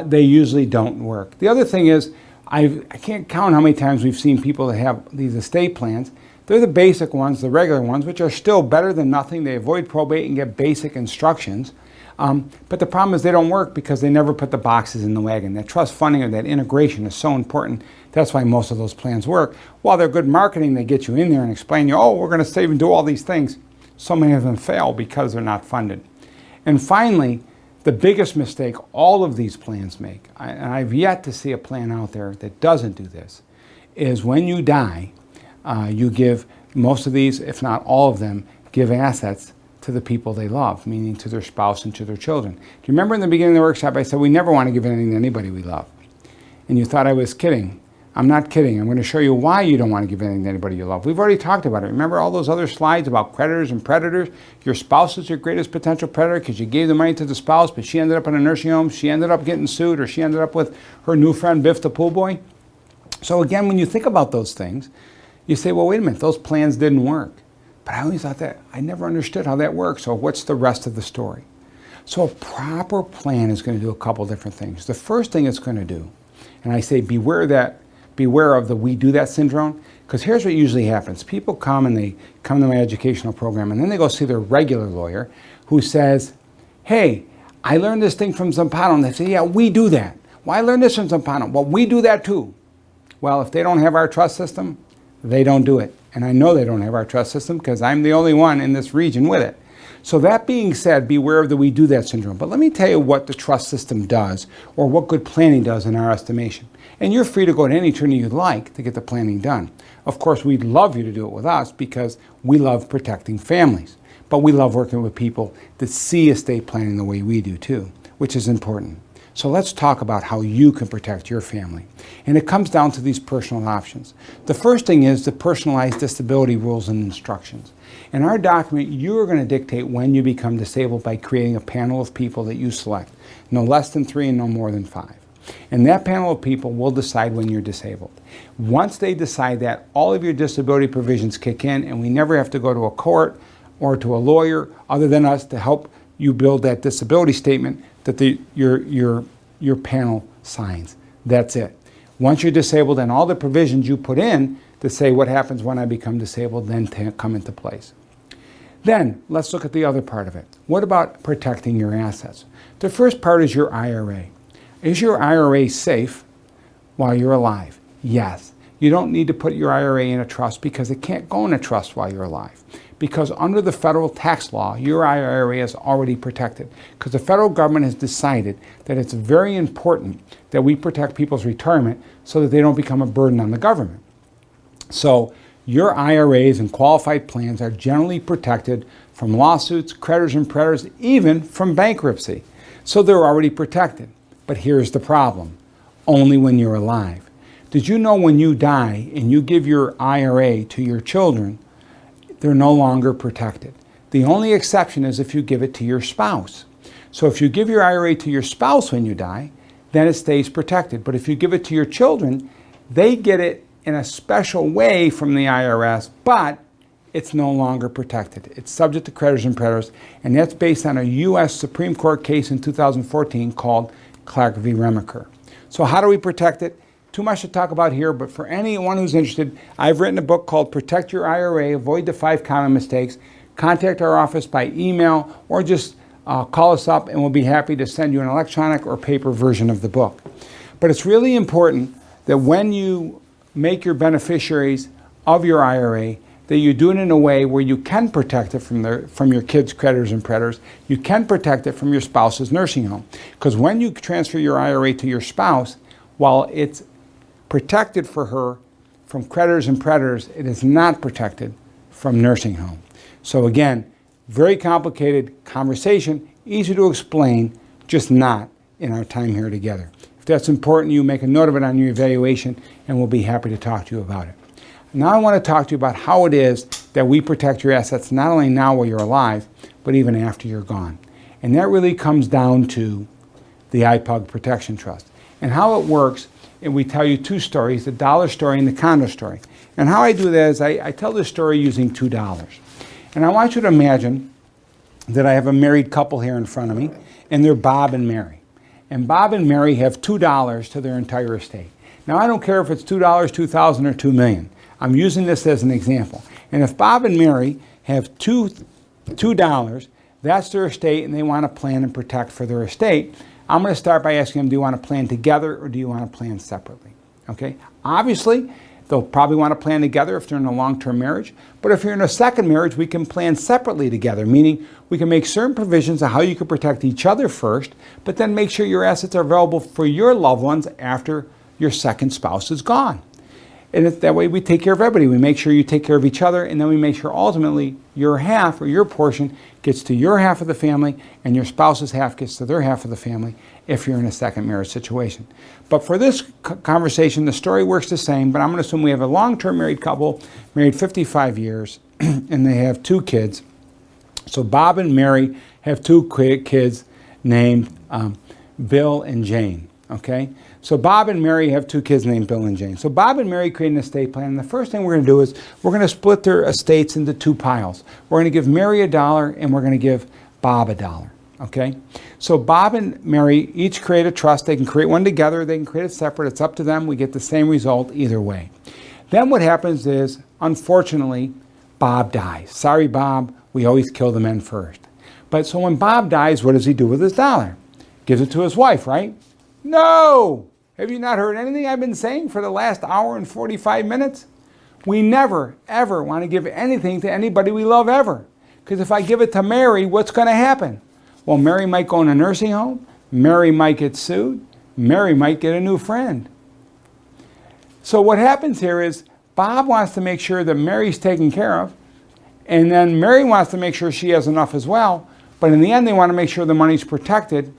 they usually don't work. The other thing is, I can't count how many times we've seen people that have these estate plans. They're the basic ones, the regular ones, which are still better than nothing. They avoid probate and get basic instructions. But the problem is they don't work because they never put the boxes in the wagon. That trust funding or that integration is so important. That's why most of those plans work. While they're good marketing, they get you in there and explain you, oh, we're going to save and do all these things. So many of them fail because they're not funded. And finally, the biggest mistake all of these plans make, and I've yet to see a plan out there that doesn't do this, is when you die, you give most of these, if not all of them, give assets to the people they love, meaning to their spouse and to their children. Do you remember in the beginning of the workshop I said we never want to give anything to anybody we love? And you thought I was kidding. I'm not kidding. I'm going to show you why you don't want to give anything to anybody you love. We've already talked about it. Remember all those other slides about creditors and predators? Your spouse is your greatest potential predator because you gave the money to the spouse, but she ended up in a nursing home, she ended up getting sued, or she ended up with her new friend Biff the pool boy. So again, when you think about those things, you say, well, wait a minute, those plans didn't work. But I always thought that, I never understood how that works. So what's the rest of the story? So a proper plan is going to do a couple different things. The first thing it's going to do, and I say beware of the we do that syndrome, because here's what usually happens. People come and they come to my educational program and then they go see their regular lawyer who says, hey, I learned this thing from Zampano. And they say, yeah, we do that. Well, I learned this from Zampano. Well, we do that too. Well, if they don't have our trust system, they don't do it. And I know they don't have our trust system because I'm the only one in this region with it. So that being said, beware of the we do that syndrome. But let me tell you what the trust system does, or what good planning does in our estimation. And you're free to go to any attorney you'd like to get the planning done. Of course, we'd love you to do it with us because we love protecting families. But we love working with people that see estate planning the way we do too, which is important. So let's talk about how you can protect your family. And it comes down to these personal options. The first thing is the personalized disability rules and instructions. In our document, you are going to dictate when you become disabled by creating a panel of people that you select, no less than 3 and no more than 5. And that panel of people will decide when you're disabled. Once they decide that, all of your disability provisions kick in, and we never have to go to a court or to a lawyer other than us to help you build that disability statement that your panel signs. That's it. Once you're disabled, and all the provisions you put in to say what happens when I become disabled then come into place. Then let's look at the other part of it. What about protecting your assets? The first part is your IRA. Is your IRA safe while you're alive? Yes. You don't need to put your IRA in a trust because it can't go in a trust while you're alive. Because under the federal tax law, your IRA is already protected. Because the federal government has decided that it's very important that we protect people's retirement so that they don't become a burden on the government. So your IRAs and qualified plans are generally protected from lawsuits, creditors and predators, even from bankruptcy. So they're already protected. But here's the problem. Only when you're alive. Did you know when you die and you give your IRA to your children, they're no longer protected? The only exception is if you give it to your spouse. So if you give your IRA to your spouse when you die, then it stays protected. But if you give it to your children, they get it in a special way from the IRS, but it's no longer protected. It's subject to creditors and predators, and that's based on a U.S. Supreme Court case in 2014 called Clark v. Remacher. So how do we protect it? Too much to talk about here, but for anyone who's interested, I've written a book called Protect Your IRA, Avoid the 5 Common Mistakes. Contact our office by email or just call us up and we'll be happy to send you an electronic or paper version of the book. But it's really important that when you make your beneficiaries of your IRA, that you do it in a way where you can protect it from your kids' creditors and predators. You can protect it from your spouse's nursing home. Because when you transfer your IRA to your spouse, while it's protected for her from creditors and predators, it is not protected from nursing home. So again, very complicated conversation, easy to explain, just not in our time here together. If that's important, you make a note of it on your evaluation and we'll be happy to talk to you about it. Now I want to talk to you about how it is that we protect your assets not only now while you're alive, but even after you're gone. And that really comes down to the IPUG Protection Trust. And how it works, and we tell you 2 stories, the dollar story and the condo story. And how I do that is I tell this story using $2. And I want you to imagine that I have a married couple here in front of me, and they're Bob and Mary. And Bob and Mary have $2 to their entire estate. Now I don't care if it's $2, $2,000, or $2 million. I'm using this as an example. And if Bob and Mary have $2, that's their estate, and they want to plan and protect for their estate, I'm going to start by asking them, do you want to plan together or do you want to plan separately? Okay? Obviously, they'll probably want to plan together if they're in a long-term marriage. But if you're in a second marriage, we can plan separately together, meaning we can make certain provisions of how you can protect each other first, but then make sure your assets are available for your loved ones after your second spouse is gone. And that way we take care of everybody. We make sure you take care of each other, and then we make sure ultimately your half or your portion gets to your half of the family and your spouse's half gets to their half of the family if you're in a second marriage situation. But for this conversation, the story works the same, but I'm going to assume we have a long-term married couple, married 55 years, and they have 2 kids. So Bob and Mary have 2 kids named Bill and Jane, okay? So Bob and Mary have 2 kids named Bill and Jane. So Bob and Mary create an estate plan, and the first thing we're going to do is we're going to split their estates into 2 piles. We're going to give Mary $1 and we're going to give Bob $1, okay? So Bob and Mary each create a trust. They can create one together, they can create it separate. It's up to them. We get the same result either way. Then what happens is, unfortunately, Bob dies. Sorry, Bob, we always kill the men first. But so when Bob dies, what does he do with his $1? Gives it to his wife, right? No! Have you not heard anything I've been saying for the last hour and 45 minutes? We never, ever want to give anything to anybody we love ever. Because if I give it to Mary, what's going to happen? Well, Mary might go in a nursing home. Mary might get sued. Mary might get a new friend. So what happens here is Bob wants to make sure that Mary's taken care of. And then Mary wants to make sure she has enough as well. But in the end, they want to make sure the money's protected.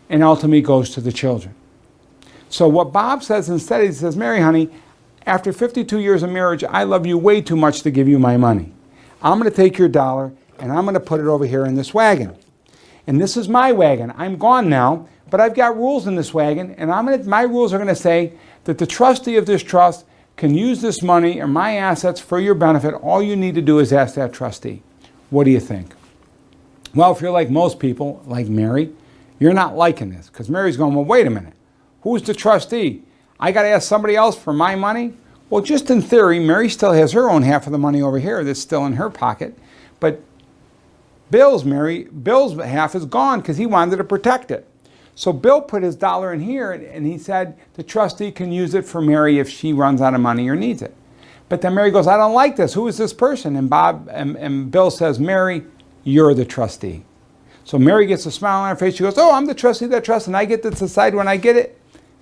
and ultimately goes to the children. So what Bob says instead, he says, Mary, honey, after 52 years of marriage, I love you way too much to give you my money. I'm going to take your dollar and I'm going to put it over here in this wagon. And this is my wagon. I'm gone now, but I've got rules in this wagon, and my rules are going to say that the trustee of this trust can use this money or my assets for your benefit. All you need to do is ask that trustee. What do you think? Well, if you're like most people, like Mary, you're not liking this, because Mary's going, well, wait a minute. Who's the trustee? I got to ask somebody else for my money? Well, just in theory, Mary still has her own half of the money over here that's still in her pocket, but Bill's half is gone because he wanted to protect it. So Bill put his dollar in here, and he said the trustee can use it for Mary if she runs out of money or needs it. But then Mary goes, I don't like this. Who is this person? And Bill says, Mary, you're the trustee. So Mary gets a smile on her face. She goes, oh, I'm the trustee of that trust, and I get to decide when I get it?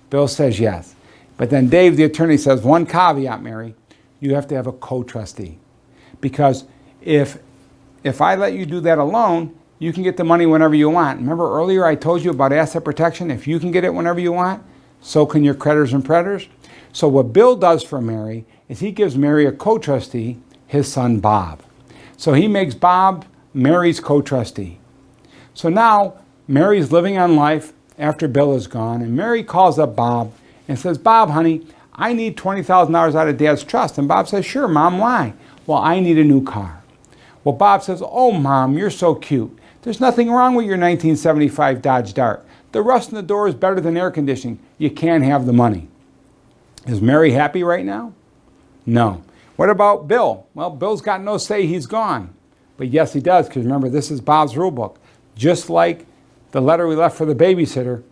Bill says yes. But then Dave, the attorney, says, one caveat, Mary, you have to have a co-trustee. Because if I let you do that alone, you can get the money whenever you want. Remember earlier I told you about asset protection? If you can get it whenever you want, so can your creditors and predators. So what Bill does for Mary is he gives Mary a co-trustee, his son Bob. So he makes Bob Mary's co-trustee. So now Mary's living on life after Bill is gone, and Mary calls up Bob and says, Bob, honey, I need $20,000 out of Dad's trust. And Bob says, sure, Mom, why? Well, I need a new car. Well, Bob says, oh, Mom, you're so cute. There's nothing wrong with your 1975 Dodge Dart. The rust in the door is better than air conditioning. You can't have the money. Is Mary happy right now? No. What about Bill? Well, Bill's got no say. He's gone. But yes, he does, because remember, this is Bob's rule book. Just like the letter we left for the babysitter,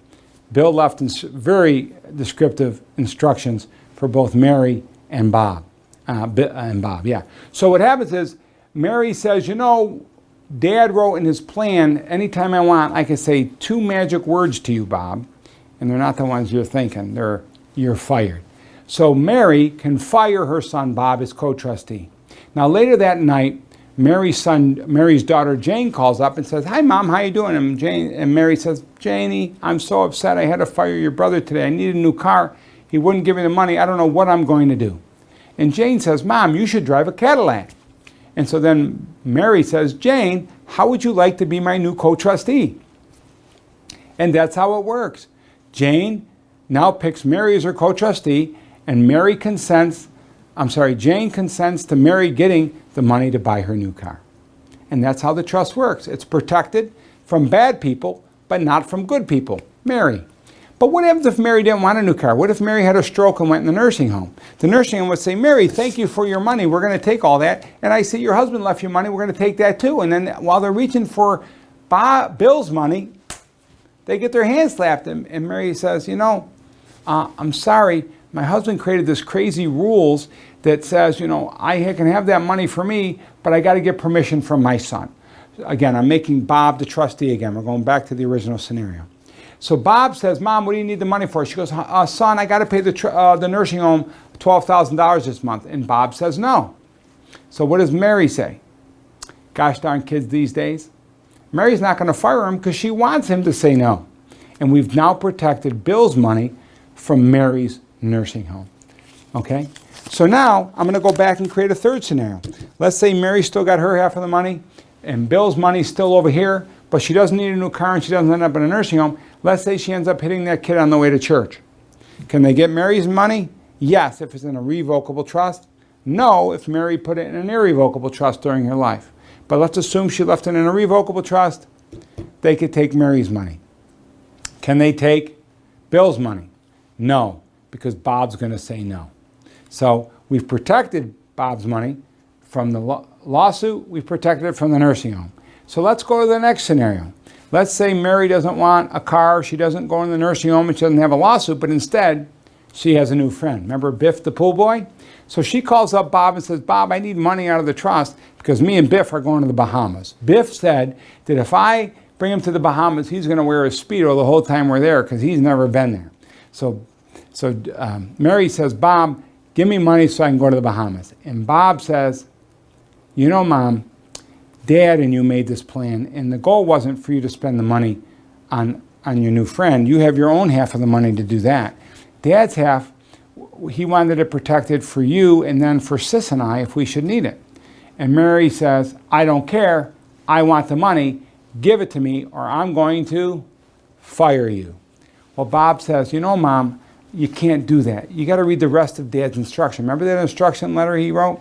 Bill left very descriptive instructions for both Mary and Bob. So what happens is, Mary says, you know, Dad wrote in his plan, anytime I want, I can say 2 magic words to you, Bob. And they're not the ones you're thinking. You're fired. So Mary can fire her son, Bob, as co-trustee. Now, later that night, Mary's daughter, Jane, calls up and says, hi, Mom, how you doing? And Mary says, Janie, I'm so upset. I had to fire your brother today. I need a new car. He wouldn't give me the money. I don't know what I'm going to do. And Jane says, Mom, you should drive a Cadillac. And so then Mary says, Jane, how would you like to be my new co-trustee? And that's how it works. Jane now picks Mary as her co-trustee, and Jane consents to Mary getting the money to buy her new car. And that's how the trust works. It's protected from bad people, but not from good people. Mary. But what happens if Mary didn't want a new car? What if Mary had a stroke and went in the nursing home? The nursing home would say, Mary, thank you for your money. We're going to take all that. And I see your husband left you money. We're going to take that too. And then while they're reaching for Bill's money, they get their hands slapped. And Mary says, you know, I'm sorry. My husband created this crazy rules that says, you know, I can have that money for me, but I got to get permission from my son. Again, I'm making Bob the trustee again. We're going back to the original scenario. So Bob says, Mom, what do you need the money for? She goes, son, I got to pay the nursing home $12,000 this month. And Bob says no. So what does Mary say? Gosh darn kids these days. Mary's not going to fire him because she wants him to say no. And we've now protected Bill's money from Mary's nursing home. Okay? So now I'm going to go back and create a third scenario. Let's say Mary still got her half of the money and Bill's money's still over here, but she doesn't need a new car and she doesn't end up in a nursing home. Let's say she ends up hitting that kid on the way to church. Can they get Mary's money? Yes, if it's in a revocable trust. No, if Mary put it in an irrevocable trust during her life. But let's assume she left it in a revocable trust. They could take Mary's money. Can they take Bill's money? No, because Bob's going to say no. So we've protected Bob's money from the lawsuit. We've protected it from the nursing home. So let's go to the next scenario. Let's say Mary doesn't want a car. She doesn't go in the nursing home and she doesn't have a lawsuit, but instead she has a new friend. Remember Biff, the pool boy? So she calls up Bob and says, Bob, I need money out of the trust because me and Biff are going to the Bahamas. Biff said that if I bring him to the Bahamas, he's going to wear a Speedo the whole time we're there because he's never been there. So Mary says, Bob, give me money so I can go to the Bahamas. And Bob says, you know, Mom, Dad and you made this plan, and the goal wasn't for you to spend the money on on your new friend. You have your own half of the money to do that. Dad's half, he wanted it protected for you and then for Sis and I if we should need it. And Mary says, I don't care. I want the money. Give it to me or I'm going to fire you. Well, Bob says, you know, Mom, you can't do that. You got to read the rest of Dad's instruction. Remember that instruction letter he wrote?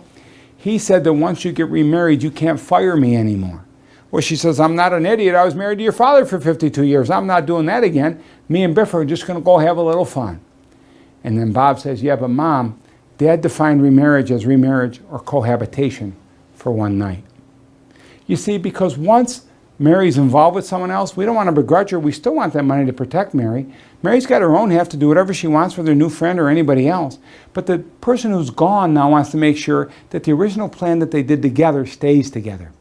He said that once you get remarried, you can't fire me anymore. Well, she says, I'm not an idiot. I was married to your father for 52 years. I'm not doing that again. Me and Biff are just going to go have a little fun. And then Bob says, yeah, but Mom, Dad defined remarriage as remarriage or cohabitation for one night. You see, because once Mary's involved with someone else, we don't want to begrudge her. We still want that money to protect Mary. Mary's got her own half to do whatever she wants with her new friend or anybody else. But the person who's gone now wants to make sure that the original plan that they did together stays together.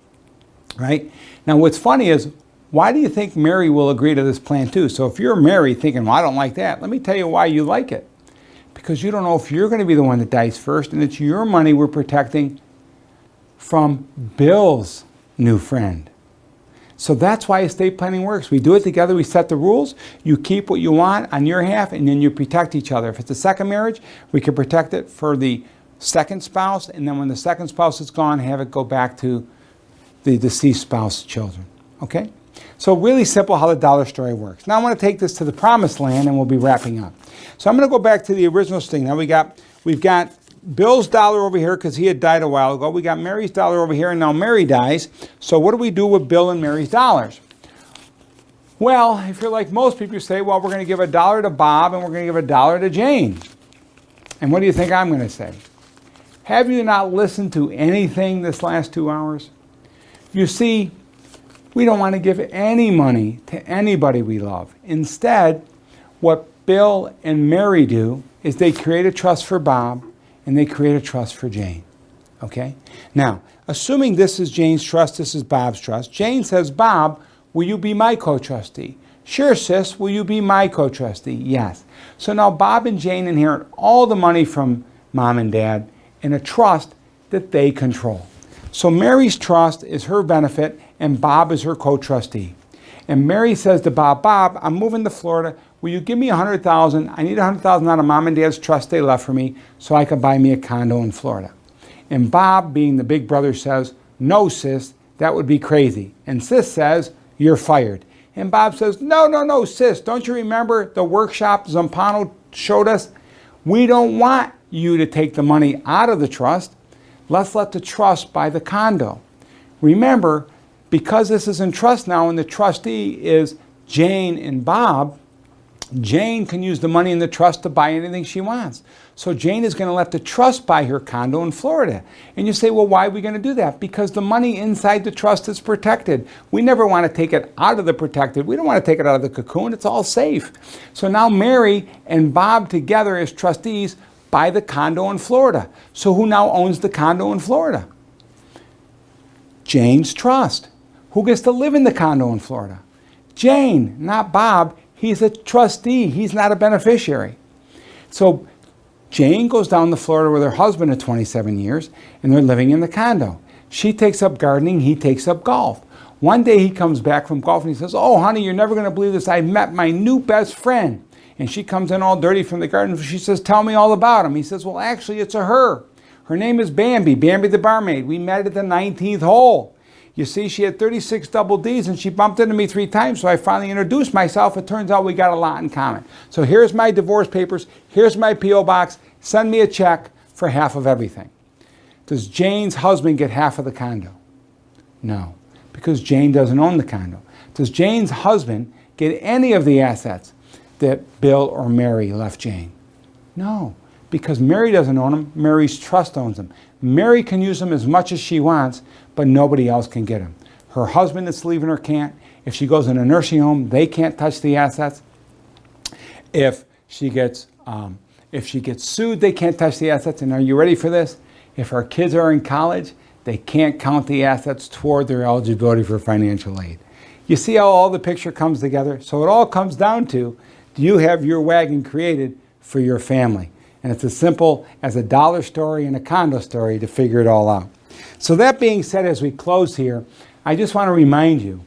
Right? Now what's funny is, why do you think Mary will agree to this plan too? So if you're Mary thinking, well, I don't like that, let me tell you why you like it. Because you don't know if you're going to be the one that dies first, and it's your money we're protecting from Bill's new friend. So that's why estate planning works. We do it together, we set the rules, you keep what you want on your half, and then you protect each other. If it's a second marriage, we can protect it for the second spouse, and then when the second spouse is gone, have it go back to the deceased spouse's children. Okay? So really simple how the dollar story works. Now I want to take this to the promised land and we'll be wrapping up. So I'm going to go back to the original thing. Now we've got Bill's dollar over here because he had died a while ago. We got Mary's dollar over here and now Mary dies. So what do we do with Bill and Mary's dollars? Well, if you're like most people, you say, well, we're going to give $1 to Bob and we're going to give $1 to Jane. And what do you think I'm going to say? Have you not listened to anything this last 2 hours? You see, we don't want to give any money to anybody we love. Instead, what Bill and Mary do is they create a trust for Bob and they create a trust for Jane. Okay? Now, assuming this is Jane's trust, this is Bob's trust, Jane says, Bob, will you be my co-trustee? Sure, Sis, will you be my co-trustee? Yes. So now Bob and Jane inherit all the money from Mom and Dad in a trust that they control. So Mary's trust is her benefit and Bob is her co-trustee. And Mary says to Bob, Bob, I'm moving to Florida. Will you give me $100,000? I need $100,000 out of Mom and Dad's trust they left for me so I can buy me a condo in Florida. And Bob, being the big brother, says, no, Sis, that would be crazy. And Sis says, you're fired. And Bob says, no, Sis, don't you remember the workshop Zampano showed us? We don't want you to take the money out of the trust. Let's let the trust buy the condo. Remember, because this is in trust now and the trustee is Jane and Bob, Jane can use the money in the trust to buy anything she wants. So Jane is going to let the trust buy her condo in Florida. And you say, well, why are we going to do that? Because the money inside the trust is protected. We never want to take it out of the protected. We don't want to take it out of the cocoon. It's all safe. So now Mary and Bob together as trustees buy the condo in Florida. So who now owns the condo in Florida? Jane's trust. Who gets to live in the condo in Florida? Jane, not Bob. He's a trustee. He's not a beneficiary. So Jane goes down to Florida with her husband of 27 years, and they're living in the condo. She takes up gardening. He takes up golf. One day he comes back from golf and he says, oh, honey, you're never going to believe this. I met my new best friend. And she comes in all dirty from the garden. She says, tell me all about him. He says, well, actually, it's a her. Her name is Bambi the barmaid. We met at the 19th hole. You see, she had 36 double Ds and she bumped into me 3 times, so I finally introduced myself. It turns out we got a lot in common. So here's my divorce papers. Here's my P.O. box. Send me a check for half of everything. Does Jane's husband get half of the condo? No, because Jane doesn't own the condo. Does Jane's husband get any of the assets that Bill or Mary left Jane? No, because Mary doesn't own them. Mary's trust owns them. Mary can use them as much as she wants, but nobody else can get them. Her husband that's leaving her can't. If she goes in a nursing home, they can't touch the assets. If she gets sued, they can't touch the assets. And are you ready for this? If her kids are in college, they can't count the assets toward their eligibility for financial aid. You see how all the picture comes together? So it all comes down to, do you have your wagon created for your family? And it's as simple as a dollar story and a condo story to figure it all out. So that being said, as we close here, I just want to remind you